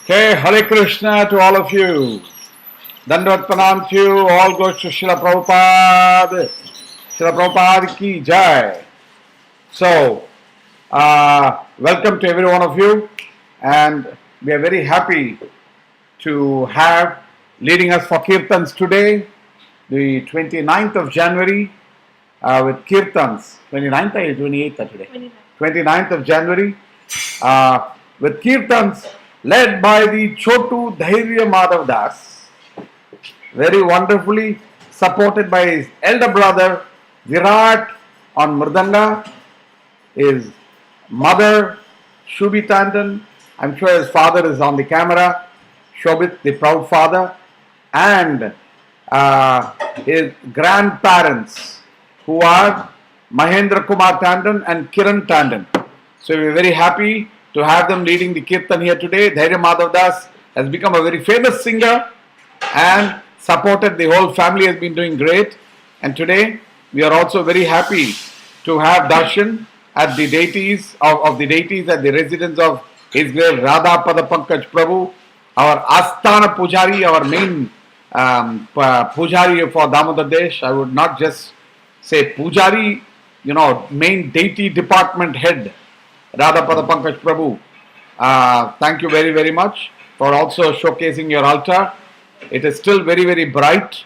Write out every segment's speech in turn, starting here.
Okay, Hare Krishna to all of you. Dandavat Pranam to you. All goes to Srila Prabhupada. Srila Prabhupada ki jai. So, welcome to every one of you. And we are very happy to have leading us for Kirtans today, the 29th of January, with Kirtans. 29th or 28th today? 29th of January, with Kirtans led by the Chotu Dhairya Madhav Das, very wonderfully supported by his elder brother Virat on Mridanga, his mother Shubhi Tandon. I'm sure his father is on the camera, Shobit, the proud father, and his grandparents, who are Mahendra Kumar Tandon and Kiran Tandon. So we're very happy to have them leading the Kirtan here today. Dhairya Madhav Das has become a very famous singer and supported. The whole family has been doing great. And today we are also very happy to have darshan at the deities of the deities at the residence of His Grace Radha Pada Pankaj Prabhu, our Asthana Pujari, our main Pujari for Damodar Desh. I would not just say Pujari, main deity department head, Radha Pada Pankaj Prabhu. Thank you very, very much for also showcasing your altar. It is still very, very bright,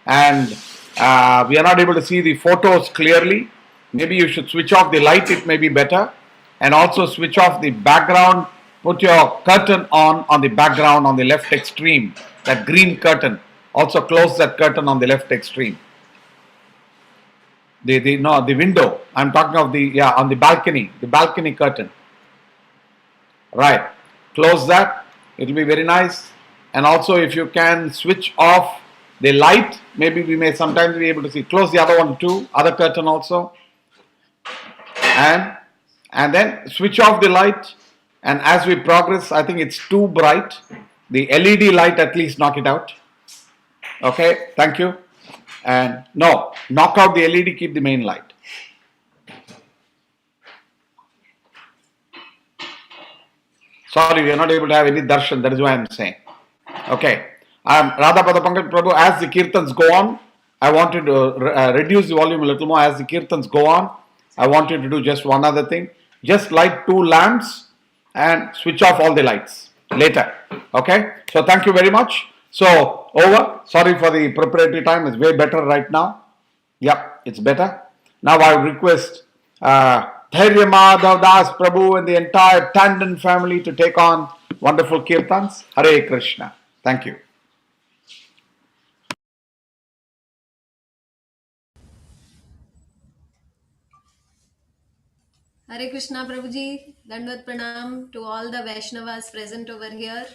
and we are not able to see the photos clearly. Maybe you should switch off the light, it may be better. And also switch off the background. Put your curtain on the background on the left extreme, that green curtain. Also close that curtain on the left extreme. The window. I'm talking of on the balcony curtain. Right. Close that. It will be very nice. And also if you can switch off the light, maybe we may sometimes be able to see. Close the other one too, other curtain also. And then switch off the light. And as we progress, I think it's too bright. The LED light, at least knock it out. Okay, thank you. And no, knock out the LED, keep the main light. Sorry, we are not able to have any darshan, that is why I am saying. Okay. Radha Pada Pankaj Prabhu, as the kirtans go on, I wanted to reduce the volume a little more. As the kirtans go on, I want you to do just one other thing. Just light 2 lamps and switch off all the lights later. Okay? So thank you very much. So, over. Sorry for the preparatory time. It's way better right now. Yep, it's better. Now I request Dhairya Madhav Das Prabhu and the entire Tandon family to take on wonderful kirtans. Hare Krishna. Thank you. Hare Krishna Prabhuji, Dandavat Pranam to all the Vaishnavas present over here.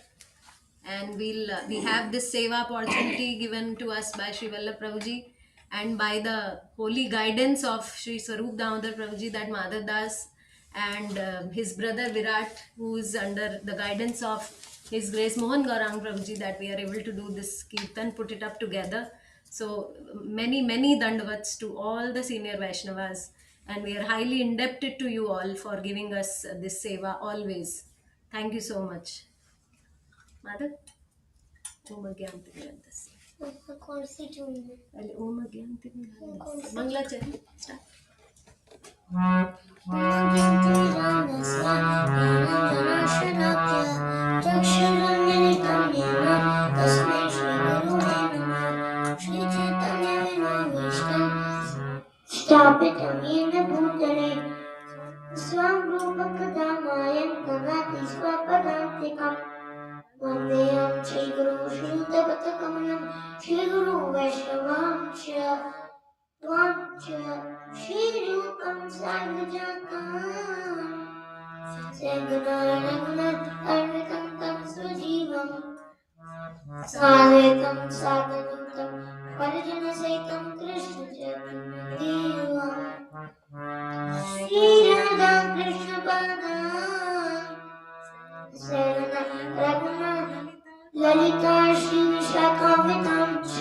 And we have this seva opportunity given to us by Sri Vallabh Prabhuji and by the holy guidance of Sri Swarup Damodar Prabhuji, that Madhav Das and his brother Virat, who is under the guidance of His Grace Mohan Gaurang Prabhuji, that we are able to do this kirtan, put it up together. So many, many dandavats to all the senior Vaishnavas, and we are highly indebted to you all for giving us this seva always. Thank you so much. Madhav? ओम अज्ञानतिमिरन्धस्य कौन सी tune है पहले ओम अज्ञानतिमिरन्धस्य मंगलाचरण start स्थापितमेन भूतले स्वं रूपकदामायं ददाति स्वपदान्तिकम् वन्देऽहं श्रीगुरुं श्रीयुतपथकमलं श्रीगुरुं वैष्णवांश्च त्वां च श्रीरूपं साग्रजातं सगुणानन्दं तं स्वजीवं साद्वैतं साधनं तं परिजनसहितं कृष्णचैतन्यदेवं श्रीराधा कृष्णपादान् रघुनाथ ललिता श्री विशाखान्वितां च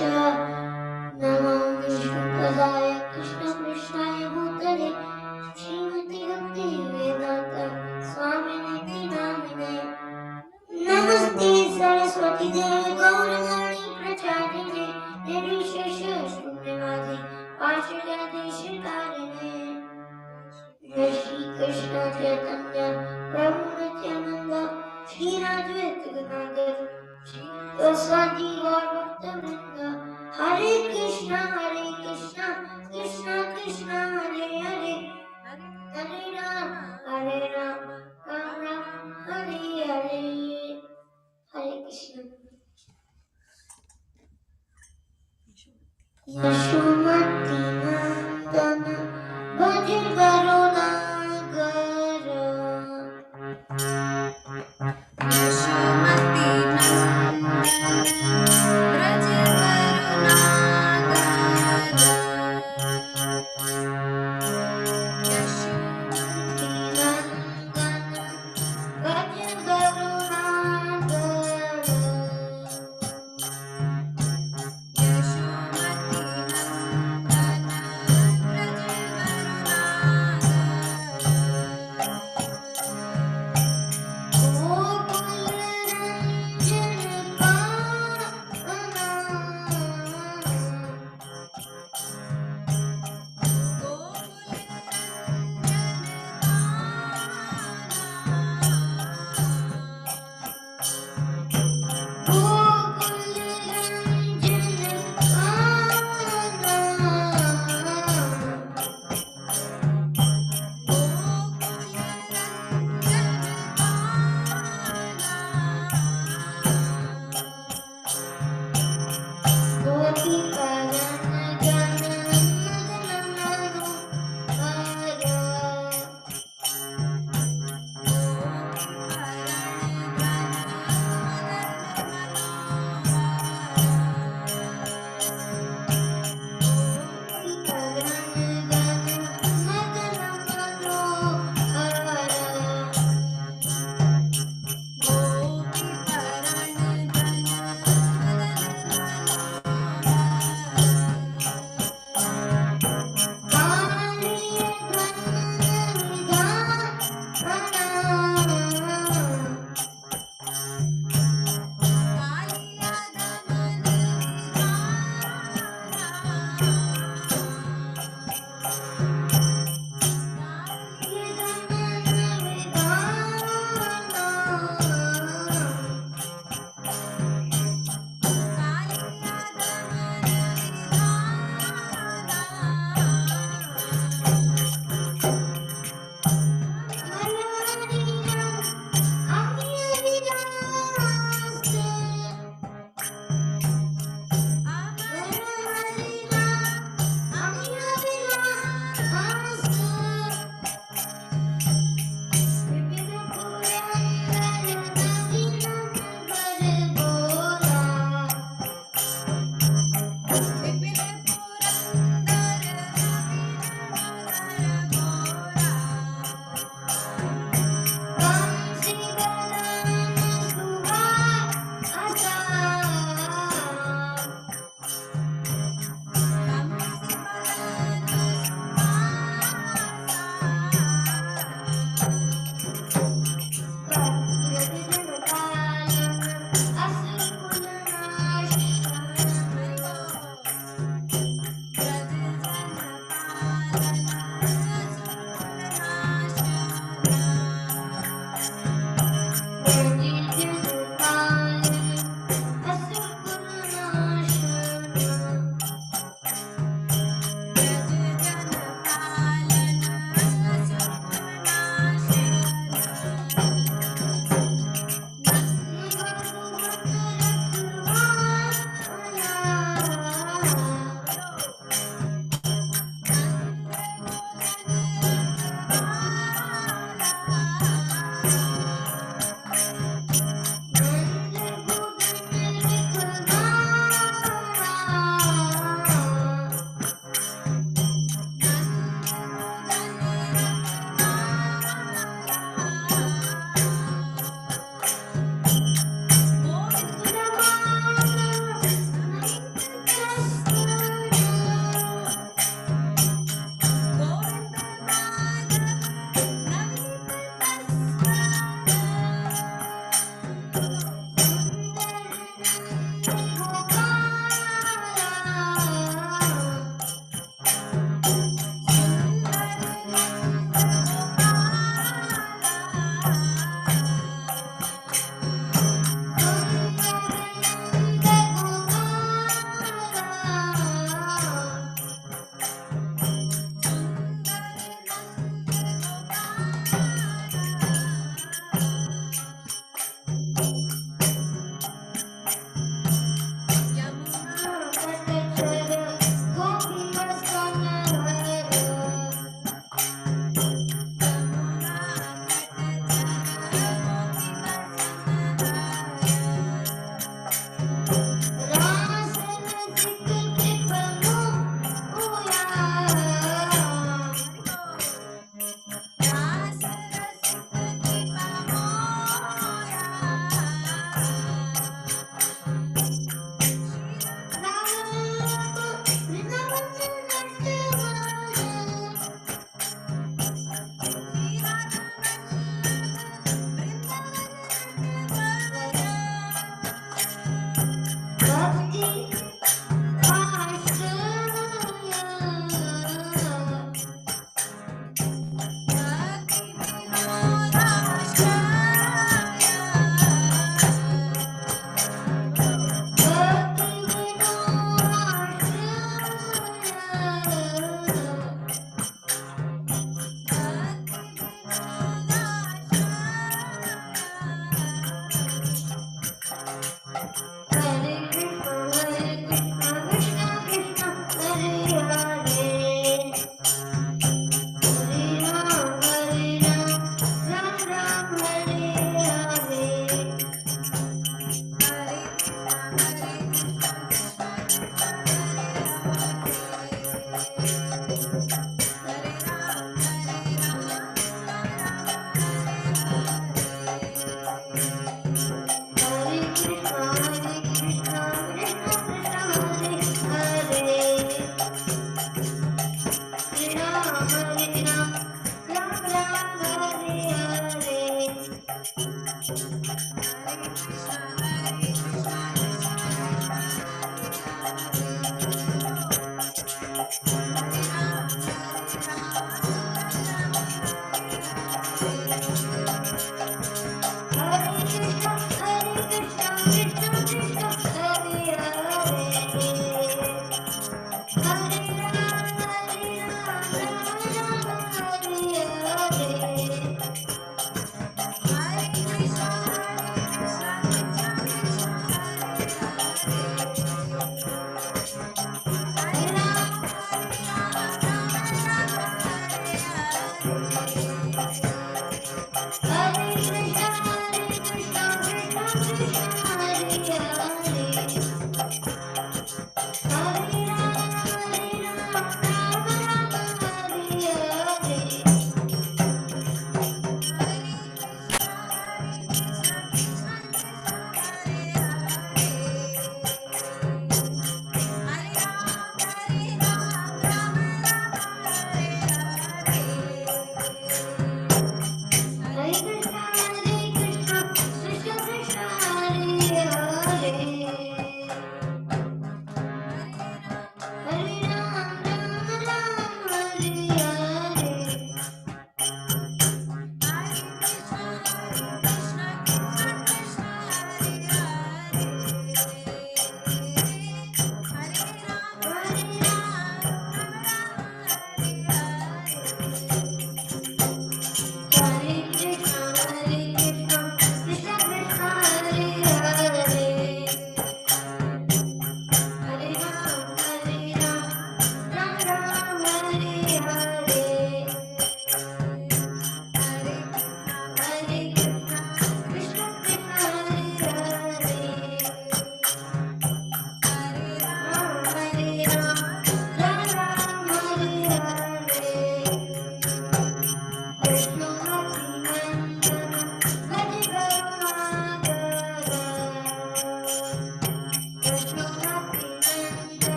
नमो विष्णुपदाय कृष्ण कृष्णाय भूतले श्रीमति भक्ति वेदांत स्वामिने नामिने नमस्ते आश्रयाधीशकारिणे जय श्री कृष्ण चैतन्य प्रभु नित्यानंद श्री अद्वैत गदाधर श्रीवासादि गौर भक्तवृंद हरे कृष्णा कृष्णा कृष्णा हरे हरे हरे राम राम राम हरे हरे हरे कृष्ण यशोमती नंदन भज करुणागर यशोमती व्रज करुणागर यशोमती नंदन भज करुणागर यशोमती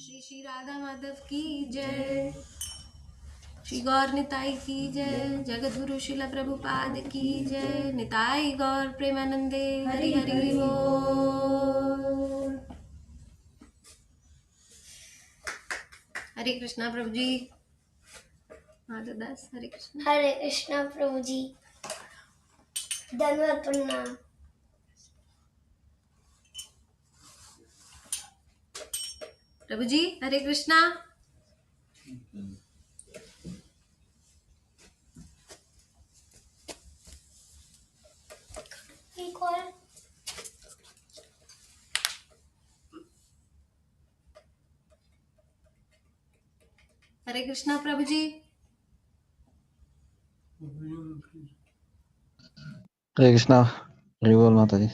श्री श्री राधा माधव की जय। श्री गौर निताई की जय। जगत गुरु शिला प्रभुपाद की जय। निताई गौर प्रेमानंदे हरि हरि बोल। हरे कृष्णा प्रभु जी। माधव दास हरे कृष्णा। हरे कृष्णा प्रभु जी, दंडवत प्रणाम। प्रभु जी हरे कृष्णा। एक और हरे कृष्णा प्रभु जी। हरे कृष्णा। हरि बोल माता जी।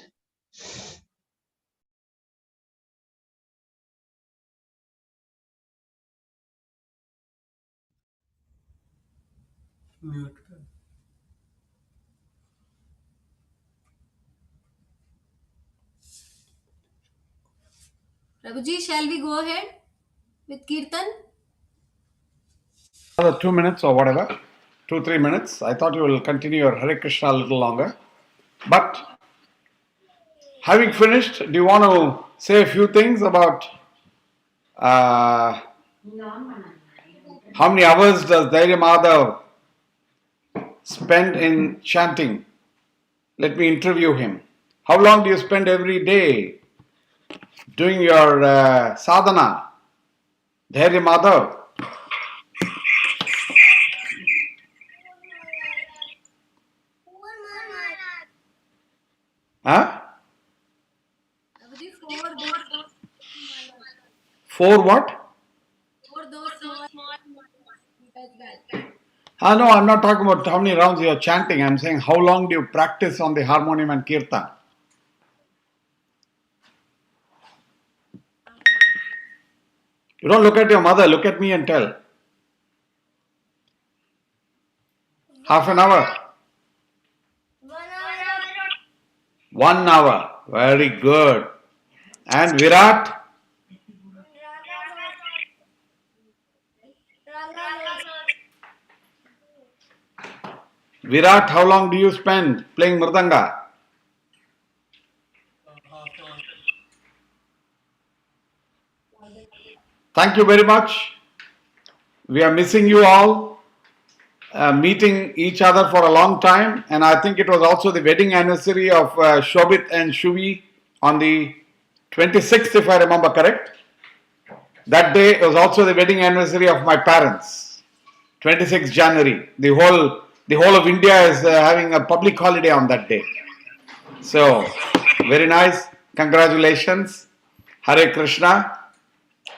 प्रभु जी, shall we go ahead with Kirtan? Another 2 minutes or whatever, 2-3 minutes. I thought you will continue your Hare Krishna a little longer. But having finished, do you want to say a few things about how many hours does Dhairya Madhav spend in chanting? Let me interview him. How long do you spend every day doing your sadhana? Dhairya Madhav. Huh? Prabhu ji, for those For what? small meters. No, I'm not talking about how many rounds you're chanting. I'm saying how long do you practice on the harmonium and kirtan? You don't look at your mother, look at me and tell. Half an hour? 1 hour. 1 hour. Very good. And Virat? Virat, how long do you spend playing mridanga? Thank you very much. We are missing you all, meeting each other for a long time. And I think it was also the wedding anniversary of Shobit and Shuvi on the 26th, if I remember correct. That day was also the wedding anniversary of my parents. 26th January. The whole of India is having a public holiday on that day. So, very nice. Congratulations. Hare Krishna.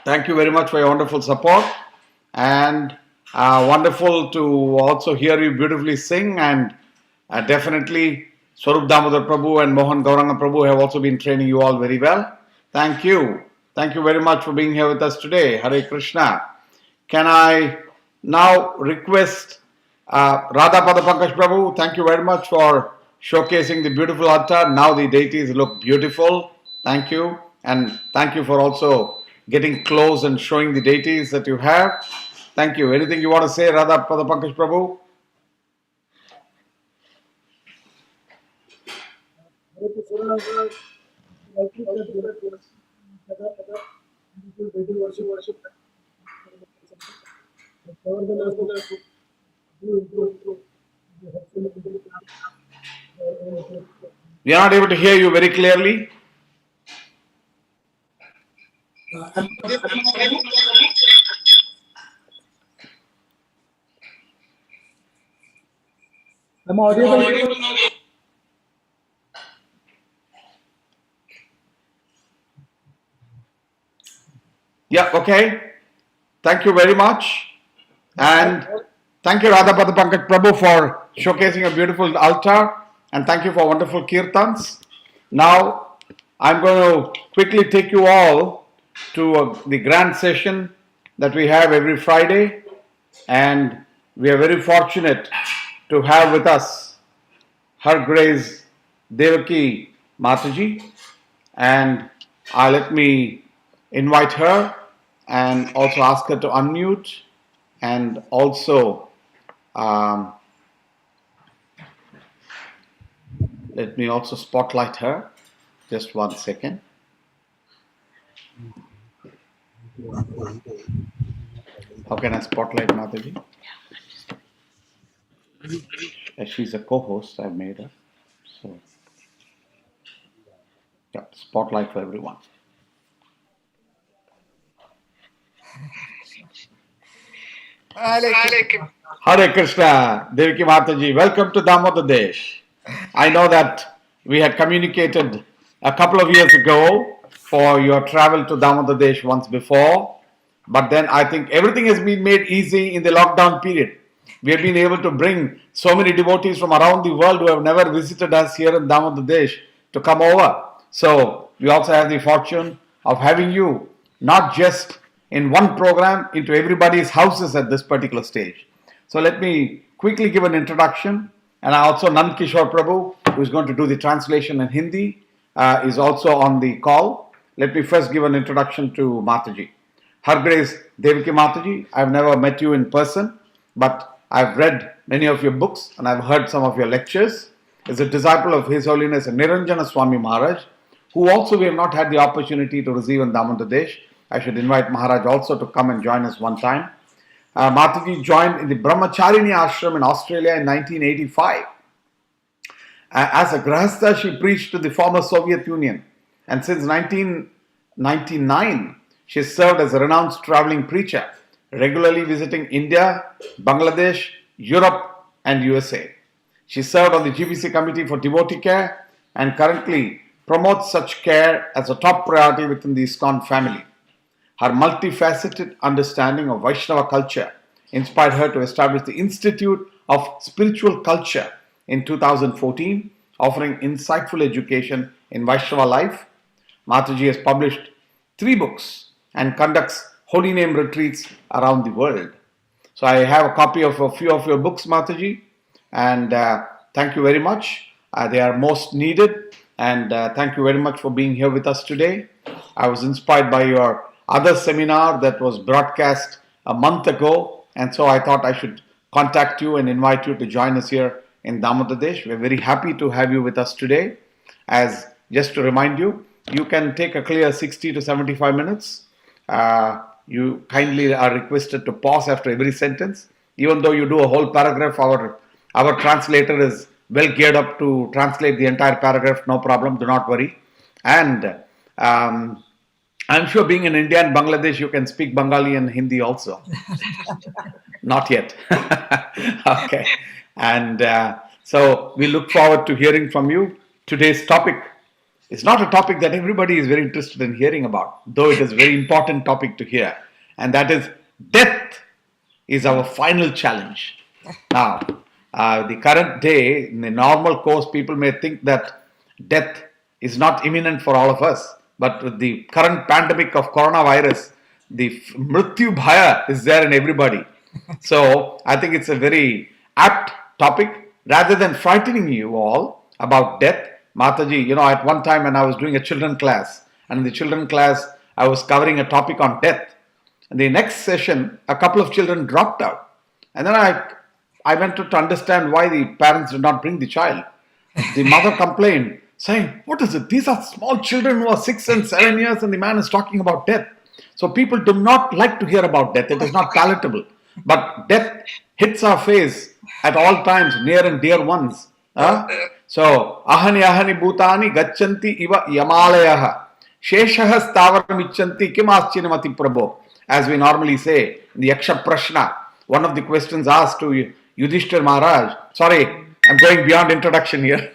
Thank you very much for your wonderful support. And wonderful to also hear you beautifully sing. And definitely, Swarup Damodar Prabhu and Mohan Gauranga Prabhu have also been training you all very well. Thank you. Thank you very much for being here with us today. Hare Krishna. Can I now request Radha Pada Pankaj Prabhu? Thank you very much for showcasing the beautiful altar. Now the deities look beautiful. Thank you. And thank you for also getting close and showing the deities that you have. Thank you. Anything you want to say, Radha Pada Pankaj Prabhu? We are not able to hear you very clearly. I'm audible. Yeah, okay. Thank you very much. And thank you, Radha Pada Pankaj Prabhu, for showcasing a beautiful altar. And thank you for wonderful kirtans. Now, I'm going to quickly take you all to the grand session that we have every Friday. And we are very fortunate to have with us Her Grace Devaki Mathaji. And let me invite her and also ask her to unmute and also let me also spotlight her. Just 1 second. How can I spotlight Mathaji? She's a co-host, I've made her. So, yeah, spotlight for everyone. Hare Krishna, Devaki Mataji, welcome to Damodar Desh. I know that we had communicated a couple of years ago for your travel to Damodar Desh once before, but then I think everything has been made easy in the lockdown period. We have been able to bring so many devotees from around the world who have never visited us here in Damodar Desh to come over. So we also have the fortune of having you not just in one program into everybody's houses at this particular stage. So let me quickly give an introduction, and also Nand Kishore Prabhu, who is going to do the translation in Hindi, is also on the call. Let me first give an introduction to Mataji. Her Grace Devaki Mataji, I've never met you in person, but I've read many of your books and I've heard some of your lectures. Is a disciple of His Holiness Niranjana Swami Maharaj, who also we have not had the opportunity to receive in Damodar Desh. I should invite Maharaj also to come and join us one time. Mataji joined in the Brahmacharini ashram in Australia in 1985. As a Grahastha, she preached to the former Soviet Union, and since 1999, she served as a renowned traveling preacher, regularly visiting India, Bangladesh, Europe, and USA. She served on the GBC Committee for Devotee Care and currently promotes such care as a top priority within the ISKCON family. Her multifaceted understanding of Vaishnava culture inspired her to establish the Institute of Spiritual Culture in 2014, offering insightful education in Vaishnava life. Mataji has published 3 books and conducts holy name retreats around the world. So I have a copy of a few of your books, Mataji, and thank you very much. They are most needed, and thank you very much for being here with us today. I was inspired by your other seminar that was broadcast a month ago, and so I thought I should contact you and invite you to join us here in Damodar Desh. We're very happy to have you with us today. As just to remind you, you can take a clear 60 to 75 minutes. You kindly are requested to pause after every sentence. Even though you do a whole paragraph, our translator is well geared up to translate the entire paragraph, no problem, do not worry. And I'm sure being in India and Bangladesh, you can speak Bengali and Hindi also. Not yet. Okay. And so we look forward to hearing from you. Today's topic is not a topic that everybody is very interested in hearing about, though it is a very important topic to hear. And that is death is our final challenge. Now, the current day, in the normal course, people may think that death is not imminent for all of us. But with the current pandemic of coronavirus, the mrityu bhaya is there in everybody. So I think it's a very apt topic. Rather than frightening you all about death, Mataji, at one time when I was doing a children class, and in the children class I was covering a topic on death. The next session, a couple of children dropped out. And then I went to understand why the parents did not bring the child. The mother complained, saying, "What is it? These are small children who are 6 and 7 years, and the man is talking about death." So people do not like to hear about death. It is not palatable. But death hits our face at all times, near and dear ones. So, ahani ahani bhutani gacchanti iva yamalayaha. Sheshah stavaramichanti kim aschinamati prabho. As we normally say in the Yaksha Prashna, one of the questions asked to Yudhishthir Maharaj. Sorry, I'm going beyond introduction here.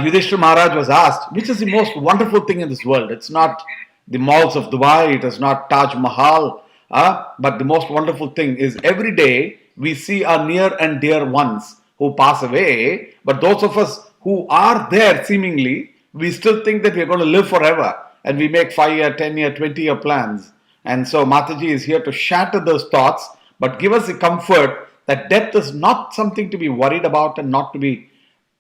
Yudhishthir Maharaj was asked, which is the most wonderful thing in this world? It's not the malls of Dubai, it is not Taj Mahal, but the most wonderful thing is every day we see our near and dear ones who pass away, but those of us who are there seemingly, we still think that we're going to live forever, and we make 5-year, 10-year, 20-year plans. And so Mathaji is here to shatter those thoughts, but give us the comfort that death is not something to be worried about and not to be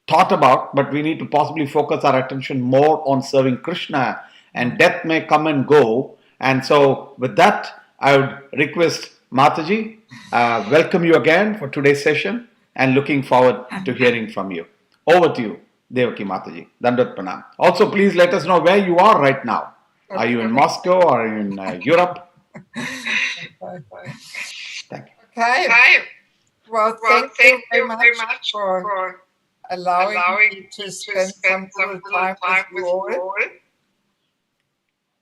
thought about, but we need to possibly focus our attention more on serving Krishna, and death may come and go. And so with that, I would request Mataji, welcome you again for today's session and looking forward to hearing from you. Over to you, Devaki Mataji. Dandat Pranam. Also, please let us know where you are right now. Are you in Moscow or are you in Europe? Thank you. Okay. Well, thank you very much for allowing me to spend some little time with you all.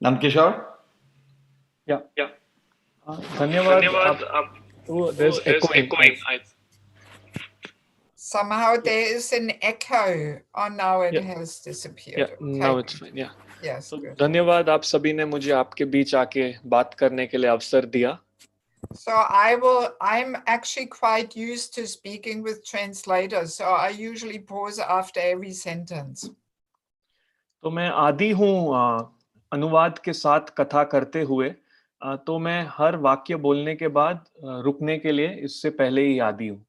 Nandkishore? Yeah. धन्यवाद. There's echoing. Somehow there is an echo. Oh, now it has disappeared. Yeah, okay. now it's fine. Yeah. Yes. So Good. धन्यवाद आप सभी ने मुझे आपके बीच आके बात करने के लिए अवसर दिया. So I'm actually quite used to speaking with translators, so I usually pause after every sentence. तो मैं आदी हूँ अनुवाद के साथ कथा करते हुए, तो मैं हर वाक्य बोलने के बाद रुकने के लिए इससे पहले ही आदी हूँ.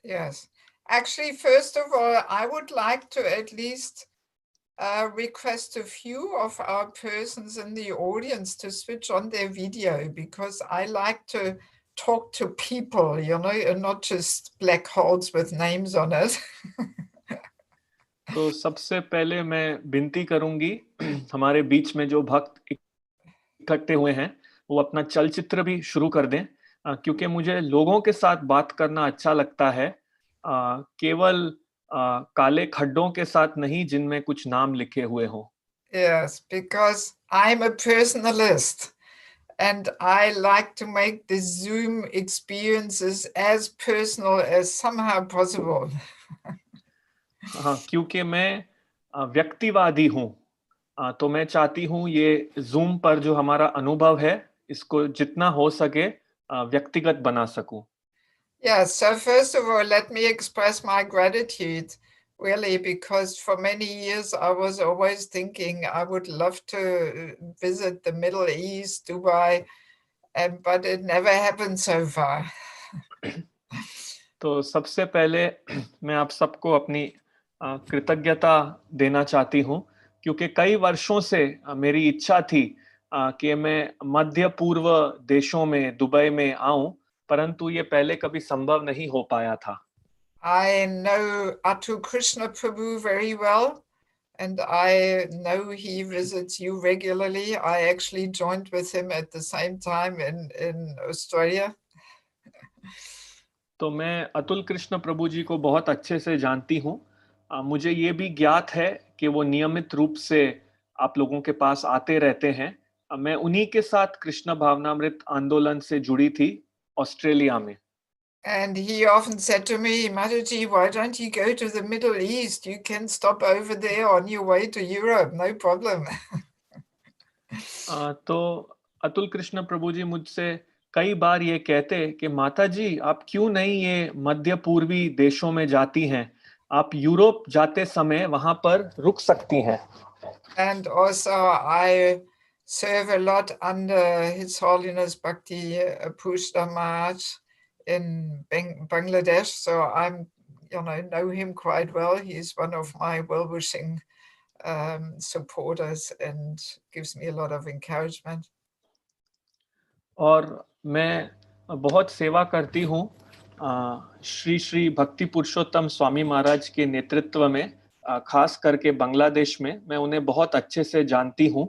Yes. Actually, first of all, I would like to at least request a few of our persons in the audience to switch on their video, because I like to talk to people, and not just black holes with names on it. तो सबसे पहले मैं विनती करूंगी हमारे बीच में जो भक्त इकट्ठे हुए हैं वो अपना चलचित्र भी शुरू कर दें, क्योंकि मुझे लोगों के साथ बात करना अच्छा लगता है, केवल काले खड्डों के साथ नहीं जिनमें कुछ नाम लिखे हुए हों. Yes, because I'm a personalist and I like to make the Zoom experiences as personal as somehow possible. हाँ, क्योंकि मैं व्यक्तिवादी हूँ, तो मैं चाहती हूँ ये Zoom पर जो हमारा अनुभव है इसको जितना हो सके व्यक्तिगत बना सकूं. Yeah, so first of all, let me express my gratitude, really, because for many years I was always thinking I would love to visit the Middle East, Dubai, but it never happened so far. तो सबसे पहले मैं आप सबको अपनी कृतज्ञता देना चाहती हूँ, क्योंकि कई वर्षों से मेरी इच्छा थी कि मैं मध्य पूर्व देशों में दुबई में आऊं, परंतु ये पहले कभी संभव नहीं हो पाया था. I know Atu Krishna Prabhu very well, and I know he visits you regularly. I actually joined with him at the same time in Australia. तो मैं अतुल कृष्ण प्रभु जी को बहुत अच्छे से जानती हूँ. मुझे ये भी ज्ञात है कि वो नियमित रूप से आप लोगों के पास आते रहते हैं. मैं उन्हीं के साथ कृष्ण भावनामृत आंदोलन से जुड़ी थी ऑस्ट्रेलिया में. And he often said to me, Mathaji, why don't you go to the Middle East? You can stop over there on your way to Europe, no problem. तो अतुल कृष्ण प्रभु जी मुझसे कई बार ये कहते कि माताजी आप क्यों नहीं ये मध्य पूर्वी देशों में जाती हैं, आप यूरोप जाते समय वहां पर रुक सकती हैं. And also I serve a lot under His Holiness Bhakti Pushta Maharaj in Bangladesh, so I'm know him quite well. He's one of my well-wishing supporters and gives me a lot of encouragement. और मैं बहुत सेवा करती हूँ श्री श्री भक्ति पुरुषोत्तम स्वामी महाराज के नेतृत्व में, खास करके बांग्लादेश में। मैं उन्हें बहुत अच्छे से जानती हूँ।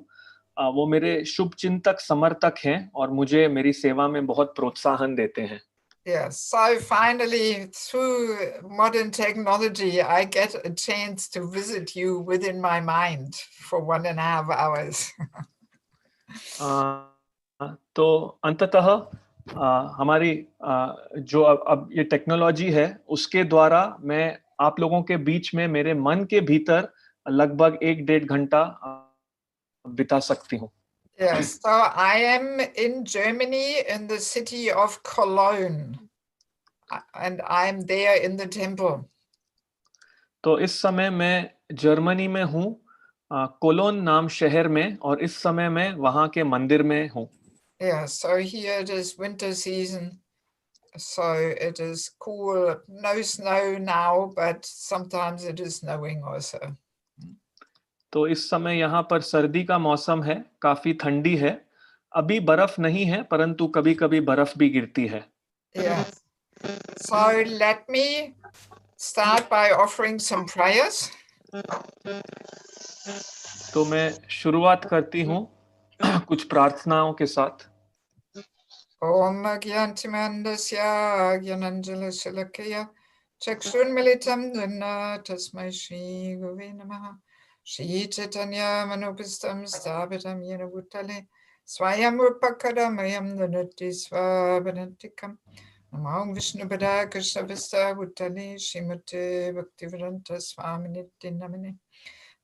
वो मेरे शुभ चिंतक समर्थक हैं और मुझे मेरी सेवा में बहुत प्रोत्साहन देते हैं। Yes, so finally, through modern technology, I get a chance to visit you within my mind for 1.5 hours. तो अंततः हमारी जो अब ये टेक्नोलॉजी है, उसके द्वारा मैं आप लोगों के बीच में मेरे मन के भीतर लगभग 1-1.5 घंटा बिता सकती हूँ। Yes, so I am in Germany in the city of Cologne, and I'm there in the temple. तो इस समय मैं जर्मनी में हूँ, कोलोन नाम शहर में, और इस समय मैं वहाँ के मंदिर में हूँ। Yeah, so here it is winter season, so it is cool. No snow now, but sometimes it is snowing also. तो इस समय यहाँ पर सर्दी का मौसम है, काफी ठंडी है। अभी बर्फ नहीं है, परंतु कभी-कभी बर्फ भी गिरती है। Yeah. So let me start by offering some prayers. तो मैं शुरुआत करती हूँ कुछ प्रार्थनाओं के साथ। Om Gyantimandasya Gyananjala Shalakaya Chakshurmilitam Dhanna Tasmai Shri Guve Namaha Shri Chaitanya Manopistam Sthapitam Yena Bhutale Swayam Rupakadamayam Dhanati Svabanantikam Namam Vishnupada Krishna Vista Bhutale Srimate Bhaktivedanta Swaminiti Namane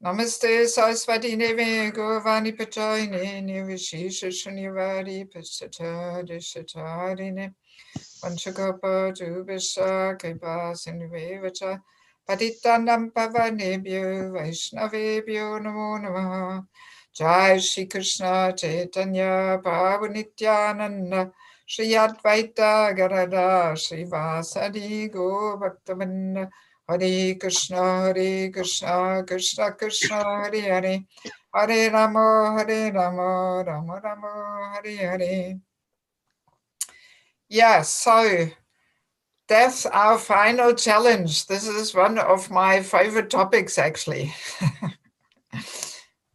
Namaste Saraswati Devi Govani Pachayine Nirvishisha Shunyavari Pachata Deshatarine Vanchakapa Jubisha Kripa Sindhuvevacha Patitanam Pavanebhyo Vaishnavebhyo Namo Namaha Jai Shri Krishna Chaitanya Prabhu Nityananda Shri Advaita Gadada Shri Vasadi Go Bhaktavinda Hare Krishna, Krishna Krishna, Hare Hare, Hare Rama, Rama Rama, Hare Hare. Yeah, so that's our final challenge. This is one of my favorite topics, actually.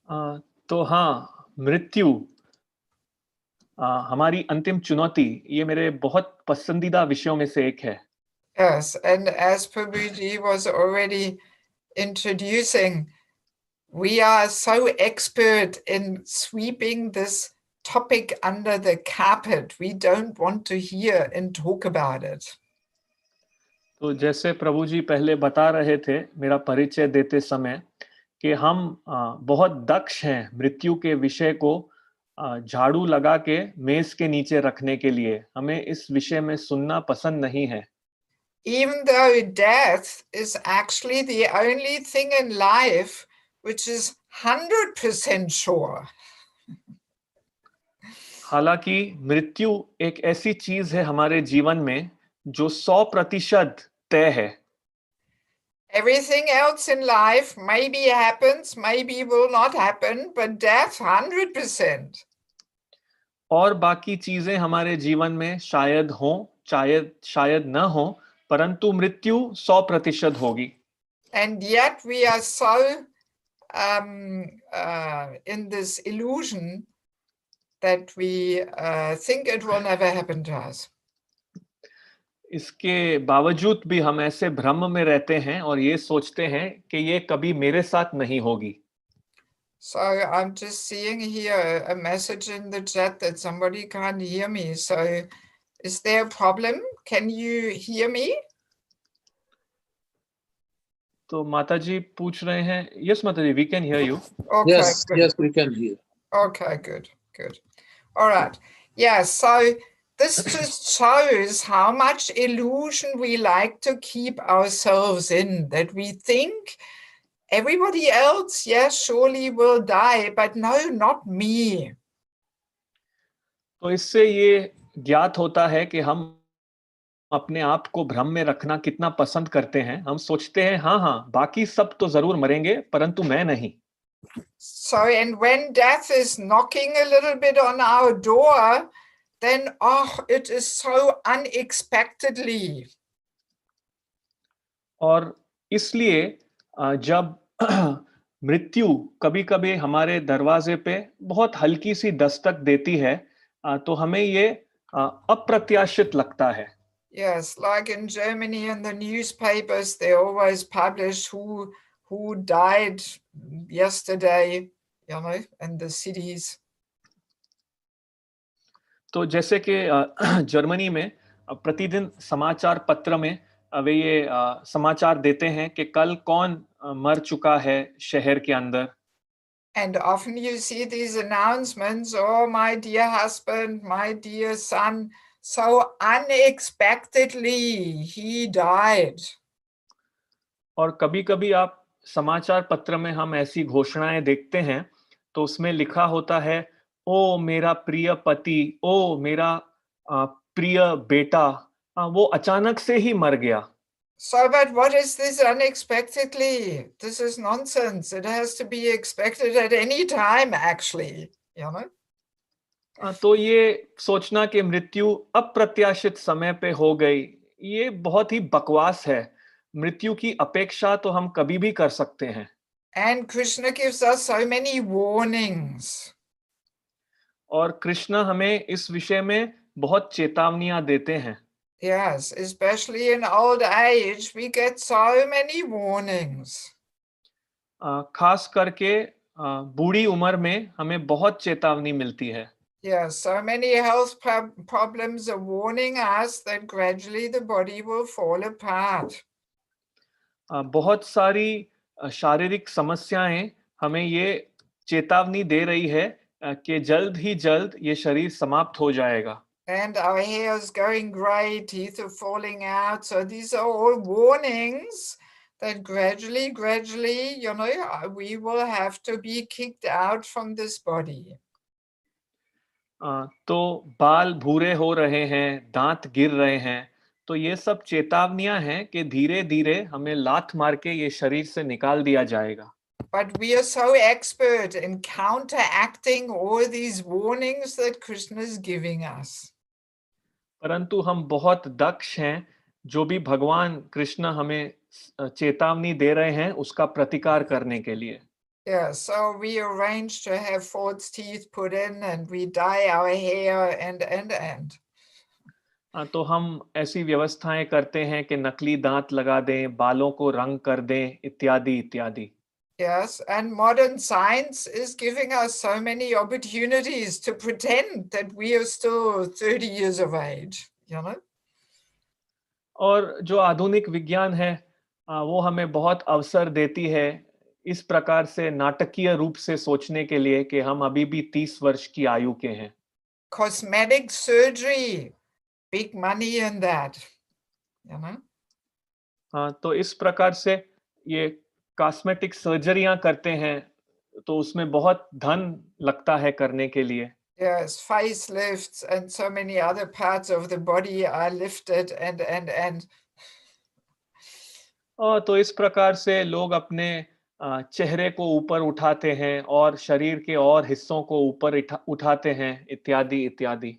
तो हाँ, मृत्यु हमारी अंतिम चुनौती, ये मेरे बहुत पसंदीदा विषयों में से एक है। Yes, and as Prabhuji was already introducing, we are so expert in sweeping this topic under the carpet. We don't want to hear and talk about it. तो जैसे प्रभु जी पहले बता रहे थे मेरा परिचय देते समय कि हम बहुत दक्ष हैं मृत्यु के विषय को झाड़ू लगा के मेज के नीचे रखने के लिए। हमें इस विषय में सुनना पसंद नहीं है। Even though death is actually the only thing in life which is 100% sure. हालांकि मृत्यु एक ऐसी चीज है हमारे जीवन में जो 100% तय है। Everything else in life maybe happens, maybe will not happen, but death 100%. और बाकी चीजें हमारे जीवन में शायद हो, शायद न हो, परंतु मृत्यु 100% होगी। And yet we are so in this illusion that we think it will never happen to us. इसके बावजूद भी हम ऐसे भ्रम में रहते हैं और ये सोचते हैं कि ये कभी मेरे साथ नहीं होगी। So I'm just seeing here a message in the chat that somebody can't hear me. So is there a problem? Can you hear me? तो माताजी पूछ रहे हैं, yes माताजी, we can hear you. Okay, Yes, good. yes, we can hear. Okay, good. All right. Yeah, so this just shows how much illusion we like to keep ourselves in, that we think everybody else, yes, surely will die, but no, not me. तो इससे ये ज्ञात होता है कि हम अपने आप को भ्रम में रखना कितना पसंद करते हैं। हम सोचते हैं हाँ, बाकी सब तो जरूर मरेंगे, परंतु मैं नहीं। So, and when death is knocking a little bit on our door, then, oh, it is so unexpectedly. और इसलिए जब मृत्यु कभी-कभी हमारे दरवाजे पे बहुत हल्की सी दस्तक देती है, तो हमें ये अप्रत्याशित लगता है। Yes, like in Germany in the newspapers, they always publish who died yesterday, you know, in the cities. तो जैसे कि जर्मनी में प्रतिदिन समाचार पत्र में वे ये समाचार देते हैं कि कल कौन मर चुका है शहर के अंदर। And often you see these announcements, oh, my dear husband, my dear son, so unexpectedly he died. और कभी-कभी आप समाचार पत्र में हम ऐसी घोषणाएं देखते हैं, तो उसमें लिखा होता है, ओ मेरा प्रिय पति, ओ मेरा प्रिय बेटा, वो अचानक से ही मर गया। So, but what is this unexpectedly? This is nonsense. It has to be expected at any time, actually, you know? तो ये सोचना कि मृत्यु अप्रत्याशित समय पे हो गई, ये बहुत ही बकवास है। मृत्यु की अपेक्षा तो हम कभी भी कर सकते हैं। And Krishna gives us so many warnings. और कृष्ण हमें इस विषय में बहुत चेतावनियां देते हैं। Yes, especially in old age, we get so many warnings. खास करके बूढ़ी उम्र में हमें बहुत चेतावनी मिलती है। Yes, so many health problems are warning us that gradually the body will fall apart. बहुत सारी शारीरिक समस्याएं हमें ये चेतावनी दे रही है कि जल्द ही जल्द ये शरीर समाप्त हो जाएगा। And our hair is going gray, teeth are falling out. So these are all warnings that gradually, you know, we will have to be kicked out from this body. तो बाल भूरे हो रहे हैं, दांत गिर रहे हैं, तो ये सब चेतावनियां हैं कि धीरे धीरे हमें लात मार के ये शरीर से निकाल दिया जाएगा। But we are so expert in counteracting all these warnings that Krishna is giving us. परंतु हम बहुत दक्ष हैं, जो भी भगवान कृष्ण हमें चेतावनी दे रहे हैं उसका प्रतिकार करने के लिए। Yeah, so we arrange to have false teeth put in and we dye our hair and. तो हम ऐसी व्यवस्थाएं करते हैं कि नकली दांत लगा दें, बालों को रंग कर दें, इत्यादि इत्यादि। Yes, and modern science is giving us so many opportunities to pretend that we are still 30 years of age, you know? और जो आधुनिक विज्ञान है, वो हमें बहुत अवसर देती है इस प्रकार से नाटकीय रूप से सोचने के लिए कि हम अभी भी 30 वर्ष की आयु के हैं। Cosmetic surgery, big money in that, you know? तो इस प्रकार से ये कॉस्मेटिक सर्जरियां करते हैं, तो उसमें बहुत धन लगता है करने के लिए। Yes, facelifts and so many other parts of the body are lifted and. तो इस प्रकार से लोग अपने चेहरे को ऊपर उठाते हैं और शरीर के और हिस्सों को ऊपर उठाते हैं, इत्यादि इत्यादि।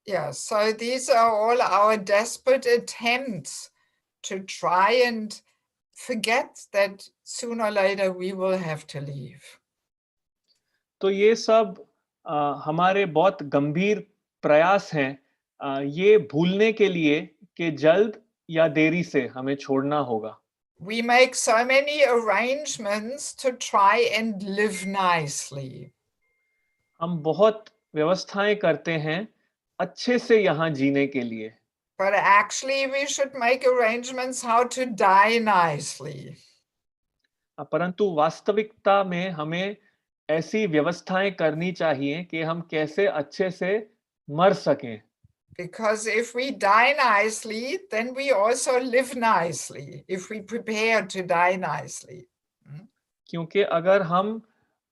Yeah, so these are all our desperate attempts to try and forget that sooner or later we will have to leave. तो ये सब हमारे बहुत गंभीर प्रयास हैं ये भूलने के लिए कि जल्द या देरी से हमें छोड़ना होगा। We make so many arrangements to try and live nicely. हम बहुत व्यवस्थाएं करते हैं अच्छे से यहाँ जीने के लिए। But actually we should make arrangements how to die nicely. परंतु वास्तविकता में हमें ऐसी व्यवस्थाएं करनी चाहिए कि हम कैसे अच्छे से मर सकें। Because if we die nicely, then we also live nicely, if we prepare to die nicely. क्योंकि अगर हम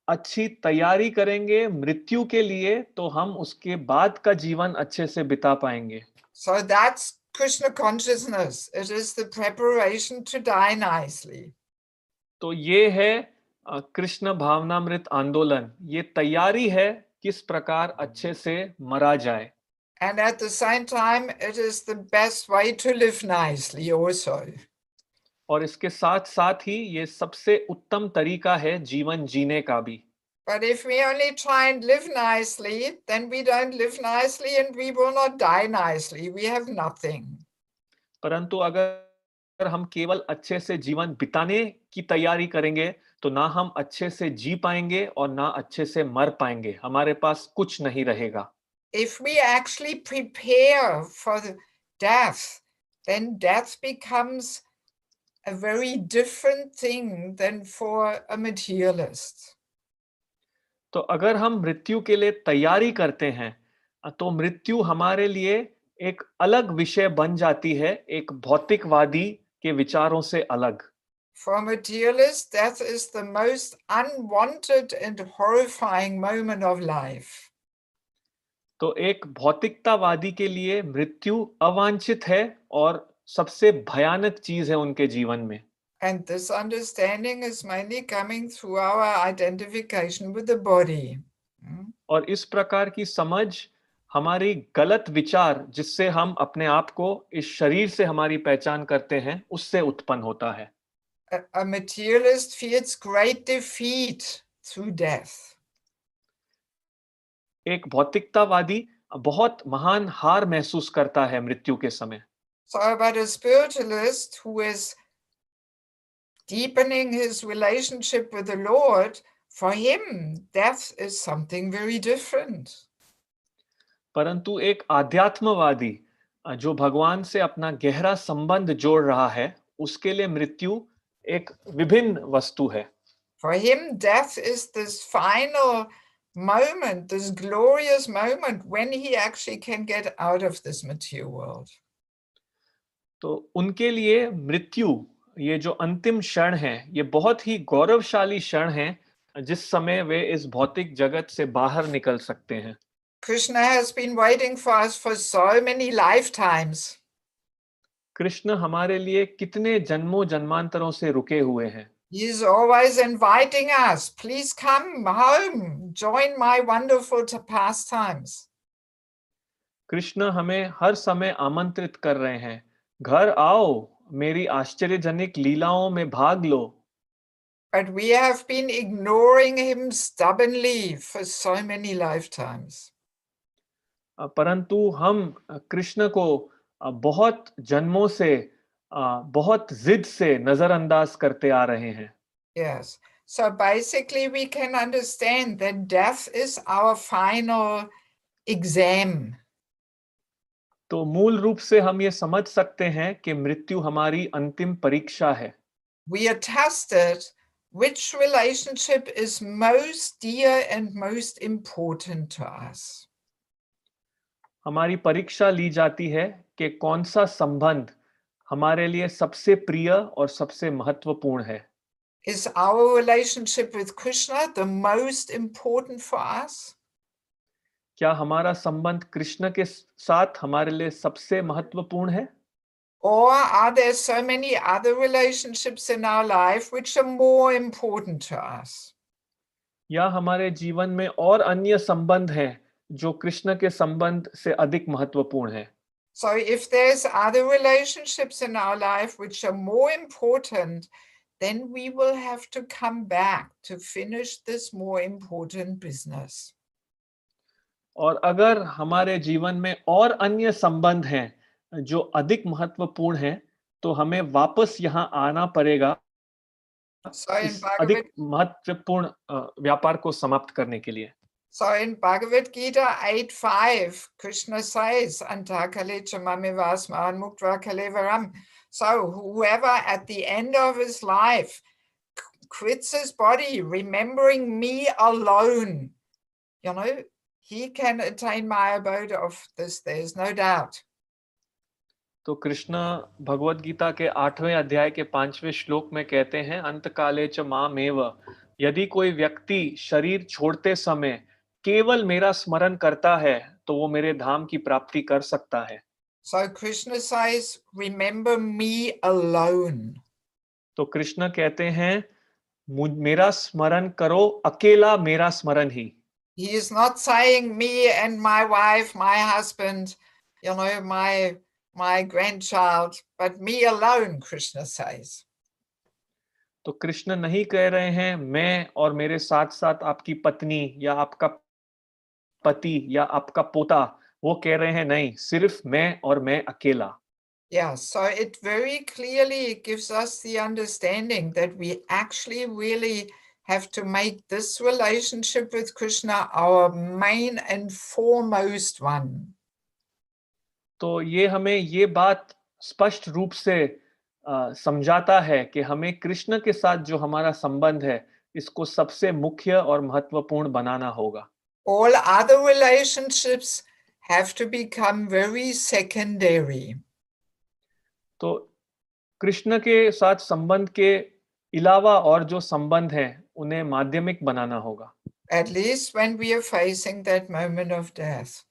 अच्छी तैयारी करेंगे मृत्यु के लिए, तो हम उसके बाद का जीवन अच्छे से बिता पाएंगे। So that's Krishna consciousness. It is the preparation to die nicely. तो ये है कृष्ण भावनामृत आंदोलन, ये तैयारी है किस प्रकार अच्छे से मरा जाए। And at the same time, it is the best way to live nicely also. और इसके साथ साथ ही ये सबसे उत्तम तरीका है जीवन जीने का भी। But if we only try and live nicely, then we don't live nicely and we will not die nicely. We have nothing. परंतु अगर हम केवल अच्छे से जीवन बिताने की तैयारी करेंगे तो ना हम अच्छे से जी पाएंगे और ना अच्छे से मर पाएंगे, हमारे पास कुछ नहीं रहेगा। If we actually prepare for the death, then death becomes a very different thing than for a materialist. तो अगर हम मृत्यु के लिए तैयारी करते हैं तो मृत्यु हमारे लिए एक अलग विषय बन जाती है, एक भौतिकवादी के विचारों से अलग। For a materialist, death is the most unwanted and horrifying moment of life. तो एक भौतिकतावादी के लिए मृत्यु अवांछित है और सबसे भयानक चीज है उनके जीवन में। And this understanding is mainly coming through our identification with the body. और इस प्रकार की समझ हमारी गलत विचार जिससे हम अपने आप को इस शरीर से हमारी पहचान करते हैं उससे उत्पन्न होता है। A materialist feels great defeat through death. एक भौतिकतावादी बहुत महान हार महसूस करता है मृत्यु के समय। So, but a spiritualist who is deepening his relationship with the Lord, for him, death is something very different. परंतु एक आध्यात्मवादी जो भगवान से अपना गहरा संबंध जोड़ रहा है, उसके लिए मृत्यु एक विभिन्न वस्तु है। For him, death is this final moment, this glorious moment when he actually can get out of this material world. तो उनके लिए मृत्यु ये जो अंतिम क्षण है, ये बहुत ही गौरवशाली क्षण है जिस समय वे इस भौतिक जगत से बाहर निकल सकते हैं। Krishna has been waiting for us for so many lifetimes. Krishna हमारे लिए कितने जन्मों जन्मांतरों से रुके हुए हैं। He is always inviting us, please come home, join my wonderful pastimes. Krishna हमें हर समय आमंत्रित कर रहे हैं, घर आओ, मेरी आश्चर्यजनक लीलाओं में भाग लो। But we have been ignoring him stubbornly for so many lifetimes. परंतु हम कृष्ण को बहुत जन्मों से बहुत जिद से नजरअंदाज करते आ रहे हैं। Yes. So basically we can understand that death is our final exam. तो मूल रूप से हम ये समझ सकते हैं कि मृत्यु हमारी अंतिम परीक्षा है। We are tested which relationship is most dear and most important to us. हमारी परीक्षा ली जाती है कि कौन सा संबंध हमारे लिए सबसे प्रिय और सबसे महत्वपूर्ण है। Is our relationship with Krishna the most important for us? क्या हमारा संबंध कृष्ण के साथ हमारे लिए सबसे महत्वपूर्ण है? Or are there so many other relationships in our life which are more important to us? या हमारे जीवन में और अन्य संबंध हैं जो कृष्ण के संबंध से अधिक महत्वपूर्ण है? So if there's other relationships in our life which are more important, then we will have to come back to finish this more important business. और अगर हमारे जीवन में और अन्य संबंध हैं जो अधिक महत्वपूर्ण हैं, तो हमें वापस यहाँ आना पड़ेगा So in इस अधिक महत्वपूर्ण व्यापार को समाप्त करने के लिए। Bhagavad Gita 8:5, Krishna says, Antakale chamame vasman muktva kalevaram. So whoever at the end of his life quits his body, remembering me alone, he can attain my abode of this, there's no doubt. तो कृष्ण भगवद गीता के 8वें अध्याय के 5वें श्लोक में कहते हैं, अंत काले च मामेव, यदि कोई व्यक्ति शरीर छोड़ते समय केवल मेरा स्मरण करता है तो वो मेरे धाम की प्राप्ति कर सकता है। So Krishna says, remember me alone. तो कृष्ण कहते हैं मेरा स्मरण करो, अकेला मेरा स्मरण ही। He is not saying me and my wife, my husband, my grandchild, but me alone, Krishna says. तो कृष्ण नहीं कह रहे हैं मैं और मेरे साथ साथ आपकी पत्नी या आपका पति या आपका पोता, वो कह रहे हैं नहीं, सिर्फ मैं और मैं अकेला। Yeah, so it very clearly gives us the understanding that we actually really have to make this relationship with Krishna our main and foremost one. तो ये हमें ये बात स्पष्ट रूप से समझाता है कि हमें कृष्ण के साथ जो हमारा संबंध है, इसको सबसे मुख्य और महत्वपूर्ण बनाना होगा। All other relationships have to become very secondary. तो कृष्ण के साथ संबंध के अलावा और जो संबंध हैं, उन्हें माध्यमिक बनाना होगा। At least when we are facing that moment of death.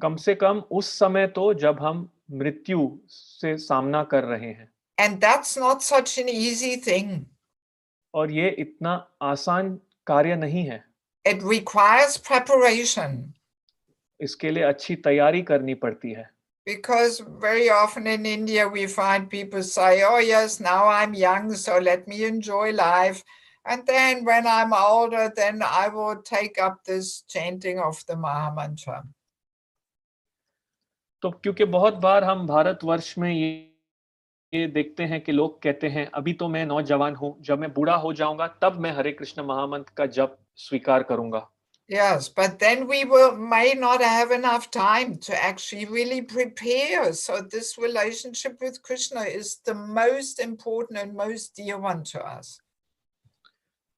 कम से कम उस समय तो जब हम मृत्यु से सामना कर रहे हैं। And that's not such an easy thing. और ये इतना आसान कार्य नहीं है। It requires preparation. इसके लिए अच्छी तैयारी करनी पड़ती है। Because very often in India we find people say, oh yes, now I'm young, so let me enjoy life. And then when I'm older, then I will take up this chanting of the Maha Mantra. तो क्योंकि बहुत बार हम भारतवर्ष में ये देखते हैं कि लोग कहते हैं अभी तो मैं नौजवान हूं, जब मैं बूढ़ा हो जाऊंगा तब मैं हरे कृष्ण महामंत्र का जप स्वीकार करूंगा। Yes, but then we may not have enough time to actually really prepare. So this relationship with Krishna is the most important and most dear one to us.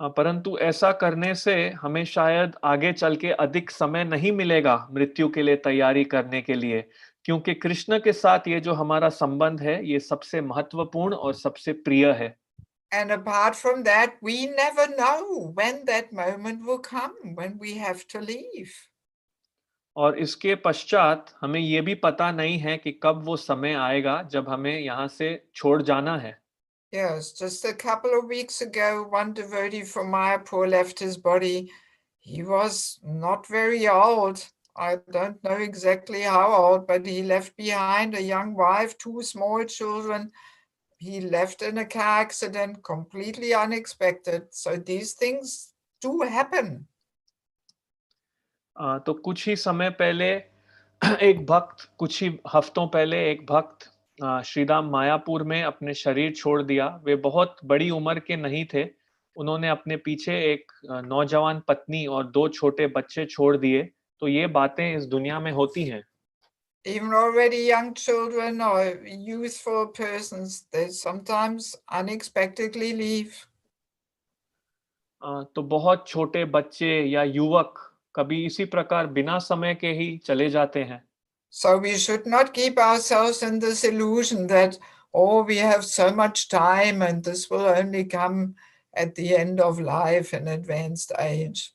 परंतु ऐसा करने से हमें शायद आगे चल के अधिक समय नहीं मिलेगा मृत्यु के लिए तैयारी करने के लिए, क्योंकि कृष्ण के साथ ये जो हमारा संबंध है, ये सबसे महत्वपूर्ण और सबसे प्रिय है। And apart from that, we never know when that moment will come, when we have to leave. और इसके पश्चात हमें ये भी पता नहीं है कि कब वो समय आएगा जब हमें यहाँ से छोड़ जाना है। Yes, just a couple of weeks ago, one devotee from Mayapur left his body. He was not very old. I don't know exactly how old, but he left behind a young wife, two small children. He left in a car accident, completely unexpected. So these things do happen. तो कुछ ही समय पहले कुछ ही हफ्तों पहले एक भक्त श्रीधाम मायापुर में अपने शरीर छोड़ दिया। वे बहुत बड़ी उम्र के नहीं थे। उन्होंने अपने पीछे एक नौजवान पत्नी और 2 छोटे बच्चे छोड़ दिए। तो ये बातें इस दुनिया में होती हैं। Even already young children or youthful persons, they sometimes unexpectedly leave. तो बहुत छोटे बच्चे या युवक कभी इसी प्रकार बिना समय के ही चले जाते हैं। So we should not keep ourselves in this illusion that, oh, we have so much time and this will only come at the end of life in advanced age.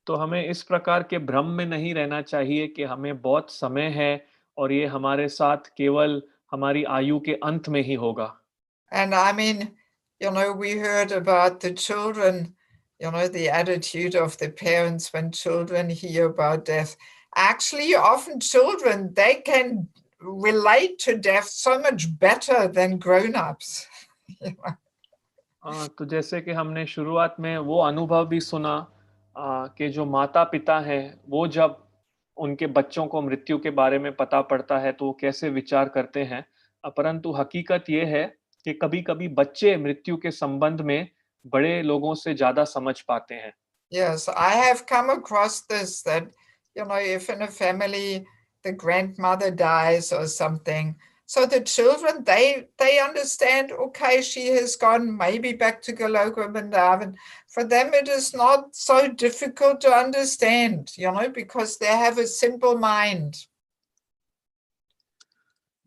तो हमें इस प्रकार के भ्रम में नहीं रहना चाहिए कि हमें बहुत समय है और ये हमारे साथ केवल हमारी आयु के अंत में ही होगा। And I mean, we heard about the children, the attitude of the parents when children hear about death. Actually, often children, they can relate to death so much better than grown-ups. तो जैसे कि हमने शुरुआत में वो अनुभव भी सुना कि जो माता पिता हैं वो जब उनके बच्चों को मृत्यु के बारे में पता पड़ता है तो वो कैसे विचार करते हैं। परंतु हकीकत ये है कि कभी-कभी बच्चे मृत्यु के संबंध में बड़े लोगों से ज्यादा समझ पाते हैं। Yes, I have come across this, that, if in a family the grandmother dies or something, so the children, they understand, okay, she has gone maybe back to Goloka Vrindavan. For them, it is not so difficult to understand, because they have a simple mind.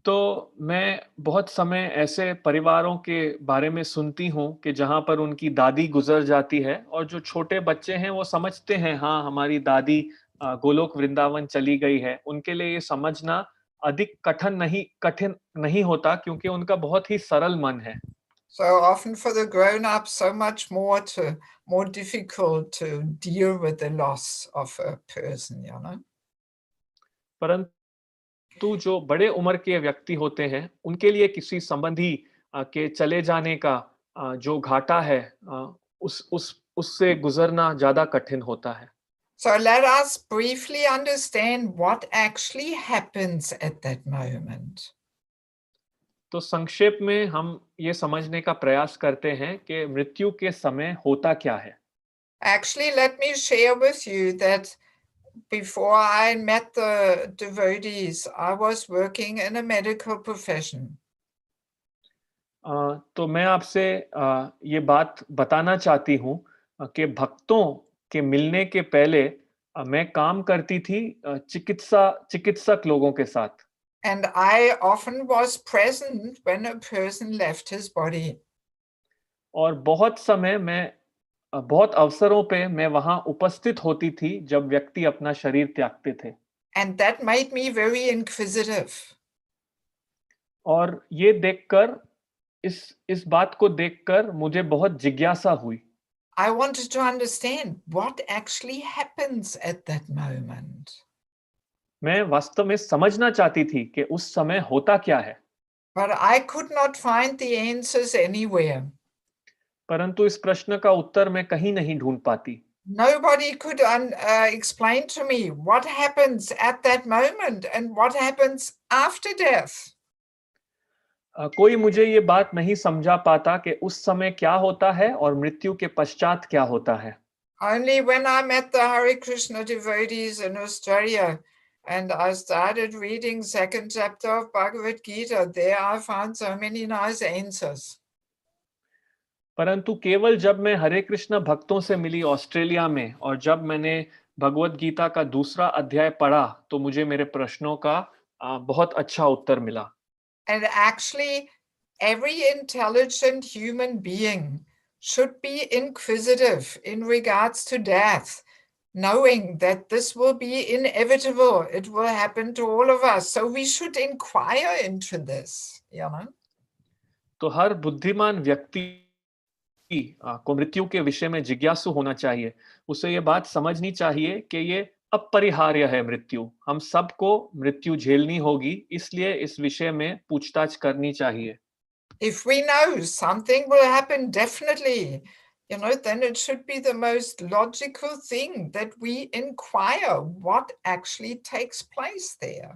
तो मैं बहुत समय ऐसे परिवारों के बारे में सुनती हूँ कि जहाँ पर उनकी दादी गुजर जाती है और जो छोटे बच्चे हैं वो समझते हैं हाँ हमारी दादी गोलोक वृंदावन चली गई है। उनके लिए ये समझना अधिक कठिन नहीं होता क्योंकि उनका बहुत ही सरल मन है। So often for the grown-ups, so much more difficult to deal with the loss of a person, you know. परंतु जो बड़े उम्र के व्यक्ति होते हैं, उनके लिए किसी संबंधी के चले जाने का जो घाटा है, उससे गुजरना ज़्यादा कठिन होता है। So let us briefly understand what actually happens at that moment. तो संक्षेप में हम ये समझने का प्रयास करते हैं कि मृत्यु के समय होता क्या है। Actually, let me share with you that before I met the devotees, I was working in a medical profession. तो मैं आपसे ये बात बताना चाहती हूँ कि भक्तों के मिलने के पहले मैं काम करती थी चिकित्सक लोगों के साथ। And I often was present when a person left his body. और बहुत अवसरों पे मैं वहाँ उपस्थित होती थी जब व्यक्ति अपना शरीर त्यागते थे। And that made me very inquisitive. और ये देखकर इस बात को देखकर मुझे बहुत जिज्ञासा हुई। I wanted to understand what actually happens at that moment. मैं वास्तव में समझना चाहती थी कि उस समय होता क्या है। But I could not find the answers anywhere. परंतु इस प्रश्न का उत्तर मैं कहीं नहीं ढूंढ पाती। Nobody could explain to me what happens at that moment and what happens after death. कोई मुझे ये बात नहीं समझा पाता कि उस समय क्या होता है और मृत्यु के पश्चात क्या होता है। Only when I met the Hare Krishna devotees in Australia and I started reading second chapter of Bhagavad Gita, there I found so many nice answers. परंतु केवल जब मैं हरे कृष्ण भक्तों से मिली ऑस्ट्रेलिया में और जब मैंने भगवत गीता का दूसरा अध्याय पढ़ा तो मुझे मेरे प्रश्नों का बहुत अच्छा उत्तर मिला। And actually, every intelligent human being should be inquisitive in regards to death, knowing that this will be inevitable. It will happen to all of us. So we should inquire into this, you know. तो हर बुद्धिमान व्यक्ति को मृत्यु के विषय में जिज्ञासु होना चाहिए। उसे ये बात समझनी चाहिए कि ये अपरिहार्य है मृत्यु। हम सबको मृत्यु झेलनी होगी, इसलिए इस विषय में पूछताछ करनी चाहिए। If we know something will happen definitely, you know, then it should be the most logical thing that we inquire what actually takes place there.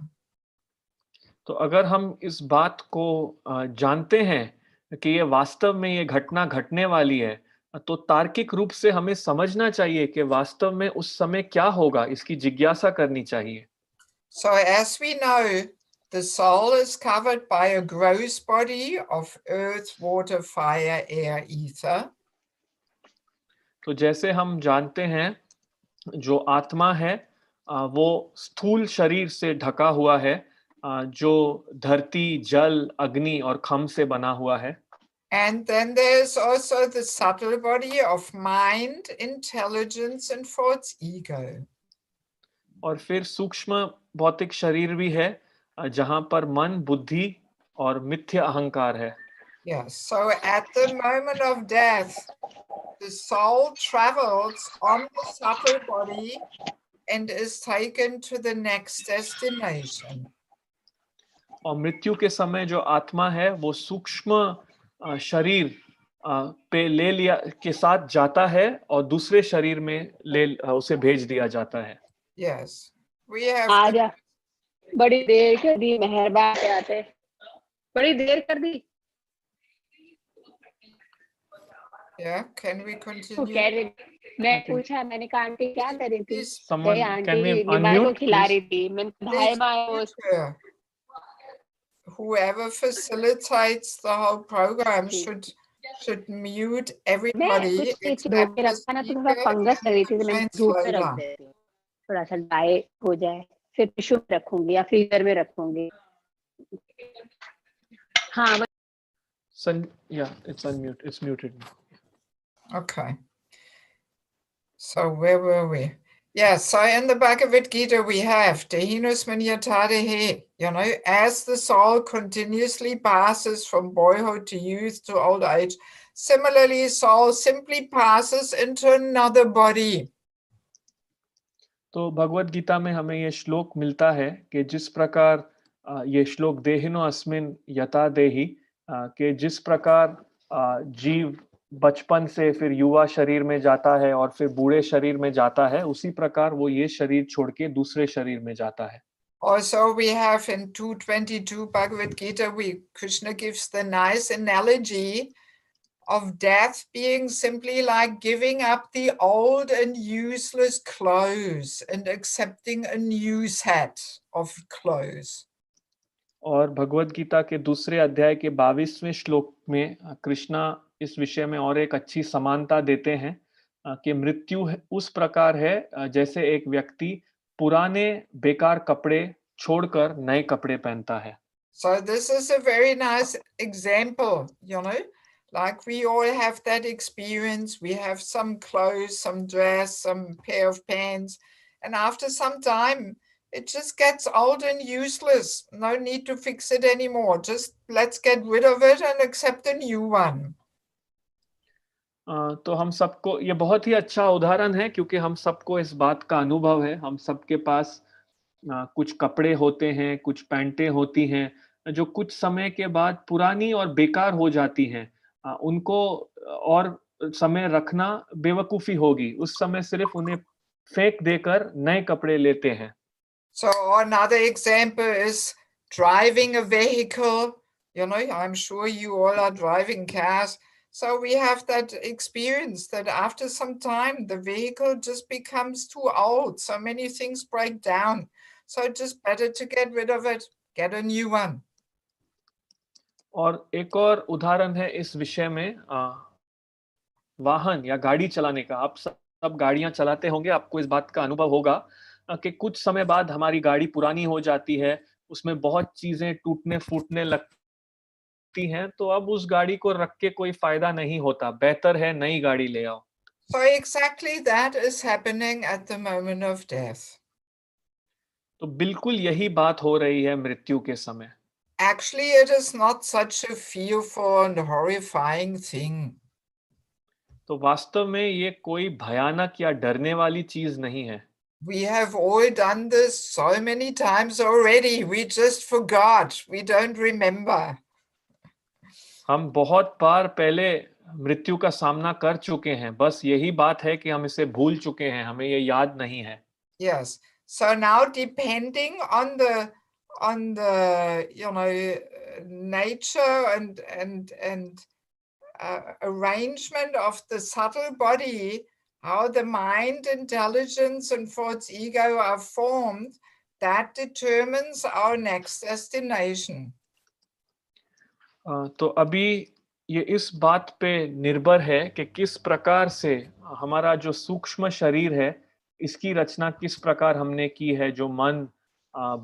तो अगर हम इस बात को जानते हैं कि ये वास्तव में ये घटना घटने वाली है, तो तार्किक रूप से हमें समझना चाहिए कि वास्तव में उस समय क्या होगा, इसकी जिज्ञासा करनी चाहिए। So as we know, the soul is covered by a gross body of earth, water, fire, air, ether. तो जैसे हम जानते हैं, जो आत्मा है वो स्थूल शरीर से ढका हुआ है, जो धरती, जल, अग्नि और खम से बना हुआ है। And then there's also the subtle body of mind, intelligence, and false ego. और फिर सूक्ष्म भौतिक शरीर भी है, जहां पर मन, बुद्धि और मिथ्या अहंकार है। Yes, so at the moment of death, the soul travels on the subtle body and is taken to the next destination. और मृत्यु के समय जो आत्मा है वो सूक्ष्म शरीर पे ले लिया के साथ जाता है और दूसरे शरीर में उसे भेज दिया जाता है। Yes, we have आजा बड़ी देर कर दी, मेहरबान के आते बड़ी देर कर दी। Yeah, can we वो continue? कह रही, मैं पूछा, मैंने कहा आंटी क्या कर रही थी? Please, Someone, aunty can we निमाई को unmute, खिला please? रही थी। मैंने भाई please माँ mute her. Whoever facilitates the whole program should mute मैं everybody कुछ चीज except धो के the रखा ना, तो थोड़ा speaker फंगस लग रही थी, and तो the मैंने धूप में रख translator. देती हूँ, थोड़ा सा ड्राई हो जाए, फिर टिश्यू में रखूंगी या फ्रीजर में रखूंगी। हाँ Yeah, it's unmute. It's muted. Okay. So where were we? Yes, so in the Bhagavad Gita we have Dehinus Manyatadahe, as the soul continuously passes from boyhood to youth to old age, similarly soul simply passes into another body. तो भगवत गीता में हमें ये श्लोक मिलता है कि जिस प्रकार ये श्लोक देहिनो अस्मिन यथा देहि कि जिस प्रकार जीव बचपन से फिर युवा शरीर में जाता है और फिर बूढ़े शरीर में जाता है, उसी प्रकार वो ये शरीर छोड़ के दूसरे शरीर में जाता है। Also we have in 222 Bhagavad Gita, Krishna gives the nice analogy of death being simply like giving up the old and useless clothes and accepting a new set of clothes. और भगवत गीता के दूसरे अध्याय के 22वें श्लोक में कृष्णा इस विषय में और एक अच्छी समानता देते हैं कि मृत्यु उस प्रकार है जैसे एक व्यक्ति पुराने बेकार कपड़े छोड़कर नए कपड़े पहनता है। So this is a very nice example, like we all have that experience. We have some clothes, some dress, some pair of pants, and after some time it just gets old and useless. No need to fix it anymore. Just let's get rid of it and accept a new one. तो हम सबको ये बहुत ही अच्छा उदाहरण है क्योंकि हम सबको इस बात का अनुभव है। हम सबके पास कुछ कपड़े होते हैं, कुछ पैंटें होती हैं जो कुछ समय के बाद पुरानी और बेकार हो जाती हैं। उनको और समय रखना बेवकूफ़ी होगी। उस समय सिर्फ उन्हें फेंक देकर नए कपड़े लेते हैं। So another example is driving a vehicle. I'm sure you all are driving cars. So we have that experience that after some time, the vehicle just becomes too old. So many things break down. So it's just better to get rid of it, get a new one. और एक और उदाहरण है इस विषय में वाहन या गाड़ी चलाने का। आप सब गाड़ियां चलाते होंगे, आपको इस बात का अनुभव होगा कि कुछ समय बाद हमारी गाड़ी पुरानी हो जाती है, उसमें बहुत चीजें टूटने फूटने लगती हैं, तो अब उस गाड़ी को रख के कोई फायदा नहीं होता। बेहतर है नई गाड़ी ले आओ। So exactly that is happening at the moment of death. तो बिल्कुल यही बात हो रही है मृत्यु के समय। Actually, it is not such a fearful and horrifying thing. तो वास्तव में ये कोई भयानक या डरने वाली चीज नहीं है। We have all done this so many times already. We just forgot. We don't remember. हम बहुत बार पहले मृत्यु का सामना कर चुके हैं, बस यही बात है कि हम इसे भूल चुके हैं, हमें ये याद नहीं है। Yes. So now, depending on the nature and arrangement of the subtle body, how the mind, intelligence, and fourth ego are formed, that determines our next destination. तो अभी ये इस बात पे निर्भर है कि किस प्रकार से हमारा जो सूक्ष्म शरीर है, इसकी रचना किस प्रकार हमने की है। जो मन,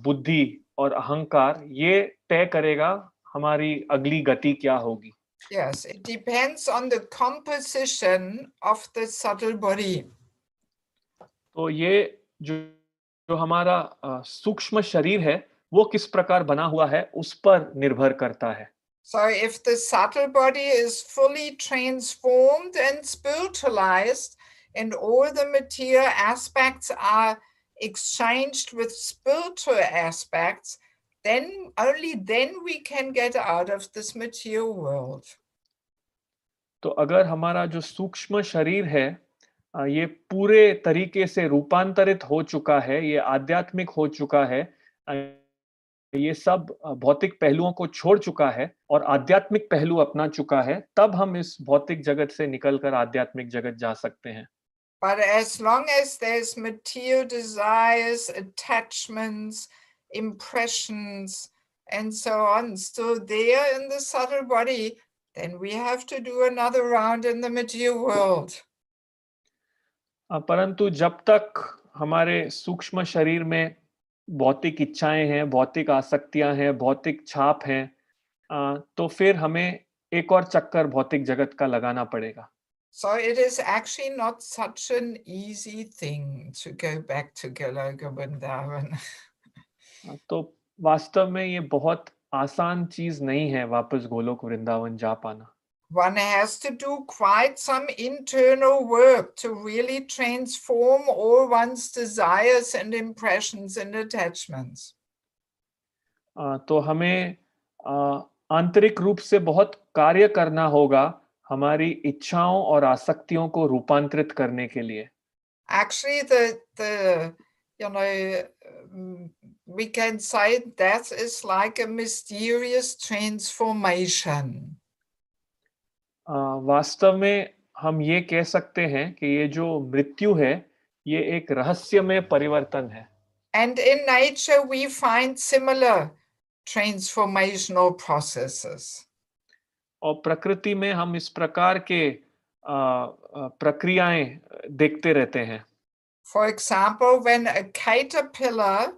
बुद्धि और अहंकार, ये तय करेगा हमारी अगली गति क्या होगी। Yes, it depends on the composition of the subtle body. तो ये जो हमारा सूक्ष्म शरीर है, वो किस प्रकार बना हुआ है, उस पर निर्भर करता है। So if the subtle body is fully transformed and spiritualized, and all the material aspects are exchanged with spiritual aspects, then only then we can get out of this material world. तो अगर हमारा जो सूक्ष्म शरीर है ये पूरे तरीके से रूपांतरित हो चुका है, ये आध्यात्मिक हो चुका है, ये सब भौतिक पहलुओं को छोड़ चुका है और आध्यात्मिक पहलू अपना चुका है, तब हम इस भौतिक जगत से निकलकर आध्यात्मिक जगत जा सकते हैं। But as long as there's material desires, attachments, impressions, and so on still there in the subtle body, then we have to do another round in the material world. परंतु जब तक हमारे सूक्ष्म शरीर में भौतिक इच्छाएं हैं, भौतिक आसक्तियां हैं, भौतिक छाप हैं, तो फिर हमें एक और चक्कर भौतिक जगत का लगाना पड़ेगा। So it is actually not such an easy thing to go back to Goloka Vrindavan. तो वास्तव में ये बहुत आसान चीज नहीं है वापस गोलोक वृंदावन जा पाना। One has to do quite some internal work to really transform all one's desires and impressions and attachments. तो हमें आंतरिक रूप से बहुत कार्य करना होगा हमारी इच्छाओं और आसक्तियों को रूपांतरित करने के लिए। Actually, we can say that is like a mysterious transformation. वास्तव में हम ये कह सकते हैं कि ये जो मृत्यु है ये एक रहस्यमय परिवर्तन है। And in nature, we find similar transformational processes. और प्रकृति में हम इस प्रकार के प्रक्रियाएं देखते रहते हैं। For example, when a caterpillar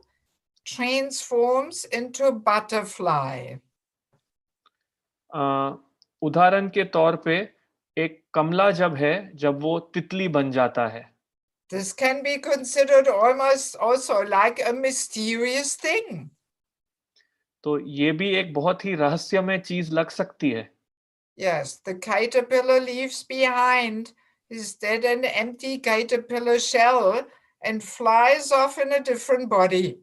transforms into a butterfly, उदाहरण के तौर पे एक कमला जब वो तितली बन जाता है, this can be considered almost also like a mysterious thing. तो ये भी एक बहुत ही रहस्यमय चीज लग सकती है। Yes, the caterpillar leaves behind his dead and empty caterpillar shell and flies off in a different body.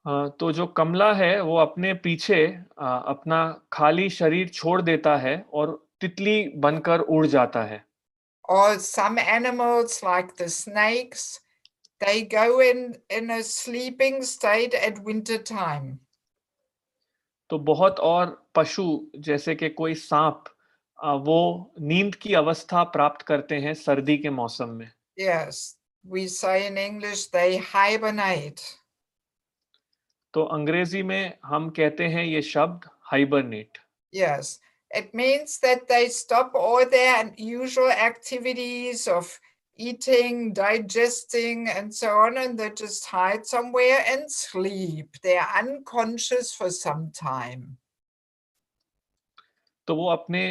तो जो कमला है वो अपने पीछे अपना खाली शरीर छोड़ देता है और तितली बनकर उड़ जाता है। Or some animals like the snakes, they go in a sleeping state at winter time. तो बहुत और पशु जैसे कि कोई सांप वो नींद की अवस्था प्राप्त करते हैं सर्दी के मौसम में। Yes, we say in English they hibernate. तो अंग्रेजी में हम कहते हैं ये शब्द hibernate. Yes, it means that they stop all their usual activities of eating, digesting, and so on, and they just hide somewhere and sleep. They're unconscious for some time. तो वो अपने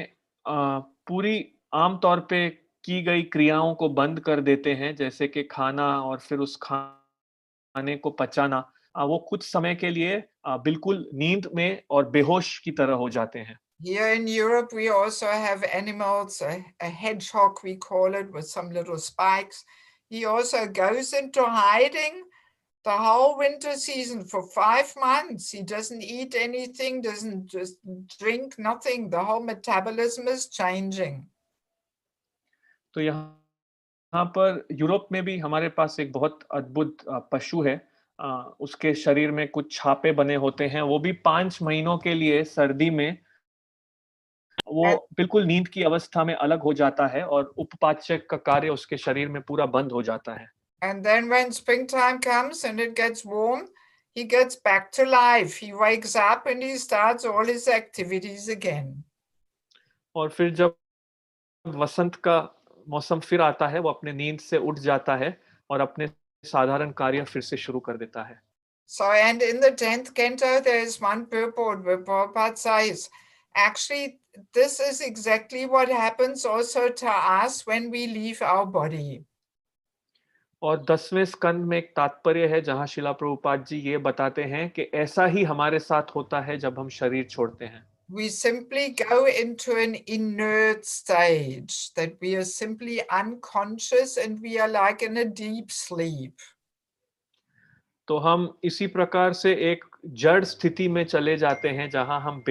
पूरी आम तौर पे की गई क्रियाओं को बंद कर देते हैं, जैसे कि खाना और फिर उस खाने को पचाना। वो कुछ समय के लिए बिल्कुल नींद में और बेहोश की तरह हो जाते हैं। Here in Europe, we also have animals, a hedgehog, we call it, with some little spikes. He also goes into hiding the whole winter season for 5 months. He doesn't eat anything, doesn't just drink, nothing. The whole metabolism is changing. तो यहाँ पर Europe में भी हमारे पास एक बहुत अद्भुत पशु है। उसके शरीर में कुछ छापे बने होते हैं। वो भी 5 महीनों के लिए सर्दी में वो बिल्कुल नींद की अवस्था में अलग हो जाता है और उपपाच्य का कार्य उसके शरीर में पूरा बंद हो जाता है। And then when springtime comes and it gets warm, he gets back to life. He wakes up and he starts all his activities again. और फिर जब वसंत का मौसम फिर आता है, वो अपने नींद से उठ जाता है और अपने साधारण कार्य फिर से शुरू कर देता है। So, and in the 10th canto, there is one purport where Prabhupada says, actually, this is exactly what happens also to us when we leave our body. और 10वें स्कंद में एक तात्पर्य है जहां शिला प्रभुपाद जी ये बताते हैं कि ऐसा ही हमारे साथ होता है जब हम शरीर छोड़ते हैं। We simply go into an inert stage, that we are simply unconscious and we are like in a deep sleep. तो हम इसी प्रकार से एक जड़ स्थिति में चले जाते हैं जहां हम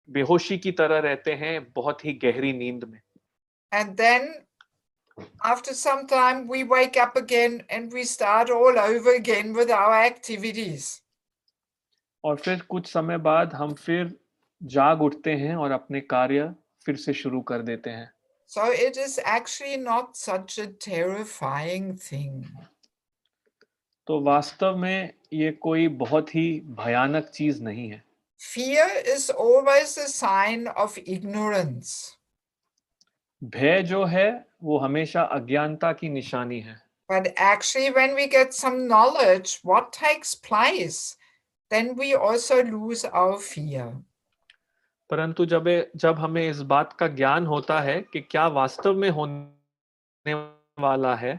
बेहोशी की तरह रहते हैं, बहुत ही गहरी नींद में। And then after some time we wake up again and we start all over again with our activities. और फिर कुछ समय बाद हम फिर जाग उठते हैं और अपने कार्य फिर से शुरू कर देते हैं। So it is actually not such a terrifying thing. तो वास्तव में ये कोई बहुत ही भयानक चीज नहीं है। Fear is always a sign of ignorance. भय जो है वो हमेशा अज्ञानता की निशानी है। But actually, when we get some knowledge what takes place, then we also lose our fear. परंतु जब हमें इस बात का ज्ञान होता है कि क्या वास्तव में होने वाला है,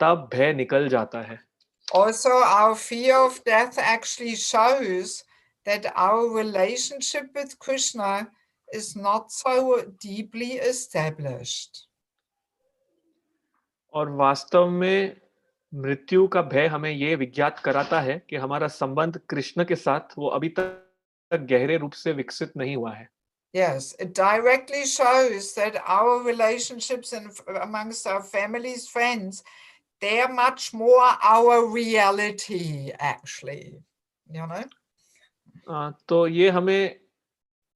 तब भय निकल जाता है। Also, our fear of death actually shows that our relationship with Krishna is not so deeply established. और वास्तव में मृत्यु का भय हमें ये विज्ञात कराता है कि हमारा संबंध कृष्ण के साथ वो अभी तक गहरे रूप से विकसित नहीं हुआ है। Yes, it directly shows that our relationships amongst our families, friends, they are much more our reality, actually. You know? तो ये हमें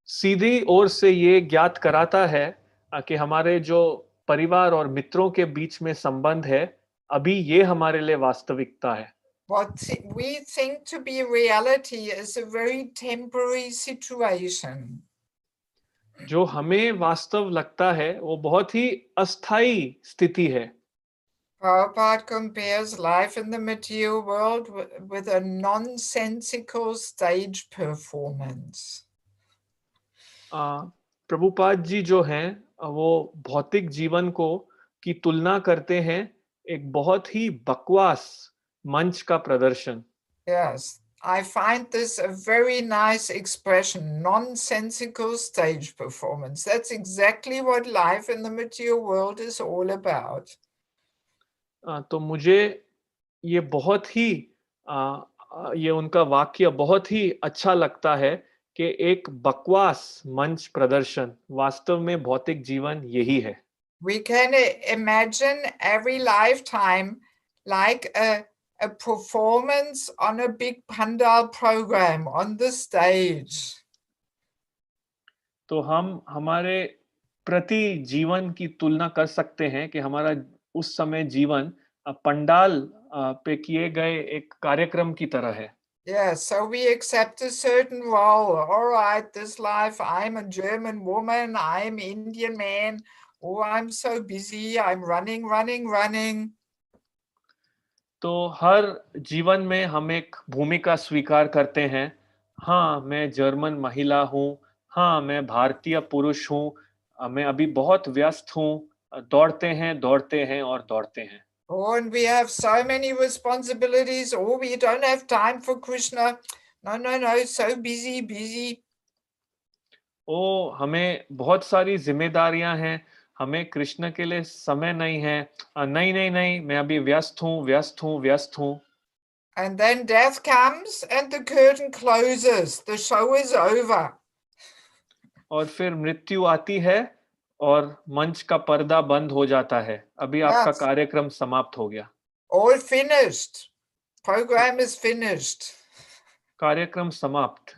सीधी ओर से ये ज्ञात कराता है कि हमारे जो परिवार और मित्रों के बीच में संबंध है, अभी ये हमारे लिए वास्तविकता है। What we think to be reality is a very temporary situation. जो हमें वास्तव लगता है वो बहुत ही अस्थाई स्थिति है। Prabhupada compares life in the material world with a nonsensical stage performance. Prabhupada ji जो हैं वो भौतिक जीवन को की तुलना करते हैं एक बहुत ही बकवास मंच का प्रदर्शन। Yes, I find this a very nice expression, nonsensical stage performance. That's exactly what life in the material world is all about. तो मुझे ये बहुत ही ये उनका वाक्य बहुत ही अच्छा लगता है कि एक बकवास मंच प्रदर्शन वास्तव में भौतिक जीवन यही है। We can imagine every lifetime like a performance on a big pandal program on the stage. तो हम हमारे प्रति जीवन की तुलना कर सकते हैं कि हमारा उस समय जीवन पंडाल पे किए गए एक कार्यक्रम की तरह है। Yeah, so we accept a certain role. All right, this life, I'm a German woman, I'm Indian man. Oh, I'm so busy, I'm running, running, running. तो हर जीवन में हम एक भूमिका स्वीकार करते हैं। हाँ, मैं जर्मन महिला हूँ। हाँ, मैं भारतीय पुरुष हूँ। मैं अभी बहुत व्यस्त हूँ। दौड़ते हैं और दौड़ते हैं। Oh, and we have so many responsibilities. Oh, we don't have time for Krishna. No, no, no, so busy, busy. हमें बहुत सारी जिम्मेदारियां हैं। हमें कृष्ण के लिए समय नहीं है। नहीं, नहीं, नहीं, मैं अभी व्यस्त हूँ, व्यस्त हूँ, व्यस्त हूँ। And then death comes and the curtain closes. The show is over. और फिर मृत्यु आती है और मंच का पर्दा बंद हो जाता है। अभी आपका Yes, कार्यक्रम समाप्त हो गया। all finished. Program is finished. कार्यक्रम समाप्त।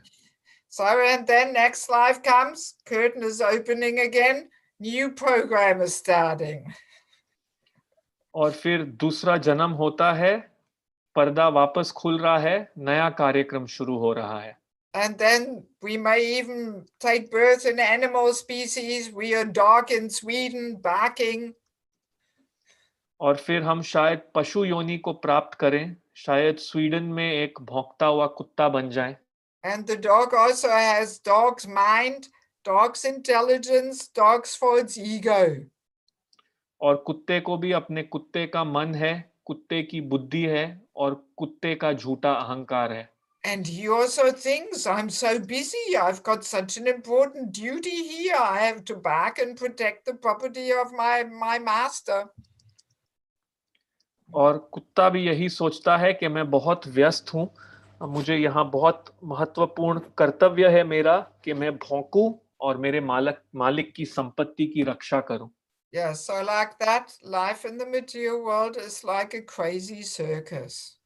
So, and then next life comes, curtain is opening again, new program is starting. और फिर दूसरा जन्म होता है, पर्दा वापस खुल रहा है, नया कार्यक्रम शुरू हो रहा है। And then we may even take birth in animal species. We are dog in Sweden barking. और फिर हम शायद पशु योनि को प्राप्त करें, शायद स्वीडन में एक भौंकता हुआ कुत्ता बन जाएं। And the dog also has dog's mind, dog's intelligence, dog's for its ego. और कुत्ते को भी अपने कुत्ते का मन है, कुत्ते की बुद्धि है और कुत्ते का झूठा अहंकार है। And he also thinks, I'm so busy, I've got such an important duty here, I have to back and protect the property of my master. और कुत्ता भी यही सोचता है कि मैं बहुत व्यस्त हूँ, मुझे यहाँ बहुत महत्वपूर्ण कर्तव्य है मेरा कि मैं भौंकूं और मेरे मालिक की संपत्ति की रक्षा करूं। Yeah, so like that, life in the material world is like a crazy circus.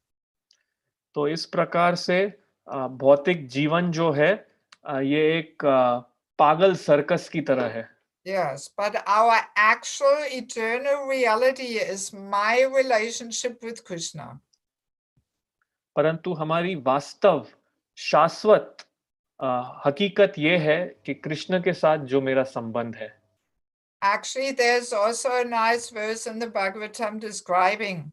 तो इस प्रकार से भौतिक जीवन जो है ये एक पागल सर्कस की तरह है। Yes, but our actual eternal reality is my relationship with Krishna. परंतु हमारी वास्तव शाश्वत हकीकत ये है कि कृष्ण के साथ जो मेरा संबंध है। Actually, there's also a nice verse in the Bhagavatam describing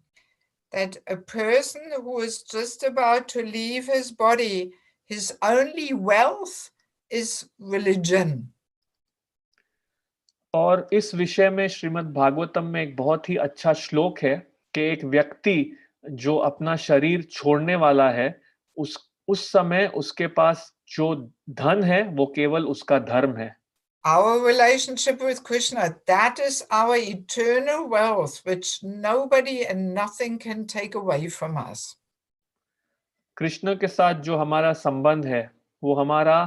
that a person who is just about to leave his body, his only wealth is religion. और इस विषय में श्रीमद् भागवतम में एक बहुत ही अच्छा श्लोक है कि एक व्यक्ति जो अपना शरीर छोड़ने वाला है, उस समय उसके पास जो धन है वो केवल उसका धर्म है। Our relationship with Krishna, that is our eternal wealth, which nobody and nothing can take away from us. Krishna के साथ जो हमारा संबंध है वो हमारा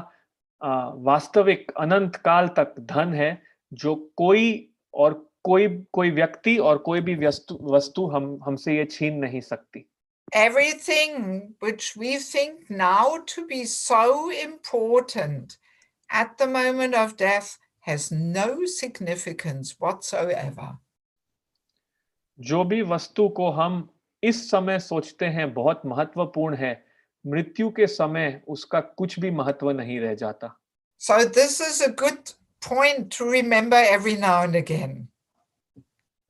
वास्तविक अनंत काल तक धन है, जो कोई व्यक्ति और कोई भी वस्तु हमसे ये छीन नहीं सकती। Everything which we think now to be so important at the moment of death has no significance whatsoever. जो भी वस्तु को हम इस समय सोचते हैं बहुत महत्वपूर्ण है, मृत्यु के समय उसका कुछ भी महत्व नहीं रह जाता। So this is a good point to remember every now and again.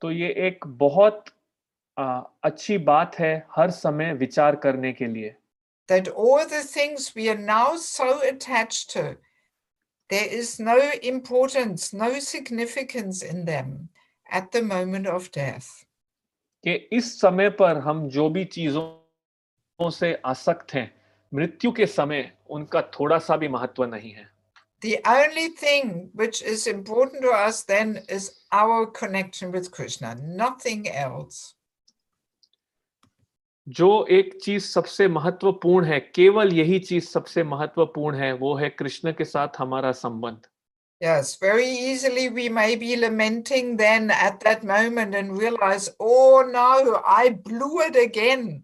तो ये एक बहुत अच्छी बात है हर समय विचार करने के लिए। That all the things we are now so attached to, there is no importance, no significance in them at the moment of death. कि इस समय पर हम जो भी चीजों से आसक्त हैं, मृत्यु के समय उनका थोड़ा सा भी महत्व नहीं है। The only thing which is important to us then is our connection with Krishna, nothing else. जो एक चीज सबसे महत्वपूर्ण है, केवल यही चीज सबसे महत्वपूर्ण है, वो है कृष्ण के साथ हमारा संबंध। Yes, very easily we may be lamenting then at that moment and realize, oh no, I blew it again.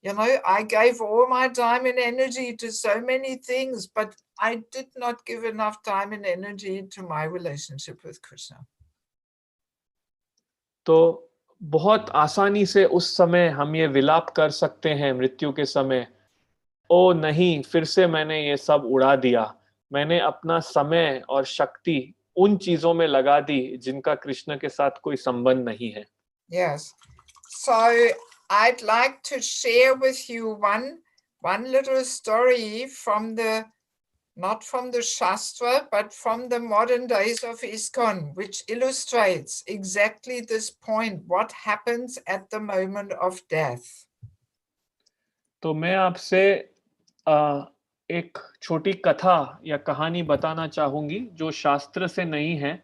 You know, I gave all my time and energy to so many things, but I did not give enough time and energy to my relationship with Krishna. तो बहुत आसानी से उस समय हम ये विलाप कर सकते हैं मृत्यु के समय, ओ नहीं, फिर से मैंने ये सब उड़ा दिया, मैंने अपना समय और शक्ति उन चीजों में लगा दी जिनका कृष्ण के साथ कोई संबंध नहीं है। Yes. So I'd like to share with you one little story from not from the Shastra, but from the modern days of ISKCON, which illustrates exactly this point, what happens at the moment of death. तो मैं आपसे एक छोटी कथा या कहानी बताना चाहूंगी जो शास्त्र से नहीं है,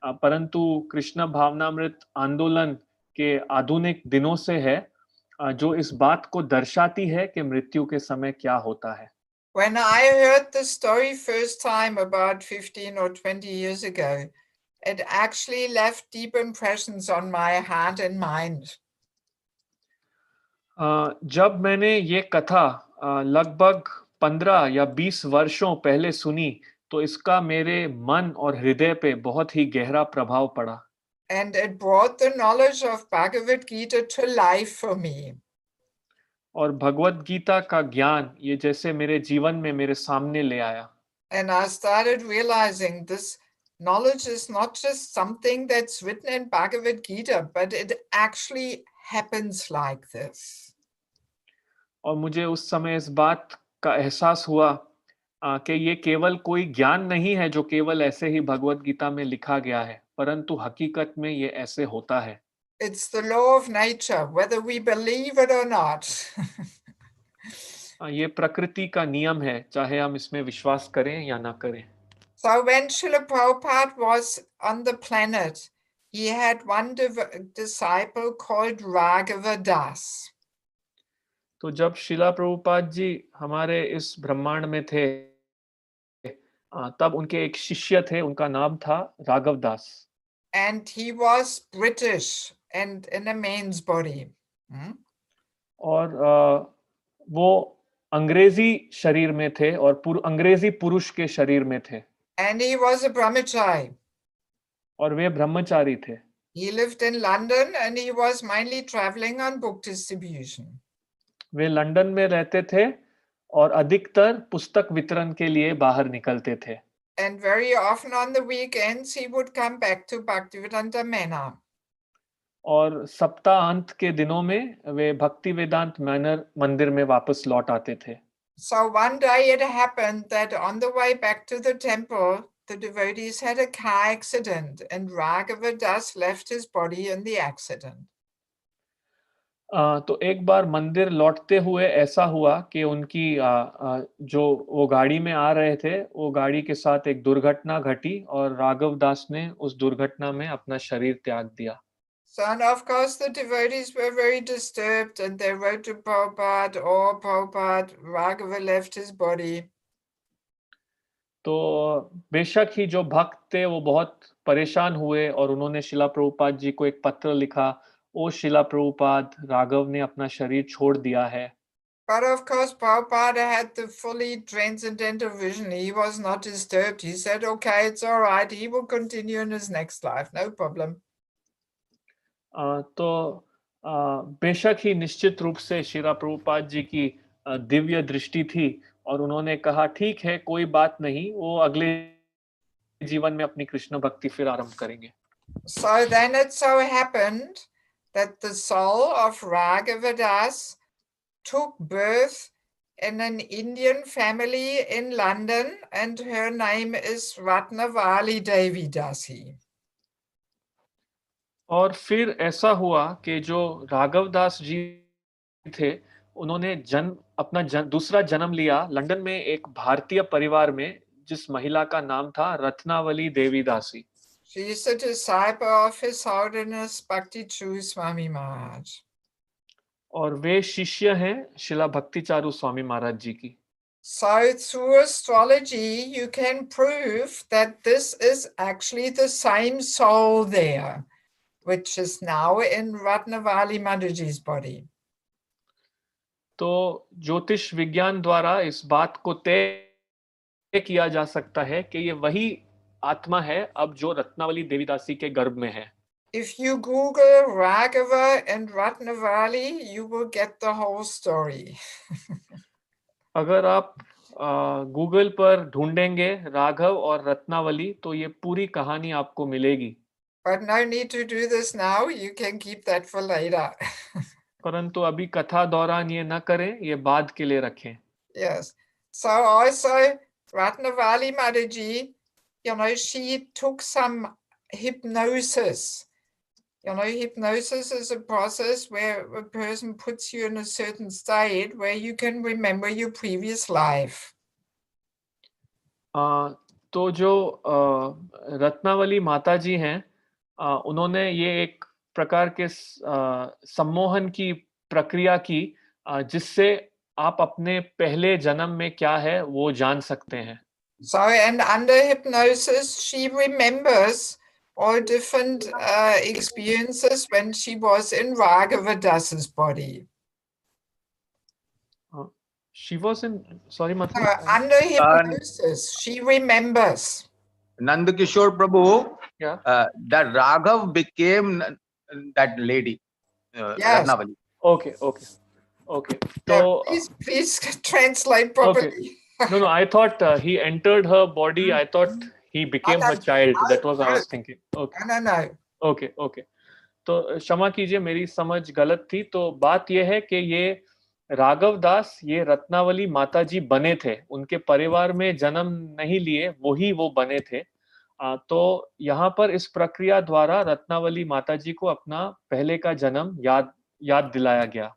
परंतु कृष्ण भावनामृत आंदोलन के आधुनिक दिनों से है, जो इस बात को दर्शाती है कि मृत्यु के समय क्या होता है। When I heard the story first time about 15 or 20 years ago, it actually left deep impressions on my heart and mind. जब मैंने ये कथा लगभग 15 या 20 वर्षों पहले सुनी, तो इसका मेरे मन और हृदय पे बहुत ही गहरा प्रभाव पड़ा। And it brought the knowledge of Bhagavad Gita to life for me. और भगवत गीता का ज्ञान ये जैसे मेरे जीवन में मेरे सामने ले आया। And I started realizing this knowledge is not just something that's written in Bhagavad Gita, but it actually happens like this. और मुझे उस समय इस बात का एहसास हुआ कि ये केवल कोई ज्ञान नहीं है जो केवल ऐसे ही भगवत गीता में लिखा गया है, परंतु हकीकत में ये ऐसे होता है। It's the law of nature, whether we believe it or not. ये प्रकृति का नियम है, चाहे हम इसमें विश्वास करें या ना करें। So when Srila Prabhupada was on the planet, he had one disciple called Raghava Das. तो जब शिला प्रभुपाद जी हमारे इस ब्रह्मांड में थे, तब उनके एक शिष्य थे, उनका नाम था राघव दास। And he was British and in a man's body. और वो अंग्रेजी शरीर में थे और अंग्रेजी पुरुष के शरीर में थे। And he was a brahmachari. और वे ब्रह्मचारी थे। He lived in London and he was mainly traveling on book distribution. Way London में रहते थे और अधिकतर पुस्तक वितरण के लिए बाहर निकलते थे। And very often on the weekends he would come back to Bhaktivedanta Manor. और सप्ताहांत के दिनों में वे भक्ति वेदांत मैनर मंदिर में वापस लौट आते थे। So one day it happened that on the way back to the temple, the devotees had a car accident and Raghava Das left his body in the accident. तो एक बार मंदिर लौटते हुए ऐसा हुआ कि उनकी जो वो गाड़ी में आ रहे थे, वो गाड़ी के साथ एक दुर्घटना घटी और राघव दास ने उस दुर्घटना में अपना शरीर त्याग दिया। So, and of course, the devotees were very disturbed and they wrote to Prabhupada, "Oh, Prabhupada, Raghava left his body." तो बेशक ही जो भक्त थे वो बहुत परेशान हुए और उन्होंने शिला प्रभुपाद जी को एक पत्र लिखा, ओ शिला प्रभुपाद, राघव ने अपना शरीर छोड़ दिया है। But of course, Prabhupada had the fully transcendental vision. He was not disturbed. He said, "Okay, it's all right. He will continue in his next life. No problem." तो बेशक ही निश्चित रूप से शिला प्रभुपाद जी की दिव्य दृष्टि थी और उन्होंने कहा ठीक है, कोई बात नहीं, वो अगले जीवन में अपनी कृष्ण भक्ति फिर आरंभ करेंगे। So then it so happened that the soul of Raghava Das took birth in an Indian family in London, and her name is Ratnavali Devi Dasi. और फिर ऐसा हुआ कि जो राघव दास जी थे, उन्होंने दूसरा जन्म लिया लंदन में एक भारतीय परिवार में, जिस महिला का नाम था रत्नावली देवी दासी। She is a disciple of His Holiness Bhakti True Swami Maharaj. और वे शिष्य हैं शिला भक्ति चारू स्वामी महाराज जी की। So through astrology, you can prove that this is actually the same soul there, which is now in Ratnavali Mataji's body. तो ज्योतिष विज्ञान द्वारा इस बात को तय किया जा सकता है कि ये वही आत्मा है अब जो रत्नावली देवीदासी के गर्भ में है। If you Google Raghava and Ratnavali, you will get the whole story. अगर आप गूगल पर ढूंढेंगे राघव और रत्नावली तो ये पूरी कहानी आपको मिलेगी। But no need to do this now. You can keep that for later. परंतु अभी कथा दौरान ये न करें, ये बाद के लिए रखें। Yes. So also Ratnavali Mataji, she took some hypnosis. Hypnosis is a process where a person puts you in a certain state where you can remember your previous life. तो जो रत्नावली माता जी हैं, उन्होंने ये एक प्रकार के सम्मोहन की प्रक्रिया की, जिससे आप अपने पहले जन्म में क्या है वो जान सकते हैं। So, and under hypnosis, she remembers all different experiences when she was in Raghava Das's body. She was in, sorry, under hypnosis, she remembers. Nanda Kishore Prabhu, Yeah. that Raghav became that lady, Yes. Ratnavali. Okay. So, please translate properly. Okay. No, I thought he entered her body. I thought he became her child. That was what I was thinking. Okay. No. Okay. तो क्षमा कीजिए, मेरी समझ गलत थी। तो बात यह है कि ये राघव दास ये रत्नावली माताजी बने थे, उनके परिवार में जन्म नहीं लिए, वो बने थे। तो यहाँ पर इस प्रक्रिया द्वारा रत्नावली माताजी को अपना पहले का जन्म याद दिलाया गया।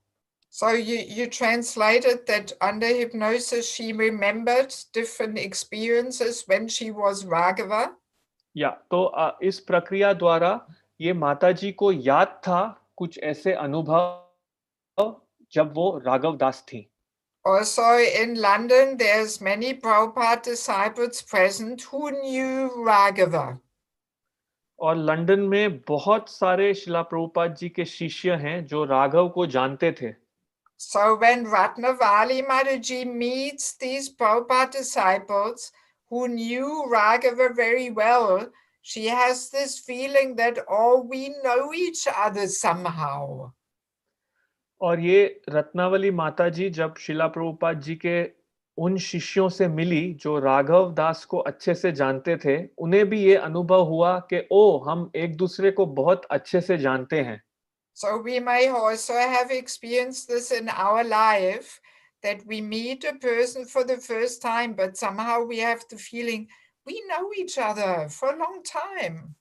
So you translated that under hypnosis she remembered different experiences when she was Raghava? तो इस प्रक्रिया द्वारा ये माताजी को याद था कुछ ऐसे अनुभव जब वो राघव दास थी। Also in London there's many Prabhupada disciples present who knew Raghava. और लंदन में बहुत सारे शिला प्रभुपाद जी के शिष्य हैं जो राघव को जानते थे। So when Ratnavali Mataji meets these Prabhupada disciples who knew Raghava very well, she has this feeling that, oh, we know each other somehow. और ये रत्नावली माताजी जब शिला प्रभुपाद जी के उन शिष्यों से मिली जो राघव दास को अच्छे से जानते थे, उन्हें भी ये अनुभव हुआ कि हम एक दूसरे को बहुत अच्छे से जानते हैं। So we may also have experienced this in our life, that we meet a person for the first time, but somehow we have the feeling we know each other for a long time.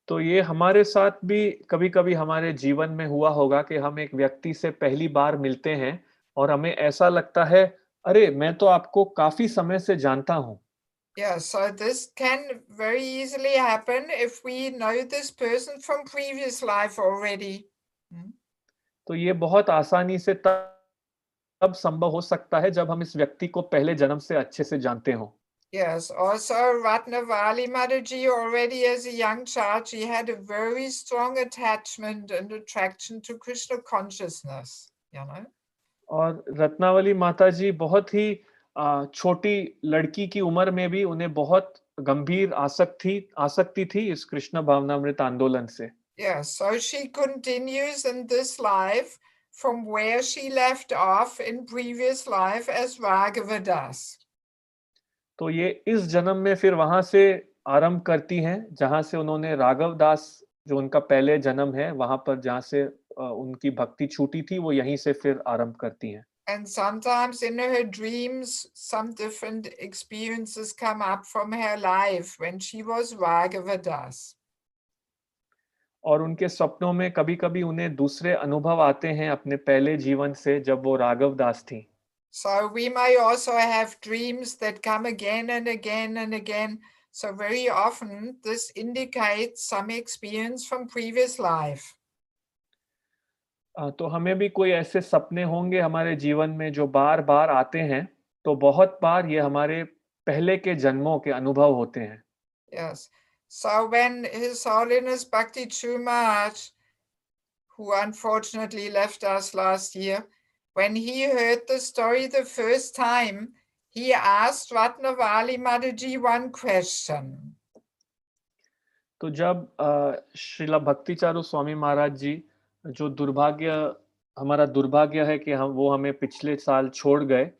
तो ये हमारे साथ भी कभी-कभी हमारे जीवन में हुआ होगा कि हम एक व्यक्ति से पहली बार मिलते हैं और हमें ऐसा लगता है, अरे मैं तो आपको काफी समय से जानता हूँ। Yeah, so this can very easily happen if we know this person from previous life already. Hmm? तो ये बहुत आसानी से तब संभव हो सकता है जब हम इस व्यक्ति को पहले जन्म से अच्छे से जानते हों। Yes, also Ratnavali Mataji already as a young child, she had a very strong attachment and attraction to Krishna consciousness, you know. और रत्नावली माताजी बहुत ही छोटी लड़की की उम्र में भी उन्हें बहुत गंभीर आसक्ति थी इस कृष्ण भावनामृत आंदोलन से। Yeah, so she continues in this life from where she left off in previous life as Raghava Das. तो ये इस जन्म में फिर वहां से आरंभ करती हैं जहां से उन्होंने राघव दास जो उनका पहले जन्म है वहां पर जहां से उनकी भक्ति छूटी थी वो यहीं से फिर आरंभ करती हैं। And sometimes in her dreams, some different experiences come up from her life when she was Raghava Das. और उनके सपनों में कभी-कभी उन्हें दूसरे अनुभव आते हैं अपने पहले जीवन से जब वो राघव दास थी। So we may also have dreams that come again and again and again. So very often this indicates some experience from previous life. तो हमें भी कोई ऐसे सपने होंगे हमारे जीवन में जो बार-बार आते हैं, तो बहुत बार ये हमारे पहले के जन्मों के अनुभव होते हैं। Yes. So when His Holiness Bhakti Chur Maharaj, who unfortunately left us last year, when he heard the story the first time, he asked Ratnavali Mataji one question. तो जब श्रीला भक्तिचारू स्वामी महाराज जी जो हमारा दुर्भाग्य है कि वो हमें पिछले साल छोड़ गए।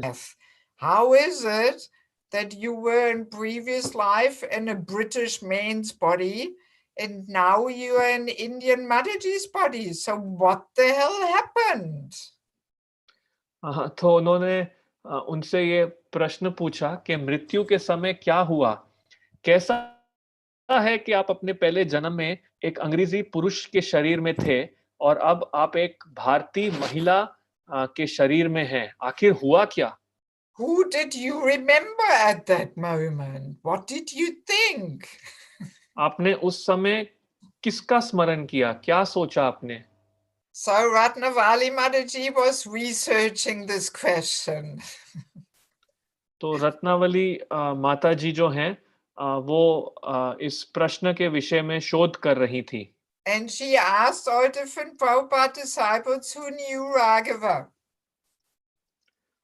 Yes. How is it that you were in previous life in a British man's body and now you are in Indian Mataji's body? So what the hell happened? तो उन्होंने उनसे ये प्रश्न पूछा कि मृत्यु के समय क्या हुआ? कैसा है कि आप अपने पहले जन्म में एक अंग्रेजी पुरुष के शरीर में थे और अब आप एक भारतीय महिला के शरीर में हैं। आखिर हुआ क्या? Who did you remember at that moment? What did you think? आपने उस समय किसका स्मरण किया? क्या सोचा आपने? So Ratnavali Mataji was researching this question. तो रत्नावली माताजी जो हैं वो इस प्रश्न के विषय में शोध कर रही थी। And she asked all different Prabhupada disciples who knew Raghava.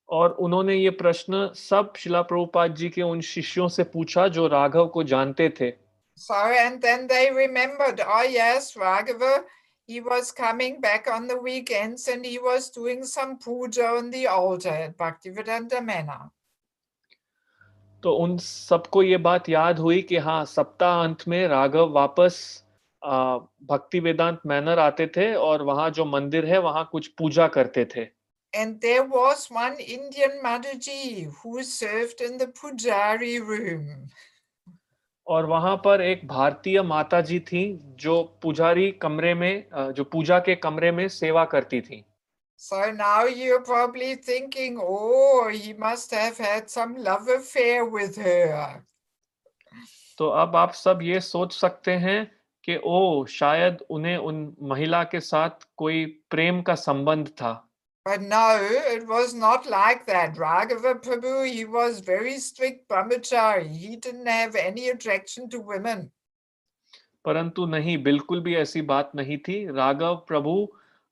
और उन्होंने ये प्रश्न सब शिला प्रभुपाद जी के उन शिष्यों से पूछा जो राघव को जानते थे। So, and then they remembered, oh yes, Raghava, he was coming back on the weekends and he was doing some puja on the altar at Bhaktivedanta Manor. तो उन सबको ये बात याद हुई कि हाँ सप्ताह अंत में राघव वापस भक्ति वेदांत मैनर आते थे और वहाँ जो मंदिर है वहाँ कुछ पूजा करते थे। And there was one Indian Mataji who served in the pujari room. और वहां पर एक भारतीय माता जी थी जो पुजारी कमरे में जो पूजा के कमरे में सेवा करती थी। So now you're probably thinking, oh, he must have had some love affair with her. तो अब आप सब ये सोच सकते हैं कि ओ शायद उन्हें उन महिला के साथ कोई प्रेम का संबंध था। But no, it was not like that. Raghava Prabhu, he was very strict brahmachari. He didn't have any attraction to women. परंतु नहीं, बिल्कुल भी ऐसी बात नहीं थी। राघव प्रभु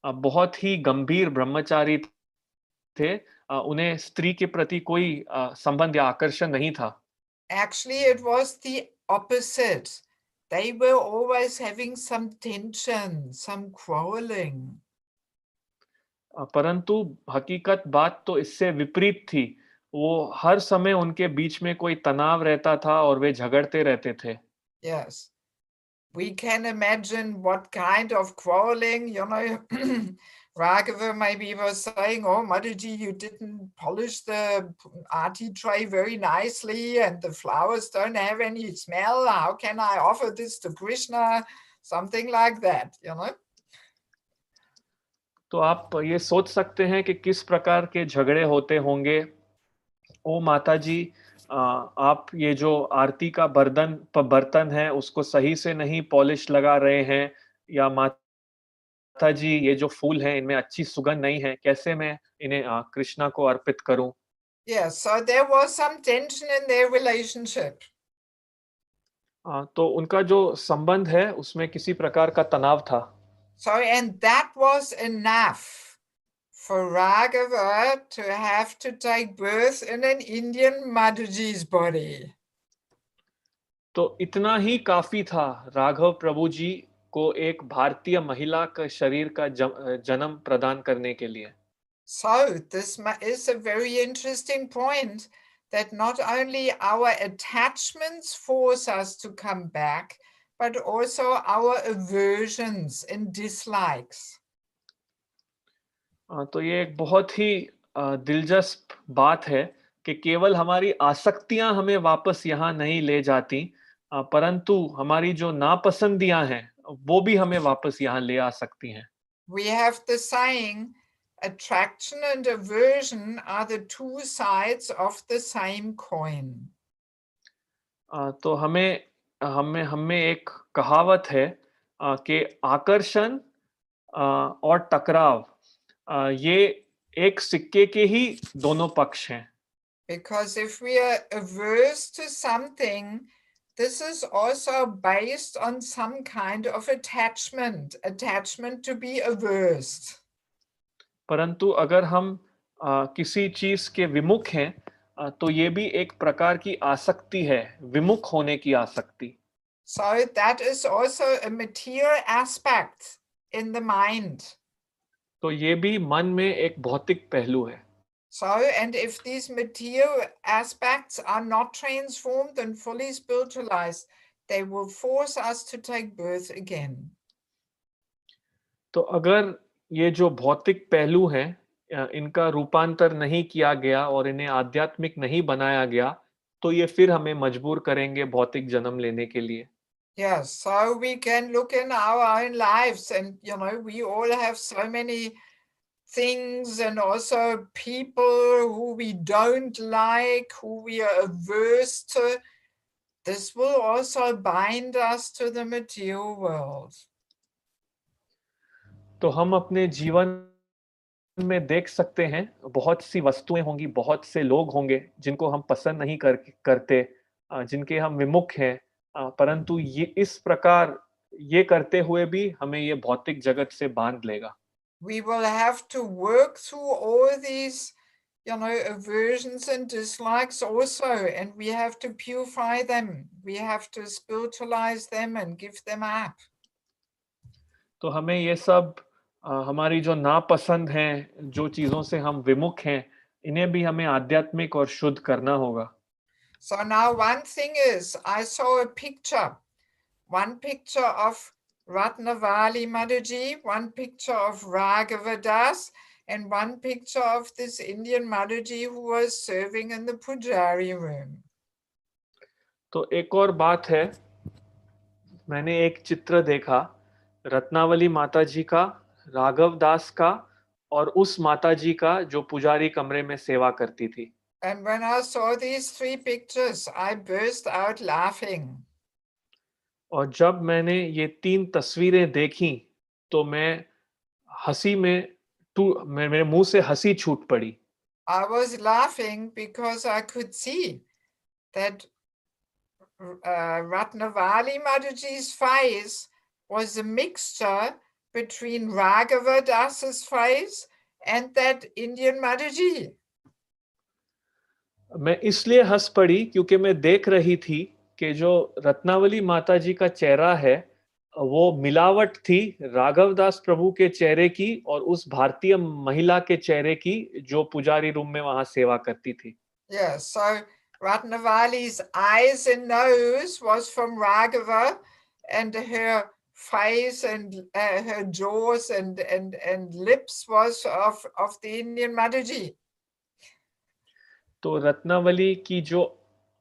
बहुत ही गंभीर ब्रह्मचारी थे। उन्हें स्त्री के प्रति कोई संबंध या आकर्षण नहीं था। Actually, it was the opposite. They were always having some tension, some quarreling. परंतु हकीकत बात तो इससे विपरीत थी। वो हर समय उनके बीच में कोई तनाव रहता था और वे झगड़ते रहते थे। Yes. We can imagine what kind of quarreling, Raghava maybe was saying, oh, Mathaji, you didn't polish the aarti tray very nicely and the flowers don't have any smell. How can I offer this to Krishna? Something like that, you know. तो आप ये सोच सकते हैं कि किस प्रकार के झगड़े होते होंगे। ओ माता जी, आप ये जो आरती का बर्तन है उसको सही से नहीं पॉलिश लगा रहे हैं, या माता जी ये जो फूल हैं इनमें अच्छी सुगंध नहीं है, कैसे मैं इन्हें कृष्णा को अर्पित करूं। Yes, so there was some tension in their relationship. तो उनका जो संबंध है उसमें किसी प्रकार का तनाव था। So, and that was enough for Raghava to have to take birth in an Indian Mathaji's body. तो इतना ही काफी था राघव प्रभु जी को एक भारतीय महिला का शरीर का जन्म प्रदान करने के लिए। So this is a very interesting point, that not only our attachments force us to come back, but also our aversions and dislikes. तो ये एक बहुत ही दिलचस्प बात है कि केवल हमारी आसक्तियां हमें वापस यहाँ नहीं ले जाती, परंतु हमारी जो नापसंदियां हैं वो भी हमें वापस यहाँ ले आ सकती हैं। We have the saying, attraction and aversion are the two sides of the same coin. तो हमें एक कहावत है कि आकर्षण और टकराव ये एक सिक्के के ही दोनों पक्ष हैं। Because if we are averse to something, this is also based on some kind of attachment to be averse. परंतु अगर हम किसी चीज के विमुख हैं, तो ये भी एक प्रकार की आसक्ति है, विमुख होने की आसक्ति। So that is also a material aspect in the mind. तो ये भी मन में एक भौतिक पहलू है। So, and if these material aspects are not transformed and fully spiritualized, they will force us to take birth again. तो अगर ये जो भौतिक पहलू हैं इनका रूपांतर नहीं किया गया और इन्हें आध्यात्मिक नहीं बनाया गया, तो ये फिर हमें मजबूर करेंगे भौतिक जन्म लेने के लिए। Yes, so we can look in our own lives, and you know, we all have so many things and also people who we don't like, who we are averse to. This will also bind us to the material world. तो हम अपने जीवन में देख सकते हैं बहुत सी वस्तुएं होंगी, बहुत से लोग होंगे जिनको हम पसंद नहीं करते, जिनके हम विमुख हैं, परंतु ये इस प्रकार ये करते हुए भी हमें ये भौतिक जगत से बांध लेगा। We will have to work through all these, you know, aversions and dislikes also, and we have to purify them. We have to spiritualize them and give them up. तो हमें ये सब हमारी जो नापसंद हैं, जो चीजों से हम विमुख हैं, इन्हें भी हमें आध्यात्मिक और शुद्ध करना होगा। So now one thing is, I saw a picture, one picture of Ratnavali Mathaji, one picture of Raghava Das, and one picture of this Indian Mathaji who was serving in the Pujari room. तो एक और बात है, मैंने एक चित्र देखा रत्नावली माताजी का, राघव दास का और उस माताजी का जो पुजारी कमरे में सेवा करती थी। And when I saw these three pictures, I burst out laughing. और जब मैंने ये तीन तस्वीरें देखी तो मैं हंसी में मेरे मुंह से हंसी छूट पड़ी। I was laughing because I could see that Ratnavali Mataji's face was a mixture between Raghava Das's face and that Indian Mataji. मैं इसलिए हंस पड़ी क्योंकि मैं देख रही थी कि जो रत्नावली माताजी का चेहरा है वो मिलावट थी राघवदास प्रभु के चेहरे की और उस भारतीय महिला के चेहरे की जो पुजारी रूम में वहां सेवा करती थी। Yes, so Ratnavali's eyes and nose was from Raghava, and her face and her jaws and lips was of the Indian Mathaji. तो रत्नावली की जो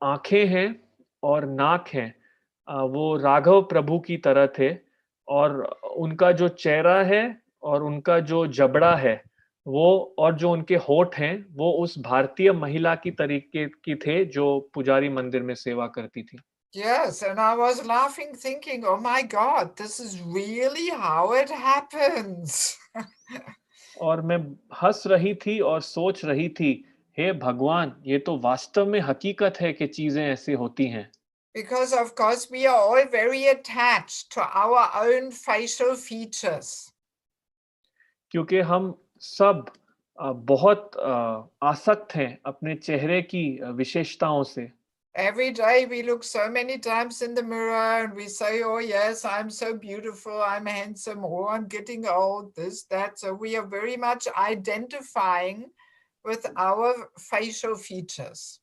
आंखें हैं और नाक हैं वो राघव प्रभु की तरह थे और उनका जो चेहरा है और उनका जो जबड़ा है वो और जो उनके होठ हैं वो उस भारतीय महिला की तरीके की थे जो पुजारी मंदिर में सेवा करती थी। Yes, and I was laughing, thinking, oh my God, this is really how it happens. और मैं हंस रही थी और सोच रही थी, हे भगवान, ये तो वास्तव में हकीकत है कि चीजें ऐसे होती हैं। Because, of course, we are all very attached to our own facial features. क्योंकि हम सब बहुत आसक्त हैं अपने चेहरे की विशेषताओं से। Every day we look so many times in the mirror and we say, oh yes, I'm so beautiful, I'm handsome, or I'm getting old, this, that. So we are very much identifying with our facial features.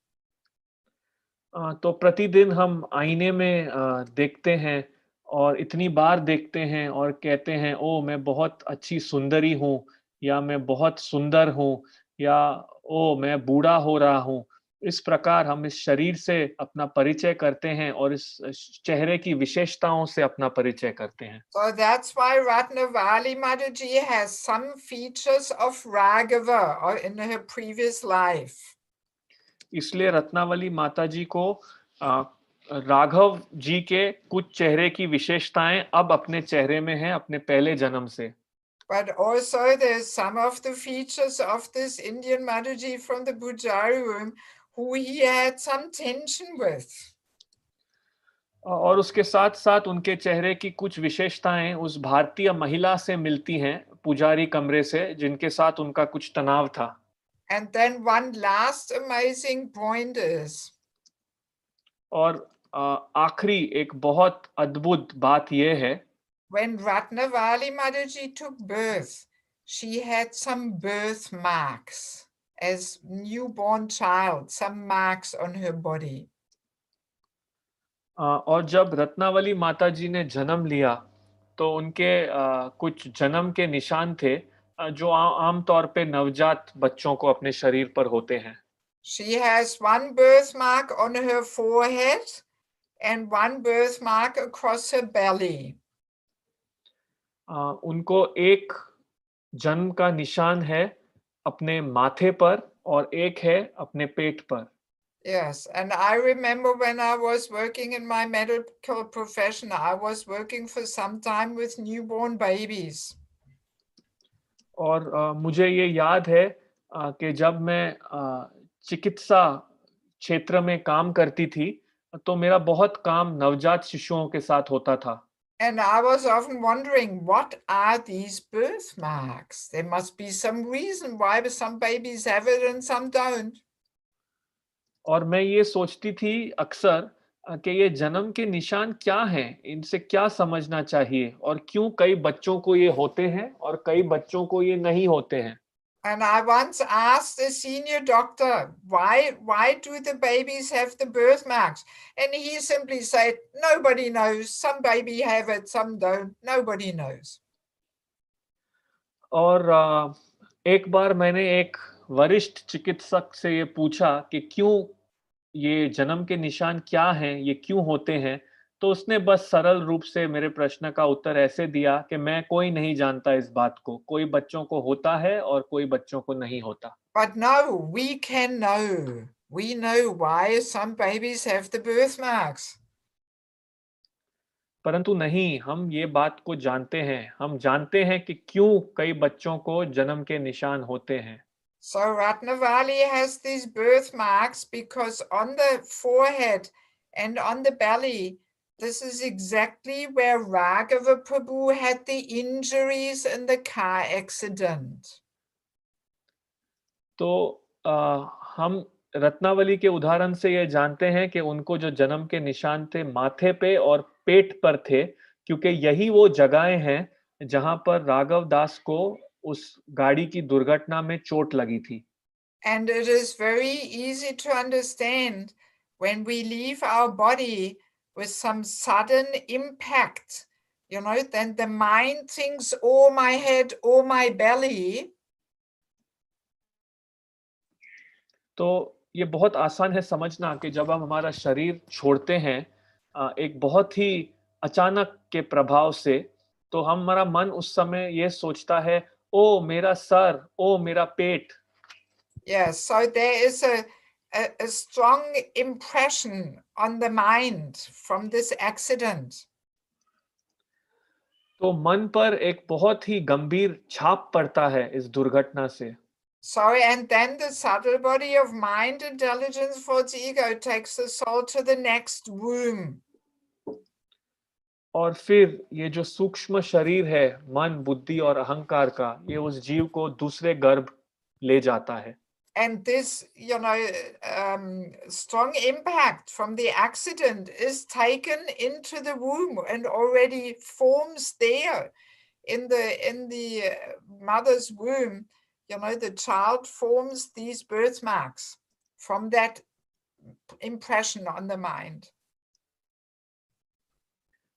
तो प्रतिदिन हम आईने में देखते हैं और इतनी बार देखते हैं और कहते हैं, ओ मैं बहुत अच्छी सुंदरी हूँ या मैं बहुत सुंदर हूँ या ओ मैं बूढ़ा हो रहा हूँ। इस प्रकार हम इस शरीर से अपना परिचय करते हैं और इस चेहरे की विशेषताओं से अपना परिचय करते हैं। So that's why Ratnavali Mataji has some features of Raghava or in her previous life. इसलिए रत्नावली माताजी को राघव जी के कुछ चेहरे की विशेषताएं अब अपने चेहरे में हैं अपने पहले जन्म से। But also there's some of the features of this Indian Mataji from the Pujari room who he had some tension with. और उसके साथ साथ उनके चेहरे की कुछ विशेषताएं उस भारतीय महिला से मिलती हैं पुजारी कमरे से जिनके साथ उनका कुछ तनाव था। And then one last amazing point is और आखिरी एक बहुत अद्भुत बात यह है when Ratnavali Mataji took birth, she had some birthmarks as newborn child, some marks on her body. और जब रत्नावली माताजी ने जन्म लिया तो उनके कुछ जन्म के निशान थे जो आमतौर पे नवजात बच्चों को अपने शरीर पर होते हैं। She has one birthmark on her forehead and one birthmark across her belly. उनको एक जन्म का निशान है अपने माथे पर और एक है अपने पेट पर। Yes, and I remember when I was working in my medical profession, I was working for some time with newborn babies. और मुझे ये याद है कि जब मैं चिकित्सा क्षेत्र में काम करती थी तो मेरा बहुत काम नवजात शिशुओं के साथ होता था। And I was often wondering, what are these birthmarks? There must be some reason why some babies have it and some don't. और मैं ये सोचती थी अक्सर कि ये जन्म के निशान क्या हैं? इनसे क्या समझना चाहिए और क्यों कई बच्चों को ये होते हैं और कई बच्चों को ये नहीं होते हैं? And I once asked a senior doctor, why do the babies have the birthmarks? And he simply said, nobody knows. Some baby have it, some don't. Nobody knows. और एक बार मैंने एक वरिष्ठ चिकित्सक से ये पूछा कि क्यों ये जन्म के निशान क्या हैं, ये क्यों होते हैं? तो उसने बस सरल रूप से मेरे प्रश्न का उत्तर ऐसे दिया कि मैं कोई नहीं जानता इस बात को, कोई बच्चों को होता है और कोई बच्चों को नहीं होता। But no, we can know. We know why some babies have the birthmarks. परंतु नहीं, हम ये बात को जानते हैं, हम जानते हैं कि क्यों कई बच्चों को जन्म के निशान होते हैं। So Ratnavali has these birthmarks because on the forehead and on the belly, this is exactly where Raghava Prabhu had the injuries in the car accident. तो हम रत्नावली के उदाहरण से ये जानते हैं कि उनको जो जन्म के निशान थे माथे पे और पेट पर थे, क्योंकि यही वो जगहें हैं जहां पर राघव दास को उस गाड़ी की दुर्घटना में चोट लगी थी। And it is very easy to understand when we leave our body with some sudden impact then the mind thinks, or my head or my belly. तो ये बहुत आसान है समझना कि जब हम हमारा शरीर छोड़ते हैं एक बहुत ही अचानक के प्रभाव से, तो हमारा मन उस समय ये सोचता है, ओ मेरा सर, ओ मेरा पेट। Yes, so there is a strong impression on the mind from this accident. तो मन पर एक बहुत ही गंभीर छाप पड़ता है इस दुर्घटना से। So, and then the subtle body of mind, intelligence, thoughts, ego takes the soul to the next womb. और फिर ये जो सूक्ष्म शरीर है, मन, बुद्धि और अहंकार का, ये उस जीव को दूसरे गर्भ ले जाता है। And this, strong impact from the accident is taken into the womb and already forms there in the mother's womb. The child forms these birthmarks from that impression on the mind.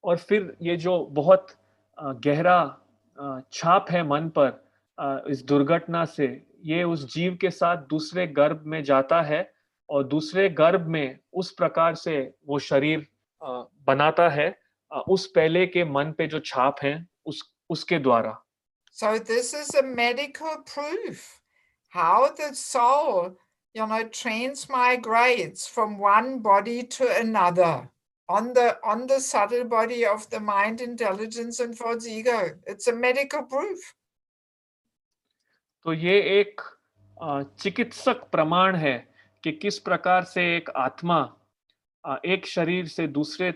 और फिर ये जो बहुत गहरा छाप है मन पर इस दुर्घटना से, ये उस जीव के साथ दूसरे गर्भ में जाता है और दूसरे गर्भ में उस प्रकार से वो शरीर बनाता है उस पहले के मन पे जो छाप है उसके द्वारा। So this is a medical proof how the soul, transmigrates from one body to another on the subtle body of the mind, intelligence, and thoughts, ego. It's a medical proof. तो ये एक चिकित्सक प्रमाण है कि किस प्रकार से एक आत्मा एक शरीर से दूसरे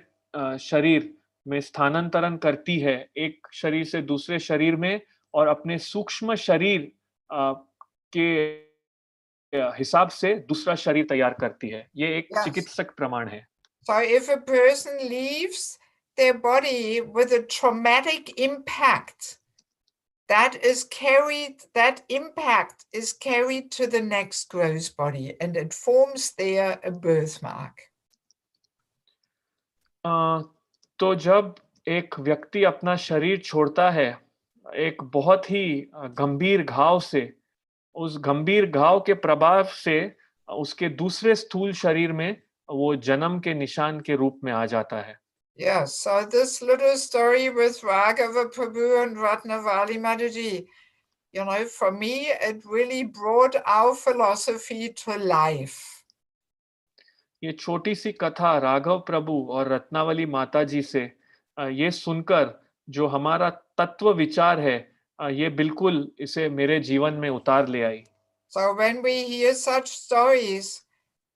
शरीर में स्थानांतरण करती है, एक शरीर से दूसरे शरीर में, और अपने सूक्ष्म शरीर के हिसाब से दूसरा शरीर तैयार करती है। ये एक चिकित्सक प्रमाण है। So if a person leaves their body with a traumatic impact, that impact is carried to the next growth body and it forms there a birthmark. तो जब एक व्यक्ति अपना शरीर छोड़ता है एक बहुत ही गंभीर घाव से, उस गंभीर घाव के प्रभाव से उसके दूसरे स्थूल शरीर में वो जन्म के निशान के रूप में आ जाता है। Yes, so this little story with Raghava Prabhu and Ratnavali Mathaji, for me, it really brought our philosophy to life. ये छोटी सी कथा राघव प्रभु और रत्नावली माता जी से ये सुनकर जो हमारा तत्व विचार है, ये बिल्कुल इसे मेरे जीवन में उतार ले आई। So when we hear such stories,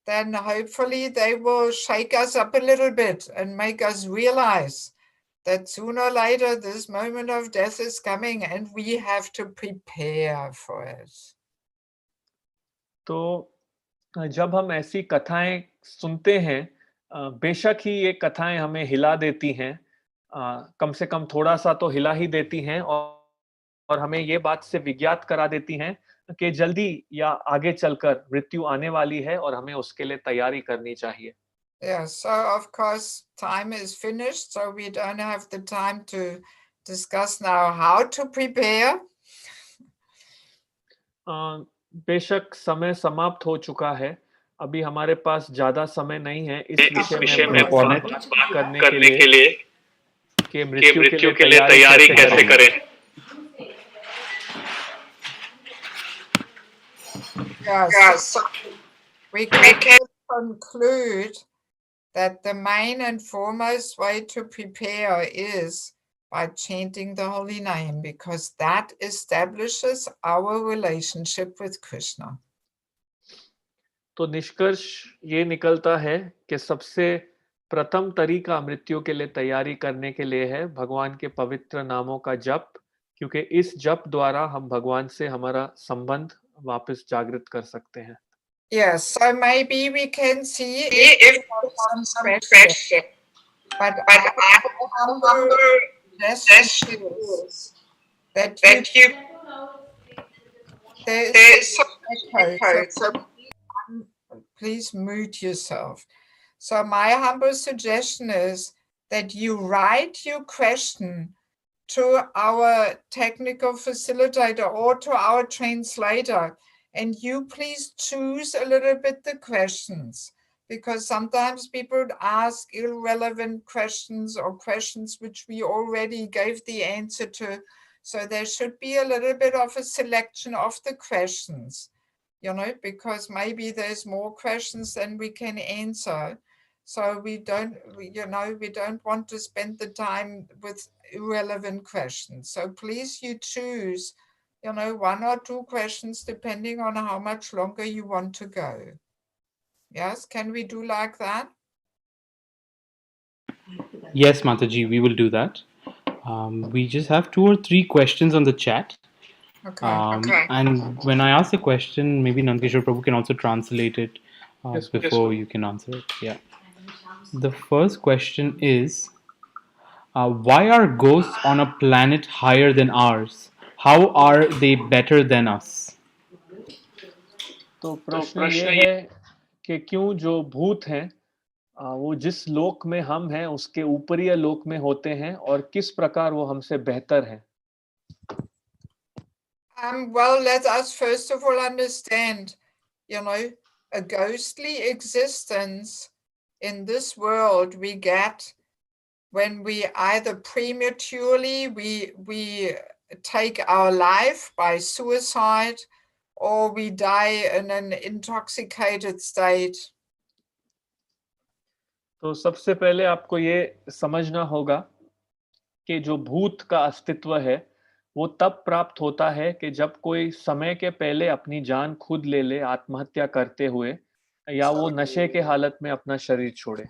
then hopefully they will shake us up a little bit and make us realize that sooner or later this moment of death is coming and we have to prepare for it. तो जब हम ऐसी कथाएं सुनते हैं, बेशक ही ये कथाएं हमें हिला देती हैं, कम से कम थोड़ा सा तो हिला ही देती हैं, और हमें ये बात से विज्ञात करा देती हैं कि जल्दी या आगे चलकर मृत्यु आने वाली है और हमें उसके लिए तैयारी करनी चाहिए। Yeah, so of course time is finished, so we don't have the time to discuss now how to prepare. बेशक समय समाप्त हो चुका है, अभी हमारे पास ज्यादा समय नहीं है इस विषय में बात करने के लिए कि मृत्यु के लिए तैयारी कैसे करें। Yes, we can conclude that the main and foremost way to prepare is by chanting the holy name, because that establishes our relationship with Krishna. तो निष्कर्ष ये निकलता है कि सबसे प्रथम तरीका मृत्यु के लिए तैयारी करने के लिए है भगवान के पवित्र नामों का जप, क्योंकि इस जप द्वारा हम भगवान से हमारा संबंध वापस जागृत कर सकते हैं। Yes, so maybe we can see if some question, but our humble suggestion is that you there's echo, so please mute yourself. So my humble suggestion is that you write your question to our technical facilitator or to our translator, and you please choose a little bit the questions, because sometimes people ask irrelevant questions or questions which we already gave the answer to. So there should be a little bit of a selection of the questions, because maybe there's more questions than we can answer. So we don't want to spend the time with irrelevant questions. So please, you choose, one or two questions depending on how much longer you want to go. Yes, can we do like that? Yes, Mathaji, we will do that. We just have 2 or 3 questions on the chat. Okay. And when I ask the question, maybe Nandkishore Prabhu can also translate it Yes, before you can answer it. Yeah. The first question is, why are ghosts on a planet higher than ours? How are they better than us? तो प्रश्न ये है कि क्यों जो भूत हैं वो जिस लोक में हम हैं उसके ऊपरी लोक में होते हैं और किस प्रकार वो हमसे बेहतर हैं. Well, let us first of all understand, a ghostly existence in this world we get when we either prematurely we take our life by suicide, or we die in an intoxicated state. तो सबसे पहले आपको ये समझना होगा कि जो भूत का अस्तित्व है वो तब प्राप्त होता है कि जब कोई समय के पहले अपनी जान खुद ले ले आत्महत्या करते हुए या वो नशे के हालत में अपना शरीर छोड़े.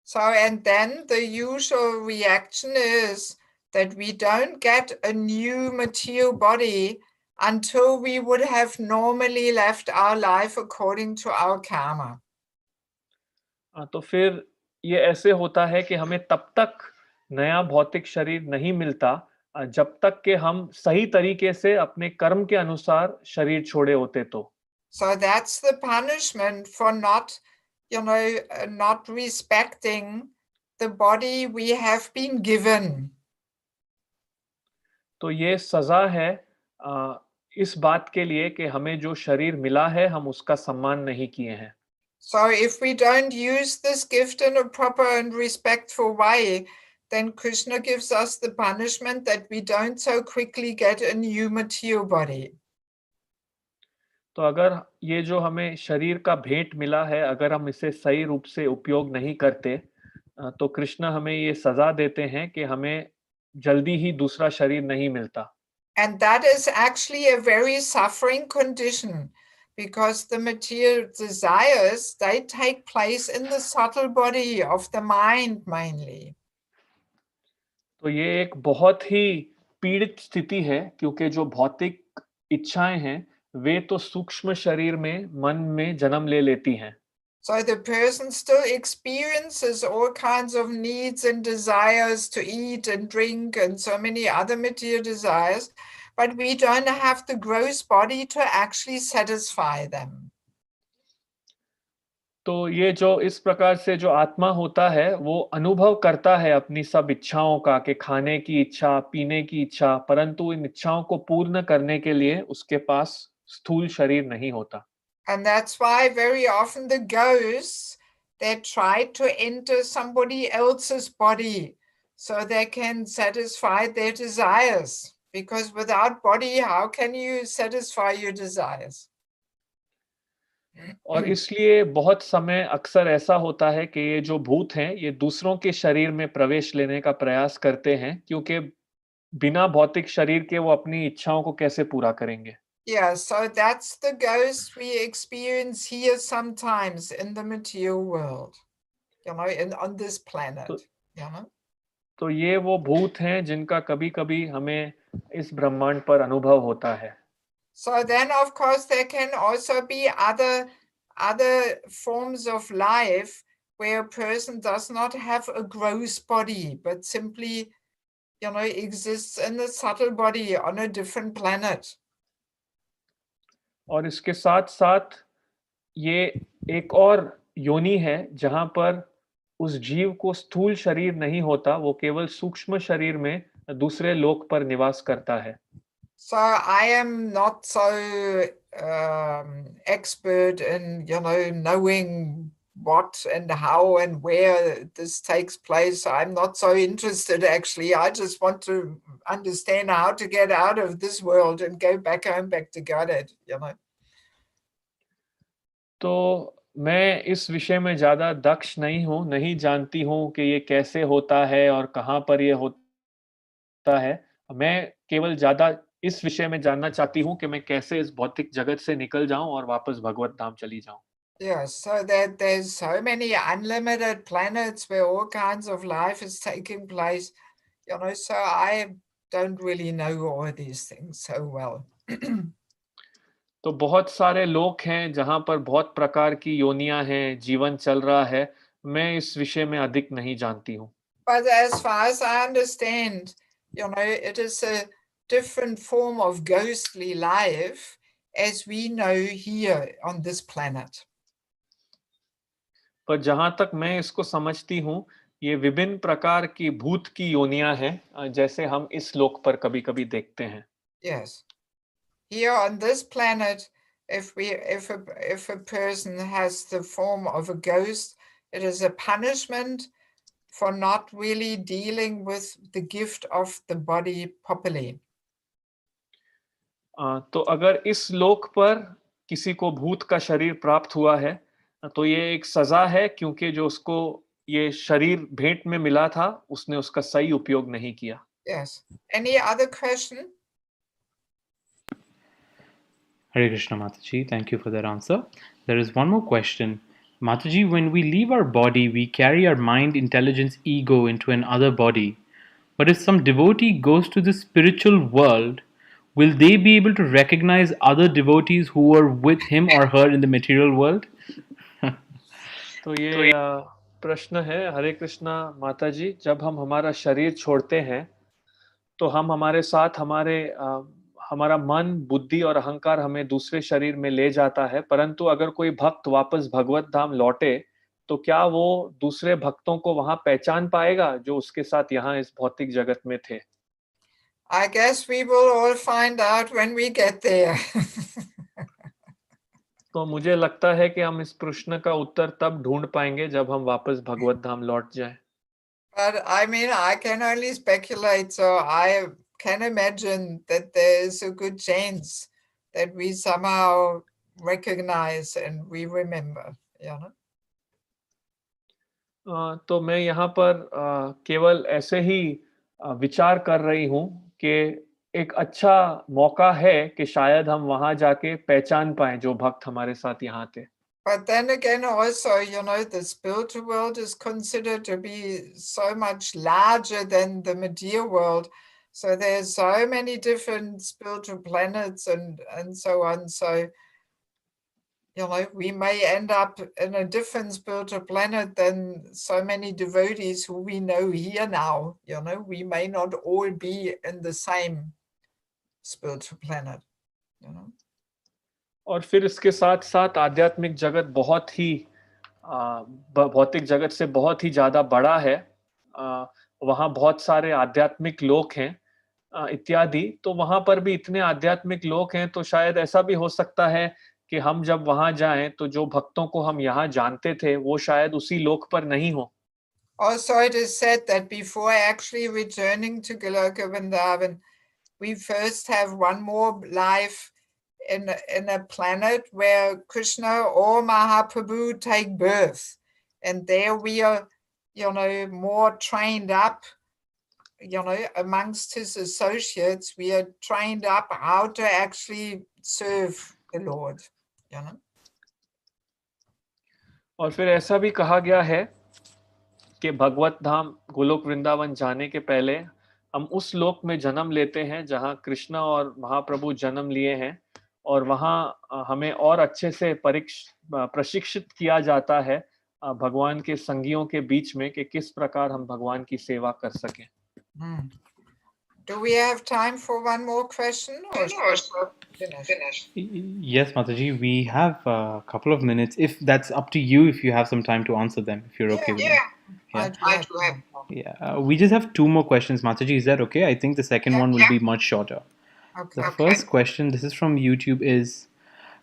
So, and then the usual reaction is that we don't get a new material body until we would have normally left our life according to our karma. तो फिर ये ऐसे होता है कि हमें तब तक नया भौतिक शरीर नहीं मिलता जब तक कि हम सही तरीके से अपने कर्म के अनुसार शरीर छोड़े होते तो. So that's the punishment for not respecting the body we have been given. तो ये सजा है इस बात के लिए कि हमें जो शरीर मिला है हम उसका सम्मान नहीं किए हैं. So if we don't use this gift in a proper and respectful way, then Krishna gives us the punishment that we don't so quickly get a new material body. तो अगर ये जो हमें शरीर का भेंट मिला है अगर हम इसे सही रूप से उपयोग नहीं करते तो कृष्ण हमें ये सजा देते हैं कि हमें जल्दी ही दूसरा शरीर नहीं मिलता. And that is actually a very suffering condition, because the material desires, they take place in the subtle body of the mind mainly. तो ये एक बहुत ही पीड़ित स्थिति है क्योंकि जो भौतिक इच्छाएं हैं वे तो सूक्ष्म शरीर में मन में जन्म ले लेती हैं. So the person still experiences all kinds of needs and desires to eat and drink and so many other material desires, but we don't have the gross body to actually satisfy them. तो ये जो इस प्रकार से जो आत्मा होता है वो अनुभव करता है अपनी सब इच्छाओं का कि खाने की इच्छा, पीने की इच्छा, परंतु इन इच्छाओं को पूर्ण करने के लिए उसके पास स्थूल शरीर नहीं होता. And that's why very often the ghosts, they try to enter somebody else's body so they can satisfy their desires. Because without body, how can you satisfy your desires? और इसलिए बहुत समय अक्सर ऐसा होता है कि ये जो भूत हैं ये दूसरों के शरीर में प्रवेश लेने का प्रयास करते हैं क्योंकि बिना भौतिक शरीर के वो अपनी इच्छाओं को कैसे पूरा करेंगे. Yeah, so that's the ghost we experience here sometimes in the material world, on this planet. तो ये वो भूत हैं जिनका कभी-कभी हमें इस ब्रह्मांड पर अनुभव होता है. So then, of course, there can also be other forms of life where a person does not have a gross body, but simply, exists in the subtle body on a different planet. और इसके साथ-साथ ये एक और योनि है जहां पर उस जीव को स्थूल शरीर नहीं होता, वो केवल सूक्ष्म शरीर में दूसरे लोक पर निवास करता है। So I am not so expert in, knowing what and how and where this takes place. I'm not so interested, actually. I just want to understand how to get out of this world and go back home, back to Godhead. तो मैं इस विषय में ज़्यादा दक्ष नहीं हूँ, नहीं जानती हूँ कि ये कैसे होता है और कहाँ पर ये होता है। मैं केवल ज़्यादा इस विषय में जानना चाहती हूँ कि मैं कैसे इस भौतिक जगत से निकल जाऊँ और वापस भगवत धाम चली जाऊँ। Yeah, so that there's so many unlimited planets where all kinds of life is taking place, so I don't really know all of these things so well. तो बहुत सारे लोक हैं जहाँ पर बहुत प्रकार की योनियाँ हैं, जीवन चल रहा है। मैं इस विषय में अधिक नहीं जानती हूँ। But as far as I understand, it is a different form of ghostly life as we know here on this planet. पर जहाँ तक मैं इसको समझती हूँ, ये विभिन्न प्रकार की भूत की योनियाँ हैं, जैसे हम इस लोक पर कभी-कभी देखते हैं। Yes. Here on this planet, if a person has the form of a ghost, it is a punishment for not really dealing with the gift of the body properly. तो अगर इस लोक पर किसी को भूत का शरीर प्राप्त हुआ है, तो ये एक सज़ा है क्योंकि जो उसको ये शरीर भेंट में मिला था, उसने उसका सही उपयोग नहीं किया। Yes. Any other question? Hare Krishna, Mathaji. Thank you for that answer. There is one more question. Mathaji, when we leave our body, we carry our mind, intelligence, ego into another body. But if some devotee goes to the spiritual world, will they be able to recognize other devotees who are with him or her in the material world? तो ये प्रश्न है, हरे कृष्णा माताजी, जब हम हमारा शरीर छोड़ते हैं, तो हम हमारे साथ हमारा मन, बुद्धि और अहंकार हमें दूसरे शरीर में ले जाता है, परंतु अगर कोई भक्त वापस भगवत धाम लौटे, तो क्या वो दूसरे भक्तों को वहां पहचान पाएगा जो उसके साथ यहाँ इस भौतिक जगत में थे? I guess we will all find out when we get there. तो मुझे लगता है कि हम इस प्रश्न का उत्तर तब ढूंढ पाएंगे जब हम वापस भगवत धाम लौट जाएं। But I mean, I can only speculate, so I can imagine that there is a good chance that we somehow recognize and we remember. तो मैं यहाँ पर केवल ऐसे ही विचार कर रही हूँ कि एक अच्छा मौका है कि शायद हम वहां जाके पहचान पाएं जो भक्त हमारे साथ यहाँ थे। But then again, also, the spiritual world is considered to be so much larger than the material world. So there's so many different spiritual planets and so on. So, we may end up in a different spiritual planet than so many devotees who we know here now. We may not all be in the same spiritual planet. और फिर इसके साथ साथ आध्यात्मिक जगत बहुत ही भौतिक जगत से बहुत ही ज्यादा बड़ा है। वहाँ बहुत सारे आध्यात्मिक लोक हैं इत्यादि। तो वहां पर भी इतने आध्यात्मिक लोक हैं, तो शायद ऐसा भी हो सकता है कि हम जब वहां जाएं तो जो भक्तों को हम यहाँ जानते थे वो शायद उसी लोक पर नहीं हो। Also, it is said that before actually returning to Goloka Vrindavan, we first have one more life in a planet where Krishna or Mahaprabhu take birth. And there we are, more trained up, amongst his associates, we are trained up how to actually serve the Lord. और फिर ऐसा भी कहा गया है कि भगवत धाम गोलोक वृंदावन जाने के पहले हम उस लोक में जन्म लेते हैं जहां कृष्ण और महाप्रभु जन्म लिए हैं, और वहां हमें और अच्छे से प्रशिक्षित किया जाता है भगवान के संगियों के बीच में कि किस प्रकार हम भगवान की सेवा कर सकें। Do we have time for one more question or finish? Yes, Mataji, we have a couple of minutes. If that's up to you, if you have some time to answer them, if you're okay with that. Yeah. I do have. Yeah. We just have two more questions, Mathaji. Is that okay? I think the second one will be much shorter. Okay. The first question, this is from YouTube, is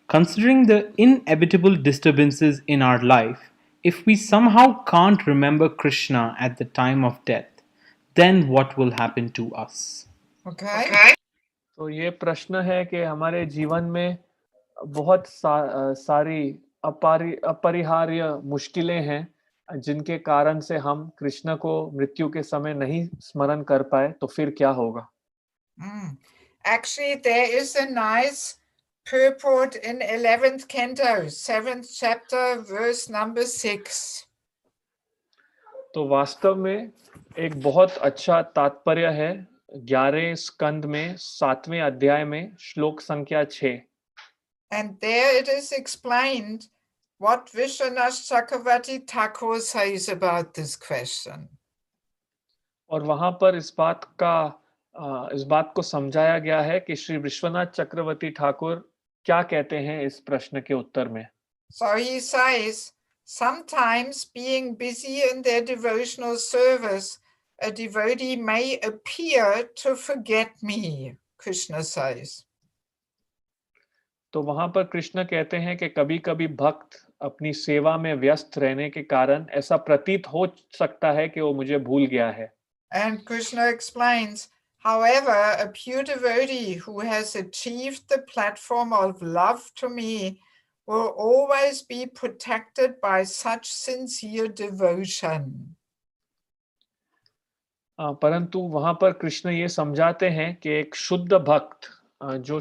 considering the inevitable disturbances in our life, if we somehow can't remember Krishna at the time of death, then what will happen to us? Okay. तो ये प्रश्न है कि हमारे जीवन में बहुत सारी अपरिहार्य मुश्किलें हैं जिनके कारण से हम कृष्ण को मृत्यु के समय नहीं स्मरण कर पाए, तो फिर क्या होगा? Actually, there is a nice purport in 11th canto, 7th chapter, verse number 6. तो वास्तव में एक बहुत अच्छा तात्पर्य है 11वें स्कंद में 7वें अध्याय में श्लोक संख्या 6. And there it is explained what Vishwanath Chakravarti Thakur says about this question. और वहां पर इस बात को समझाया गया है कि श्री विश्वनाथ चक्रवर्ती ठाकुर क्या कहते हैं इस प्रश्न के उत्तर में. So he says, sometimes being busy in their devotional service, a devotee may appear to forget me, Krishna says. तो वहां पर कृष्ण कहते हैं कि कभी-कभी भक्त अपनी सेवा में व्यस्त रहने के कारण ऐसा प्रतीत हो सकता है कि वो मुझे भूल गया है. And Krishna explains, however, a pure devotee who has achieved the platform of love to me will always be protected by such sincere devotion. परंतु वहां पर कृष्ण ये समझाते हैं कि एक शुद्ध भक्त जो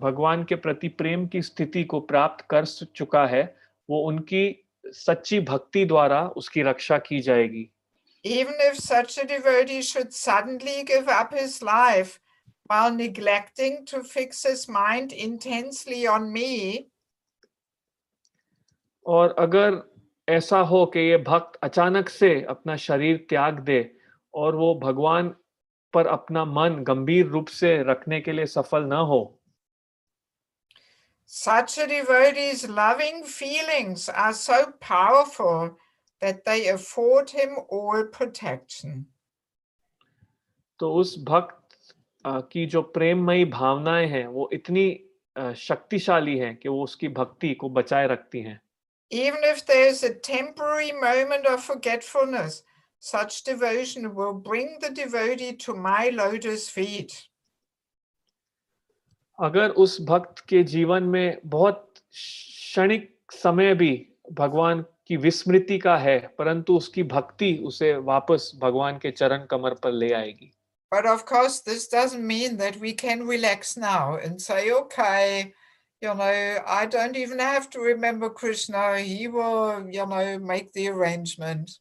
भगवान के प्रति प्रेम की स्थिति को प्राप्त कर चुका है, वो उनकी सच्ची भक्ति द्वारा उसकी रक्षा की जाएगी. Even if such a devotee should suddenly give up his life while neglecting to fix his mind intensely on me, और अगर ऐसा हो कि ये भक्त अचानक से अपना शरीर त्याग दे और वो भगवान पर अपना मन गंभीर रूप से रखने के लिए सफल न हो, such a devotee's loving feelings are so powerful that they afford him all protection. तो उस भक्त की जो प्रेममयी भावनाएं हैं वो इतनी शक्तिशाली हैं कि वो उसकी भक्ति को बचाए रखती हैं. Even if there is a temporary moment of forgetfulness, such devotion will bring the devotee to my lotus feet. अगर उस भक्त के जीवन में बहुत क्षणिक समय भी भगवान की विस्मृति का है, परंतु उसकी भक्ति उसे वापस भगवान के चरण कमर पर ले आएगी. But of course, this doesn't mean that we can relax now and say, okay, I don't even have to remember Krishna. He will, make the arrangement.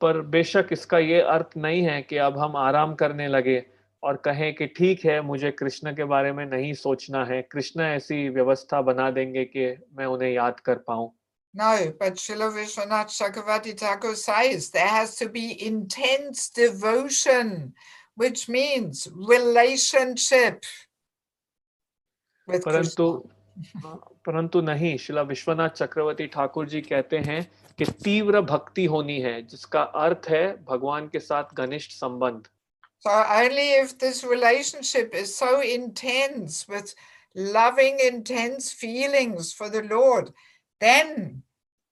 पर बेशक इसका ये अर्थ नहीं है कि अब हम आराम करने लगे और कहें कि ठीक है, मुझे कृष्ण के बारे में नहीं सोचना है, कृष्ण ऐसी व्यवस्था बना देंगे कि मैं उन्हें याद कर पाऊं. No, but Srila Vishwanath Chakravarti Thakur says there has to be intense devotion, which means relationship with Krishna. परंतु नहीं, श्रीला विश्वनाथ चक्रवर्ती ठाकुर जी कहते हैं कि तीव्र भक्ति होनी है, जिसका अर्थ है भगवान के साथ घनिष्ठ संबंध. So only if this relationship is so intense with loving, intense feelings for the Lord, then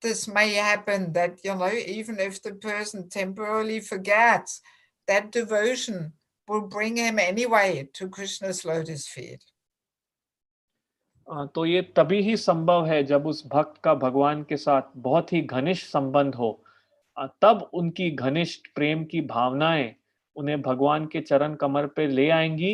this may happen that, even if the person temporarily forgets, that devotion will bring him anyway to Krishna's lotus feet. तो ये तभी ही संभव है जब उस भक्त का भगवान के साथ बहुत ही घनिष्ठ संबंध हो. तब उनकी घनिष्ठ प्रेम की भावनाएं उन्हें भगवान के चरण कमर पे ले आएंगी,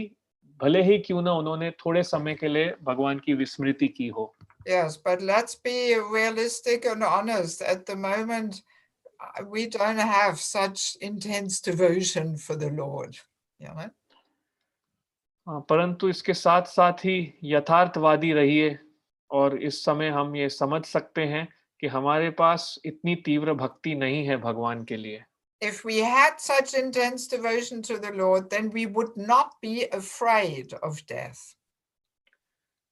भले ही क्यों ना उन्होंने थोड़े समय के लिए भगवान की विस्मृति की हो. Yes, but let's be realistic and honest. At the moment, we don't have such intense devotion for the Lord. परंतु इसके साथ साथ ही यथार्थवादी रहिए और इस समय हम ये समझ सकते हैं कि हमारे पास इतनी तीव्र भक्ति नहीं है भगवान के लिए. If we had such intense devotion to the Lord, then we would not be afraid of death.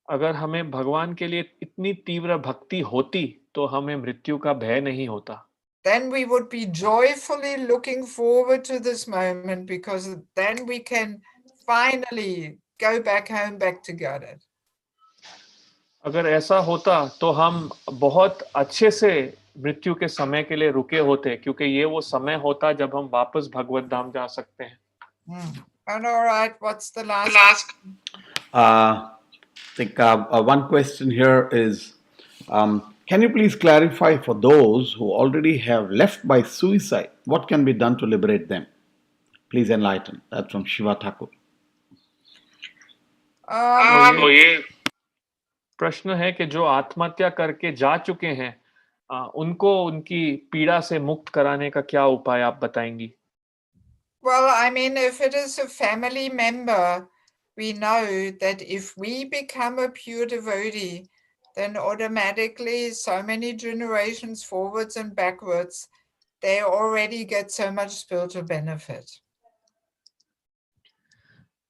अगर हमें भगवान के लिए इतनी तीव्र भक्ति होती तो हमें मृत्यु का भय नहीं होता. then we would be joyfully looking forward to this moment, because then we can finally go back home, back to Godhead. अगर ऐसा होता तो हम बहुत अच्छे से मृत्यु के समय के लिए रुके होते, क्योंकि ये वो समय होता जब हम वापस भगवत धाम जा सकते हैं. And all right, what's the last? I think one question here is, can you please clarify for those who already have left by suicide, what can be done to liberate them? Please enlighten. That's from Shiva Thakur. तो ये प्रश्न है कि जो आत्महत्या करके जा चुके हैं, उनको उनकी पीड़ा से मुक्त कराने का क्या उपाय आप बताएंगी? Well, I mean, if it is a family member, we know that if we become a pure devotee, then automatically so many generations forwards and backwards, they already get so much spiritual benefit.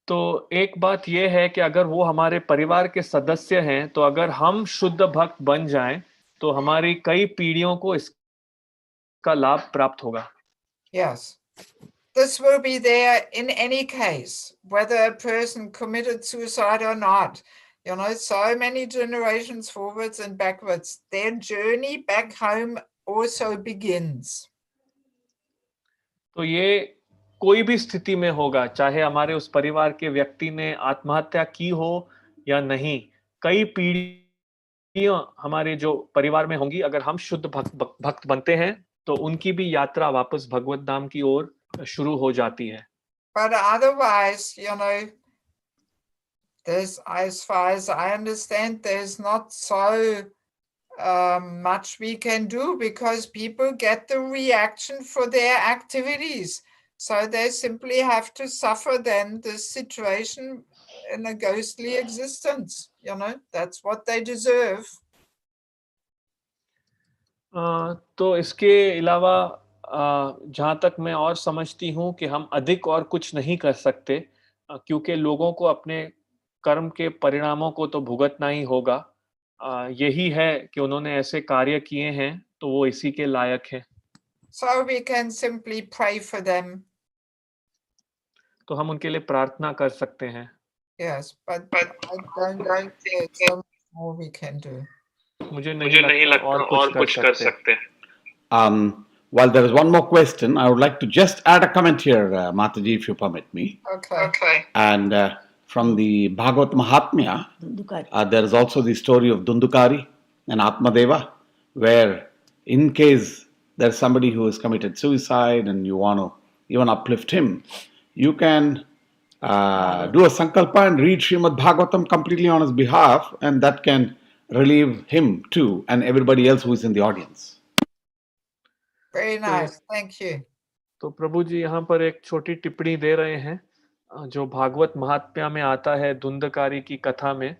तो एक बात यह है कि अगर वो हमारे परिवार के सदस्य हैं, तो अगर हम शुद्ध भक्त बन जाएं, तो हमारी कई पीढ़ियों को इसका लाभ प्राप्त होगा. Yes. This will be there in any case, whether a person committed suicide or not. You know, so many generations forwards and backwards, their journey back home also begins. तो ये कोई भी स्थिति में होगा, चाहे हमारे उस परिवार के व्यक्ति ने आत्महत्या की हो या नहीं, कई पीढ़ियां हमारे जो परिवार में होंगी. अगर हम शुद्ध भक्त बनते हैं, तो उनकी भी यात्रा वापस भगवत धाम की ओर शुरू हो जाती है. But otherwise, you know, there's, as far as I understand, there's not so much we can do, because people get the reaction for their activities. So they simply have to suffer then this situation in a ghostly existence. You know, that's what they deserve. तो इसके अलावा जहाँ तक मैं और समझती हूँ कि हम अधिक और कुछ नहीं कर सकते, क्योंकि लोगों को अपने कर्म के परिणामों को तो भुगतना ही होगा. यही है कि उन्होंने ऐसे कार्य किए हैं, तो वो इसी के लायक हैं. So we can simply pray for them. तो हम उनके लिए प्रार्थना कर सकते हैं. Yes, but I don't think there's so much more we can do. मुझे नहीं लगता और कुछ कर सकते हैं. Well, there is one more question. I would like to just add a comment here, Mathaji, if you permit me. Okay. And from the Bhagavad Mahatmya, there is also the story of Dundukari and Atmadeva, where in case there's somebody who has committed suicide and you want to even uplift him, you can do a sankalpa and read Srimad Bhagavatam completely on his behalf, and that can relieve him too and everybody else who is in the audience. Very nice. Thank you. तो प्रभु जी यहाँ पर एक छोटी टिप्पणी दे रहे हैं, जो भागवत महात्म्य में आता है धुंधकारी की कथा में,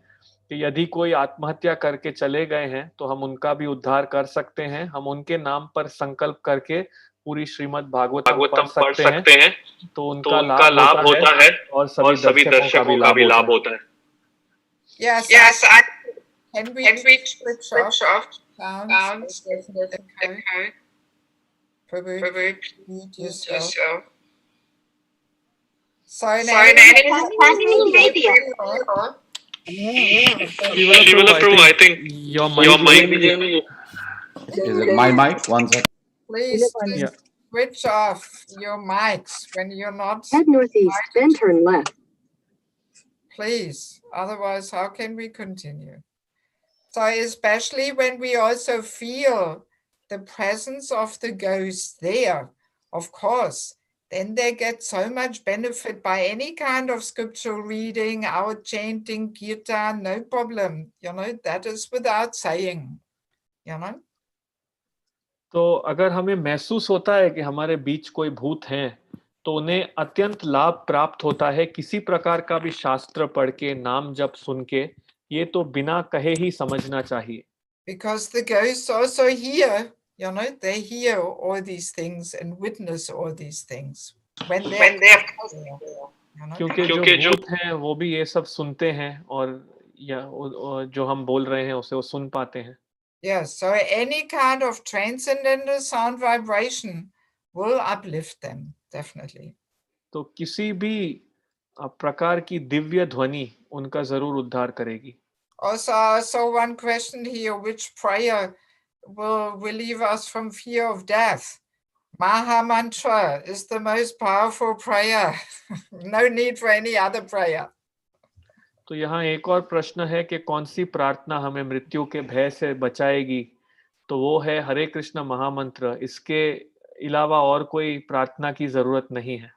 कि यदि कोई आत्महत्या करके चले गए हैं, तो हम उनका भी उद्धार कर सकते हैं. हम उनके नाम पर संकल्प करके पूरी श्रीमद भागवतम पढ़ सकते हैं, तो उनका लाभ होता है और सभी दर्शकों का भी लाभ होता है. Yes. Can we switch off sounds? Okay. Prabhu, mute yourself. So now Prabhu, I think your mic Is it my mic? One second. please switch off your mics when you're not. Head northeast, then turn left. Please, otherwise how can we continue? So especially when we also feel the presence of the ghost there, of course, then they get so much benefit by any kind of scriptural reading, our chanting, kirtan, no problem. You know, that is without saying, you know. तो अगर हमें महसूस होता है कि हमारे बीच कोई भूत हैं, तो उन्हें अत्यंत लाभ प्राप्त होता है किसी प्रकार का भी शास्त्र पढ़ के, नाम जप सुन के. ये तो बिना कहे ही समझना चाहिए. Because the ghosts also hear, you know, they hear all these things and witness all these things when they're you know? क्योंकि जो भूत हैं वो भी ये सब सुनते हैं, और या जो हम बोल रहे हैं उसे वो सुन पाते हैं. Yes, so any kind of transcendental sound vibration will uplift them, definitely. तो किसी भी प्रकार की दिव्य ध्वनि उनका जरूर उद्धार करेगी. Also, I saw one question here, which prayer will relieve us from fear of death? Maha Mantra is the most powerful prayer. No need for any other prayer. तो यहाँ एक और प्रश्न है कि कौन सी प्रार्थना हमें मृत्यु के भय से बचाएगी. तो वो है हरे कृष्ण महामंत्र. इसके अलावा और कोई प्रार्थना की जरूरत नहीं है.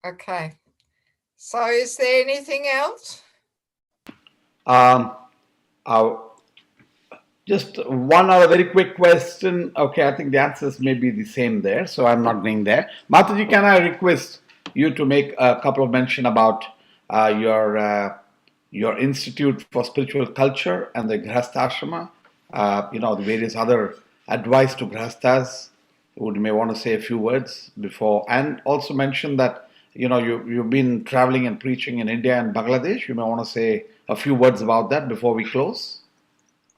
Okay. So is there anything else? Uh, just one other very quick question. Okay, I think the answers may be the same there, so I'm not going there. Mathaji, can I request you to make a couple of mention about your Institute for Spiritual Culture and the Grihastha Ashrama, the various other advice to Grihasthas, who may want to say a few words before, and also mention that you've been traveling and preaching in India and Bangladesh. You may want to say a few words about that before we close.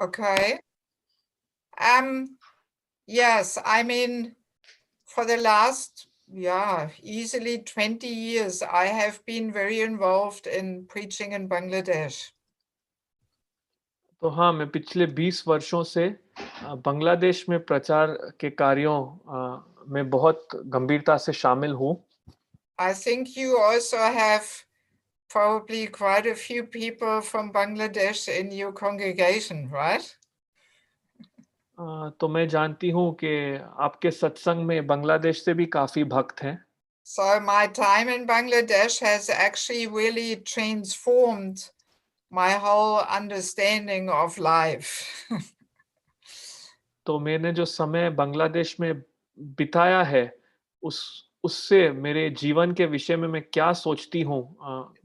Okay. Yes, I mean, for the last, easily 20 years, I have been very involved in preaching in Bangladesh. तो हाँ, मैं पिछले 20 वर्षों से बांग्लादेश में प्रचार के कार्यों में बहुत गंभीरता से शामिल हूँ. I think you also have probably quite a few people from Bangladesh in your congregation, right? तो मैं जानती हूँ कि आपके सत्संग में बांग्लादेश से भी काफी भक्त हैं. So my time in Bangladesh has actually really transformed my whole understanding of life. तो मैंने जो समय बांग्लादेश में बिताया है, उससे मेरे जीवन के विषय में मैं क्या सोचती हूँ,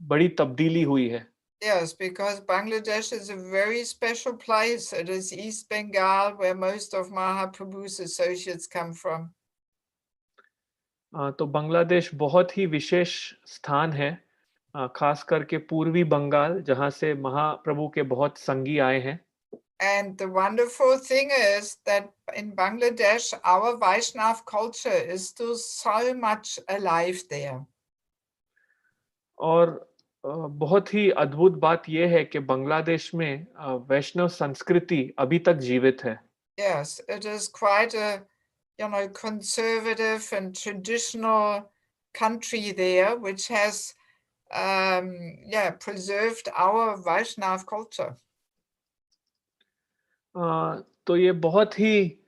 बड़ी तब्दीली हुई है. Yes, because Bangladesh is a very special place. It is East Bengal, where most of Mahaprabhu's associates come from. तो बांग्लादेश बहुत ही विशेष स्थान है, खास करके पूर्वी बंगाल, जहाँ से महाप्रभु के बहुत संगी आए हैं. And the wonderful thing is that in Bangladesh, our Vaishnav culture is still so much alive there. और बहुत ही अद्भुत बात यह है कि बांग्लादेश में वैष्णव संस्कृति अभी तक जीवित है. Yes, it is quite a conservative and traditional country there, which has preserved our Vaishnav culture. तो ये बहुत ही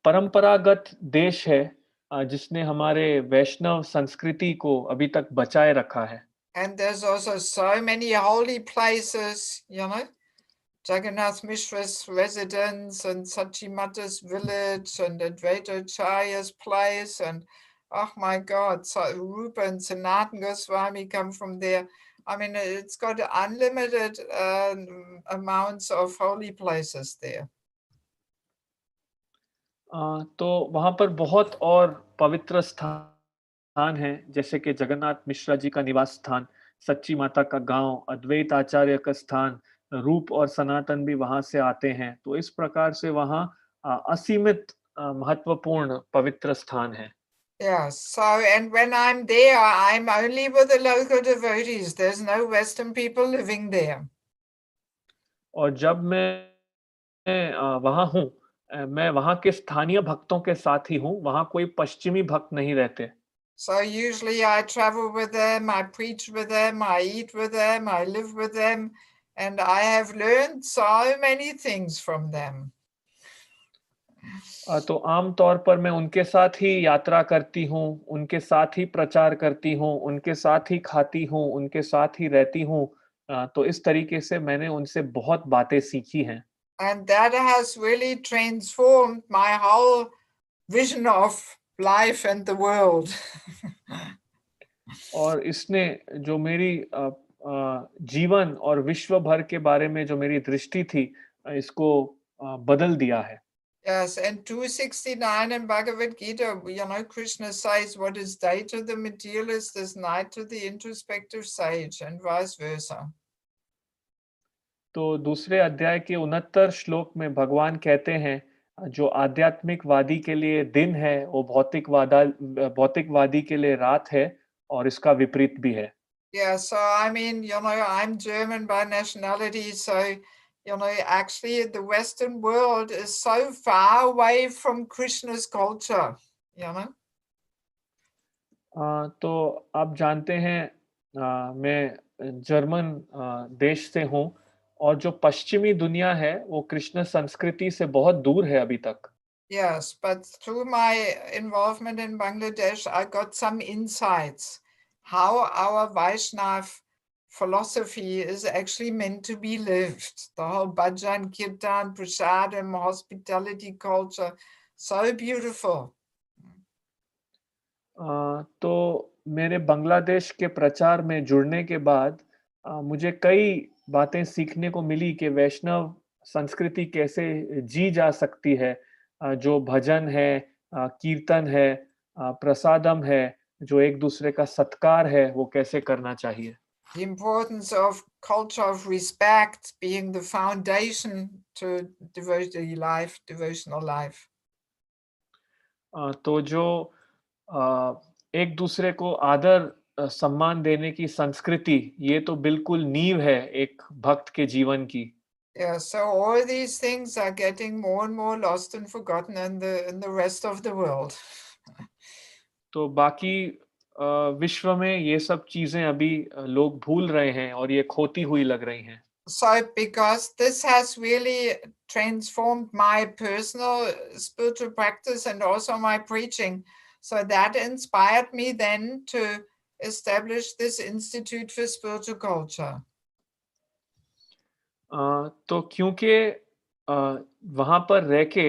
परंपरागत देश है, जिसने हमारे वैष्णव संस्कृति को अभी तक बचाए रखा है. And there's also so many holy places, Jagannath Mishra's residence and Sachimata's village and Advaitacharya's place, and oh my God, so Rupa and Sanatan Goswami come from there. I mean, it's got unlimited amounts of holy places there. तो वहाँ पर बहुत और पवित्र स्थान हैं, जैसे कि जगन्नाथ मिश्रा जी का निवास स्थान, सच्ची माता का गांव, अद्वैत आचार्य का स्थान, रूप और सनातन भी वहां से आते हैं. तो इस प्रकार से वहाँ असीमित महत्वपूर्ण पवित्र स्थान है. Yes, so and when I'm there, I'm only with the local devotees. There's no Western people living there. और जब मैं वहाँ हूँ, मैं वहाँ के स्थानीय भक्तों के साथ ही हूँ, वहाँ कोई पश्चिमी भक्त नहीं रहते. So usually I travel with them, I preach with them, I eat with them, I live with them, and I have learned so many things from them. तो आम तौर पर मैं उनके साथ ही यात्रा करती हूँ, उनके साथ ही प्रचार करती हूँ, उनके साथ ही खाती हूँ, उनके साथ ही रहती हूँ. तो इस तरीके से मैंने उनसे बहुत बातें सीखी हैं. And that has really transformed my whole vision of life and the world. और इसने जो मेरी जीवन और विश्व भर के बारे में जो मेरी दृष्टि थी, इसको बदल दिया है. Yes, and 269 in Bhagavad Gita, Krishna says, what is day to the materialist is night to the introspective sage, and vice versa. तो दूसरे अध्याय के 69 श्लोक में भगवान कहते हैं जो आध्यात्मिकवादी के लिए दिन है वो भौतिकवादी के लिए रात है और इसका विपरीत भी है। Yeah, so I mean, I'm German by nationality, so actually the Western world is so far away from Krishna's culture, तो आप जानते हैं मैं जर्मन देश से हूँ और जो पश्चिमी दुनिया है वो कृष्ण संस्कृति से बहुत दूर है अभी तक। Yes, but through my involvement in Bangladesh, I got some insights how our Vaishnav philosophy is actually meant to be lived. The whole bhajan, kirtan, prasadam, hospitality culture, so beautiful. तो मेरे बांग्लादेश के प्रचार में जुड़ने के बाद मुझे कई बातें सीखने को मिली कि वैष्णव संस्कृति कैसे जी जा सकती है। जो भजन है, कीर्तन है, प्रसादम है, जो एक दूसरे का सत्कार है वो कैसे करना चाहिए। The importance of culture of respect being the foundation to devotional life. तो जो एक दूसरे को आदर सम्मान देने की संस्कृति ये तो बिल्कुल नींव है एक भक्त के जीवन की। Yeah, so all these things are getting more and more lost and forgotten in the rest of the world. तो बाकी विश्व में ये सब चीजें अभी लोग भूल रहे हैं और ये खोती हुई लग रही हैं। So because this has really transformed my personal spiritual practice and also my preaching, so that inspired me then to establish this Institute for Spiritual Culture. तो क्योंकि वहां पर रह के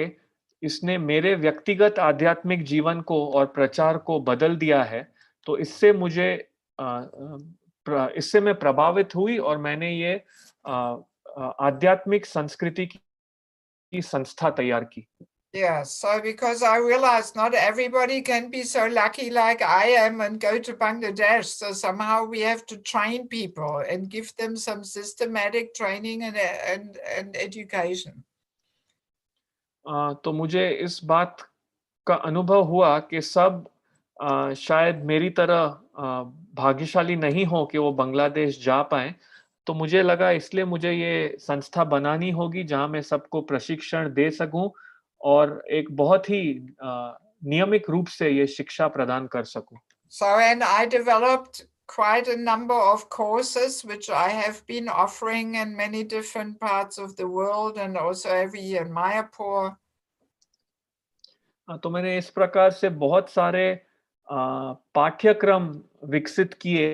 इसने मेरे व्यक्तिगत आध्यात्मिक जीवन को और प्रचार को बदल दिया है, तो इससे मैं प्रभावित हुई और मैंने ये आध्यात्मिक संस्कृति की संस्था तैयार की। Yeah, so because I realized not everybody can be so lucky like I am and go to Bangladesh, so somehow we have to train people and give them some systematic training and education. तो मुझे इस बात का अनुभव हुआ कि सब शायद मेरी तरह भाग्यशाली नहीं हो कि वो बांग्लादेश जा पाएं, तो मुझे लगा इसलिए मुझे ये संस्था बनानी होगी जहां मैं सबको प्रशिक्षण दे सकूं और एक बहुत ही नियमित रूप से ये शिक्षा प्रदान कर सकूं। So, and I developed quite a number of courses which I have been offering in many different parts of the world and also every year in Mayapur. तो मैंने इस प्रकार से बहुत सारे पाठ्यक्रम विकसित किए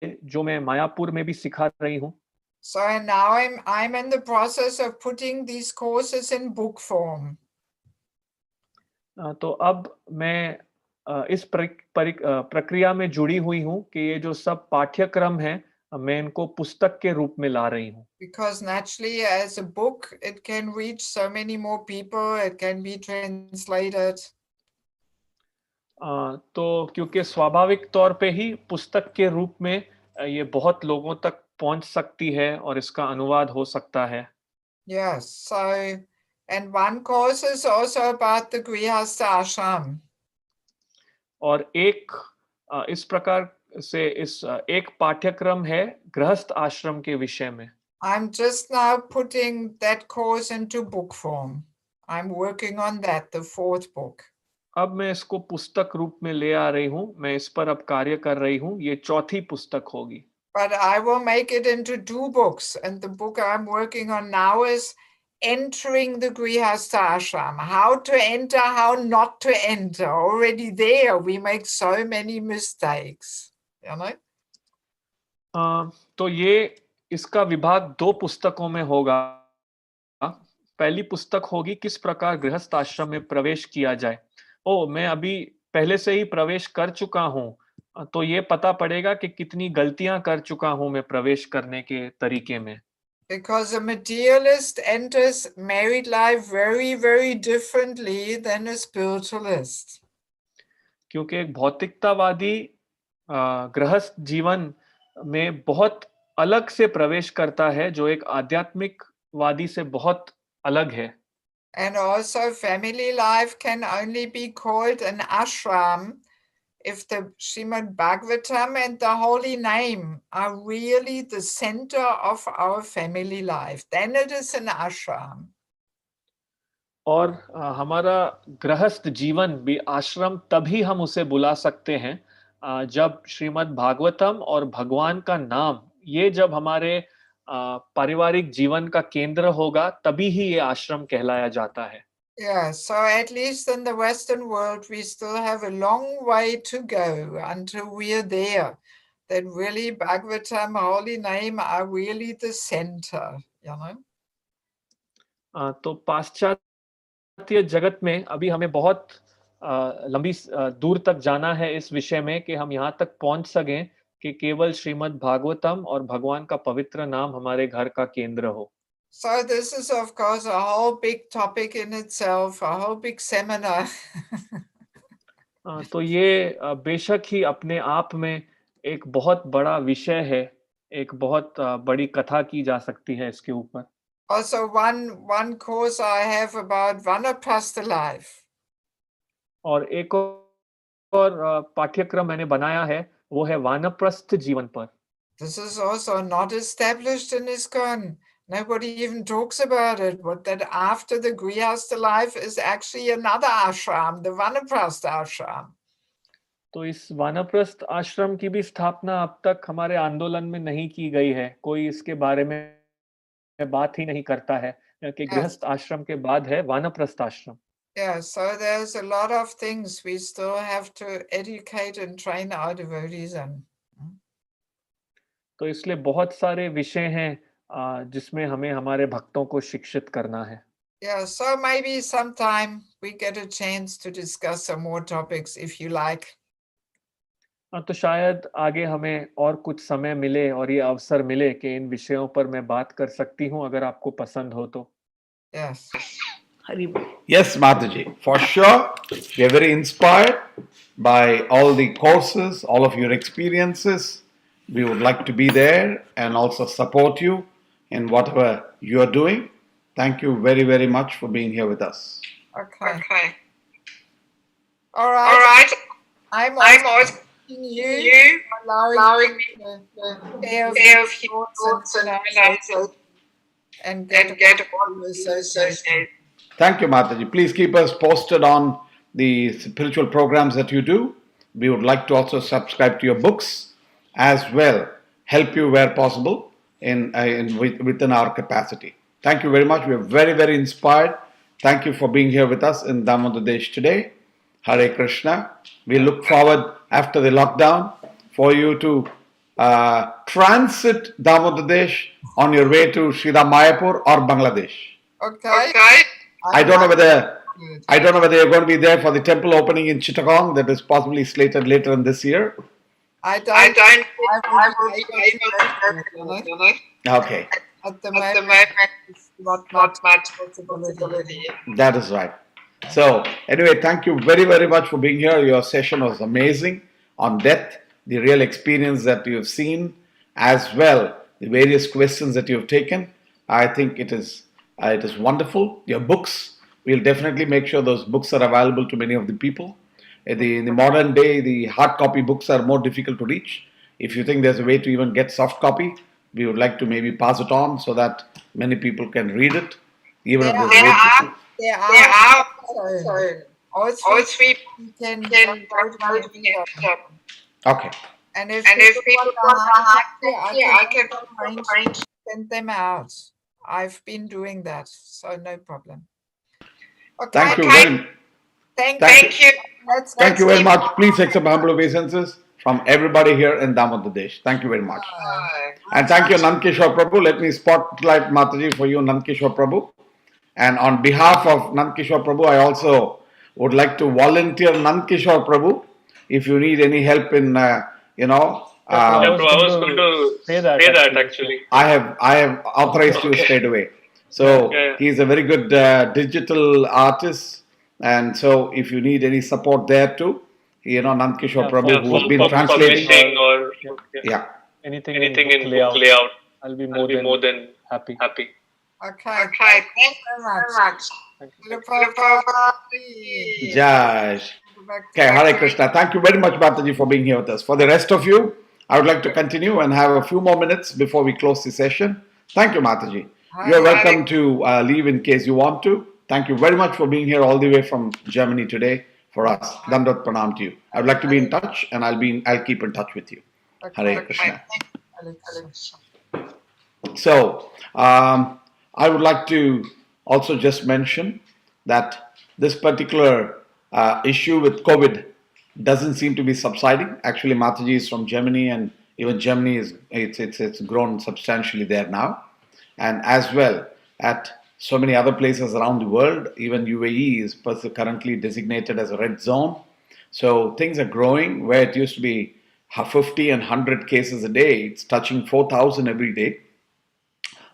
जो मैं मायापुर में भी सिखा रही हूँ। So and now I'm in the process of putting these courses in book form. तो अब मैं इस प्रक्रिया में जुड़ी हुई हूँ कि ये जो सब पाठ्यक्रम हैं मैं इनको पुस्तक के रूप में ला रही हूँ। Because naturally, as a book, it can reach so many more people. It can be translated. तो क्योंकि स्वाभाविक तौर पे ही पुस्तक के रूप में ये बहुत लोगों तक पहुंच सकती है और इसका अनुवाद हो सकता है। Yes. So, and one course is also about the Grihastha ashram. और इस प्रकार से एक पाठ्यक्रम है गृहस्थ आश्रम के विषय में। I'm just now putting that course into book form. I'm working on that, the 4th book. अब मैं इसको पुस्तक रूप में ले आ रही हूँ, मैं इस पर अब कार्य कर रही हूँ, ये चौथी पुस्तक होगी। But I will make it into 2 books, and the book I'm working on now is Entering the Grihastha ashram. How to enter, how not to enter. Already there, we make so many mistakes. You know? तो ये इसका विभाग 2 पुस्तकों में होगा। पहली पुस्तक होगी किस प्रकार गृहस्थ आश्रम में प्रवेश किया जाए। मैं अभी पहले से ही प्रवेश कर चुका हूँ, तो ये पता पड़ेगा कि कितनी गलतियां कर चुका हूँ मैं प्रवेश करने के तरीके में। Because a materialist enters married life very, very differently than a spiritualist. क्योंकि एक भौतिकतावादी गृहस्थ जीवन में बहुत अलग से प्रवेश करता है जो एक आध्यात्मिकवादी से बहुत अलग है. And also family life can only be called an ashram if the Srimad Bhagavatam and the holy name are really the center of our family life. Then it is an ashram. और हमारा गृहस्थ जीवन भी आश्रम तभी हम उसे बुला सकते हैं जब श्रीमद् भागवतम और भगवान का नाम ये जब हमारे पारिवारिक जीवन का केंद्र होगा तभी ही ये आश्रम कहलाया जाता है. Yeah, so at least in the Western world, we still have a long way to go until we are there. That really Bhagavatam, holy name, are really the center, you know. तो पाश्चात्य जगत में अभी हमें बहुत लंबी दूर तक जाना है इस विषय में कि हम यहाँ तक पहुँच सकें कि केवल श्रीमद् भागवतम और भगवान का पवित्र नाम हमारे घर का केंद्र हो. So this is of course a whole big topic in itself, a whole big seminar. तो ये बेशक ही अपने आप में एक बहुत बड़ा विषय है, एक बहुत बड़ी कथा की जा सकती है इसके ऊपर. Also one course I have about Vanaprastha life. और एक और पाठ्यक्रम मैंने बनाया है वो है वानप्रस्थ जीवन पर. This is also not established in ISKCON. Nobody even talks about it, but that after the Grihastha life is actually another ashram, the Vanaprastha ashram. तो इस वानप्रस्थ आश्रम की भी स्थापना अब तक हमारे आंदोलन में नहीं की गई है. कोई इसके बारे में बात ही नहीं करता है कि गृहस्थ आश्रम के बाद है वानप्रस्थ आश्रम. Yeah, so there's a lot of things we still have to educate and train our devotees in. तो इसलिए बहुत सारे विषय हैं जिसमें हमें हमारे भक्तों को शिक्षित करना है. Yeah, so maybe sometime we get a chance to discuss some more topics if you like. तो शायद आगे हमें और कुछ समय मिले और ये अवसर मिले कि इन विषयों पर मैं बात कर सकती हूँ अगर आपको पसंद हो तो. Yes. Yes, Mathaji, for sure. We are very inspired by all the courses, all of your experiences. We would like to be there and also support you in whatever you are doing. Thank you very, very much for being here with us. Okay. All right. I'm also thanking you for allowing me to share a few thoughts and get all the association. Thank you, Mathaji. Please keep us posted on the spiritual programs that you do. We would like to also subscribe to your books as well, help you where possible within our capacity. Thank you very much. We are very, very inspired. Thank you for being here with us in Damodar Desh today. Hare Krishna. We look forward after the lockdown for you to transit Damodar Desh on your way to Sridham Mayapur or Bangladesh. Okay. I don't know whether you're going to be there for the temple opening in Chittagong that is possibly slated later in this year. I will be able to. Okay. At the moment, it's not much possibility. That is right. So anyway, thank you very, very much for being here. Your session was amazing on death, the real experience that you have seen, as well the various questions that you have taken. I think it is wonderful. Your books, we'll definitely make sure those books are available to many of the people. In the modern day, the hard copy books are more difficult to reach. If you think there's a way to even get soft copy, we would like to maybe pass it on so that many people can read it. Even if there are also can okay. And if people want I can send them out. I've been doing that, so no problem. Okay. Thank you very Thank you. Thank you very much. Please accept humble obeisances from everybody here in Damodar Desh. Thank you very much. And thank you, Nandkishore Prabhu. Let me spotlight Mathaji for you, Nandkishore Prabhu. And on behalf of Nandkishore Prabhu, I also would like to volunteer Nandkishore Prabhu if you need any help in, I was going to say that actually. I have authorized you straight away. So he's a very good digital artist, and so if you need any support there too, Nandkishore Prabhu, who has been translating. anything in book layout, I'll be more than happy. Okay, thank you so much. Srila Prabhupada ki Jai. Okay, Hare Krishna. Thank you very much, Mathaji, for being here with us. For the rest of you, I would like to continue and have a few more minutes before we close the session. Thank you, Mathaji. You're welcome to leave in case you want to. Thank you very much for being here all the way from Germany today for us. Dandot Pranam to you. I would like to be in touch, and I'll keep in touch with you. Hare Krishna. Hare Krishna. So, I would like to also just mention that this particular issue with COVID doesn't seem to be subsiding. Actually, Mathaji is from Germany, and even Germany it's grown substantially there now, and as well at so many other places around the world. Even UAE is currently designated as a red zone. So things are growing. Where it used to be 50 and 100 cases a day, it's touching 4,000 every day.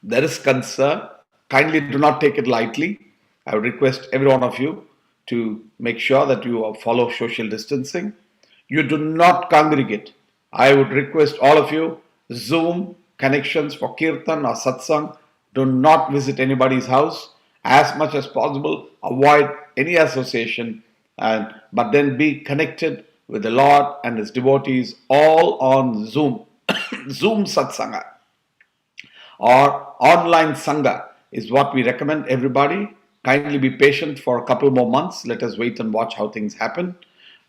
There is concern. Kindly do not take it lightly. I would request every one of you to make sure that you follow social distancing. You do not congregate. I would request all of you, Zoom connections for Kirtan or Satsang, do not visit anybody's house. As much as possible, avoid any association, but then be connected with the Lord and His devotees all on Zoom. Zoom Satsanga or online Sanga is what we recommend everybody. Kindly be patient for a couple more months. Let us wait and watch how things happen.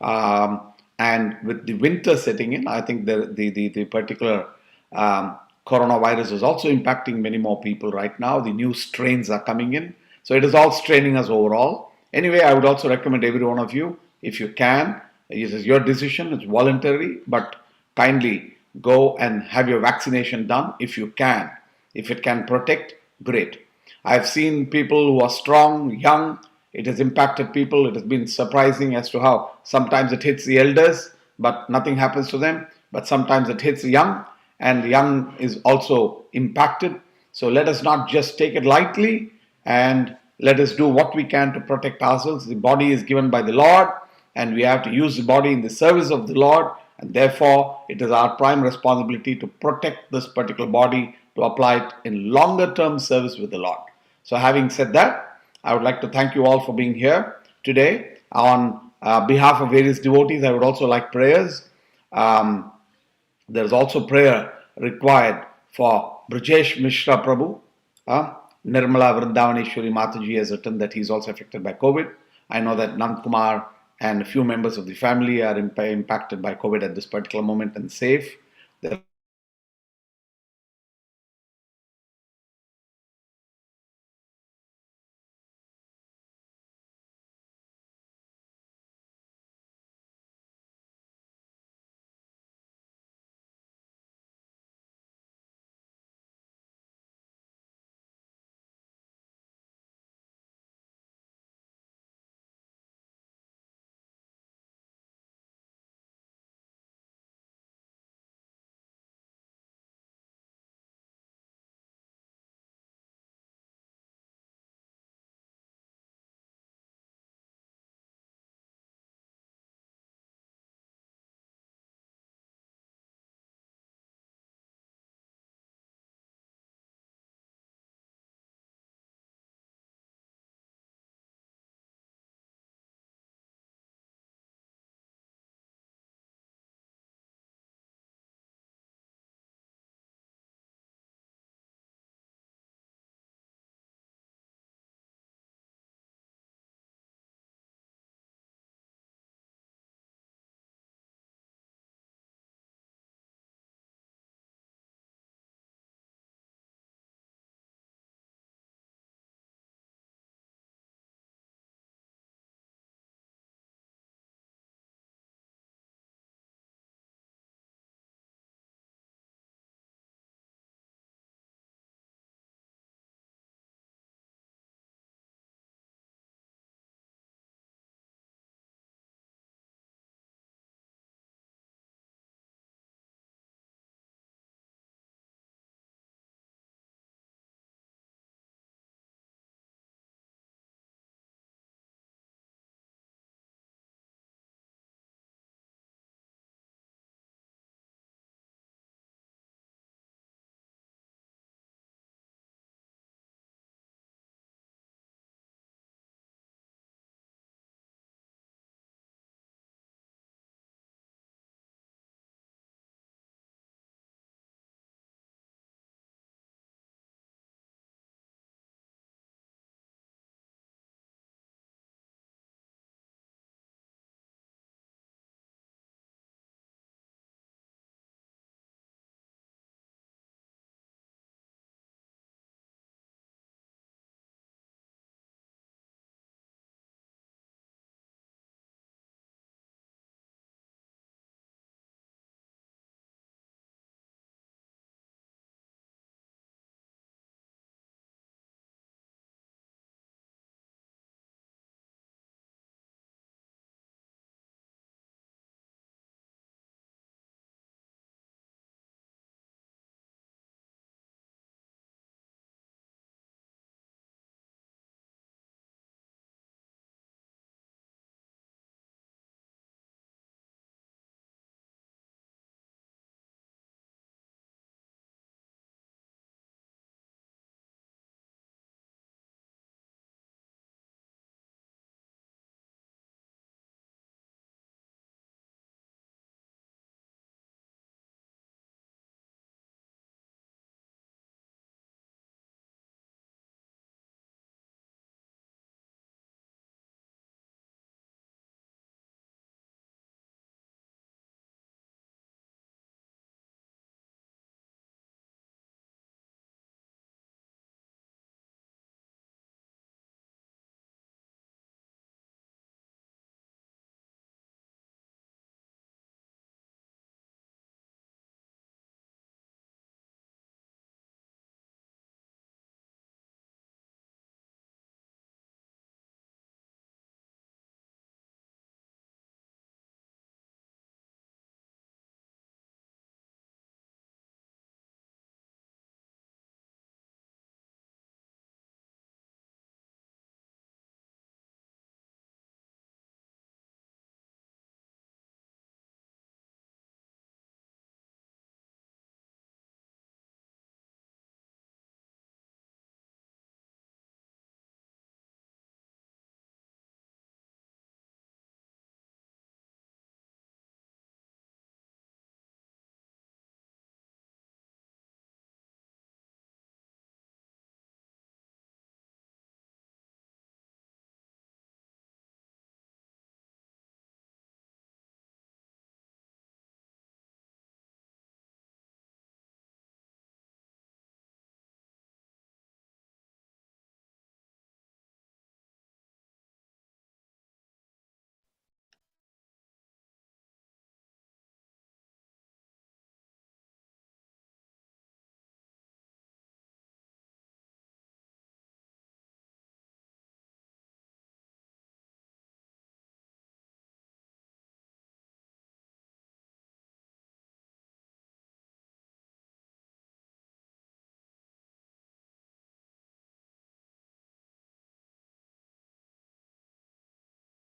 And with the winter setting in, I think the particular coronavirus is also impacting many more people right now. The new strains are coming in. So it is all straining us overall. Anyway, I would also recommend every one of you, if you can, it is your decision, it's voluntary, but kindly go and have your vaccination done if you can. If it can protect, great. I've seen people who are strong, young. It has impacted people. It has been surprising as to how sometimes it hits the elders, but nothing happens to them. But sometimes it hits the young, and the young is also impacted. So let us not just take it lightly, and let us do what we can to protect ourselves. The body is given by the Lord, and we have to use the body in the service of the Lord. And therefore, it is our prime responsibility to protect this particular body, to apply it in longer term service with the Lord. So having said that, I would like to thank you all for being here today. On behalf of various devotees, I would also like prayers. There is also prayer required for Brajesh Mishra Prabhu. Nirmala Vrindavaneshwari Mathaji has written that he is also affected by COVID. I know that Nand Kumar and a few members of the family are impacted by COVID at this particular moment and safe.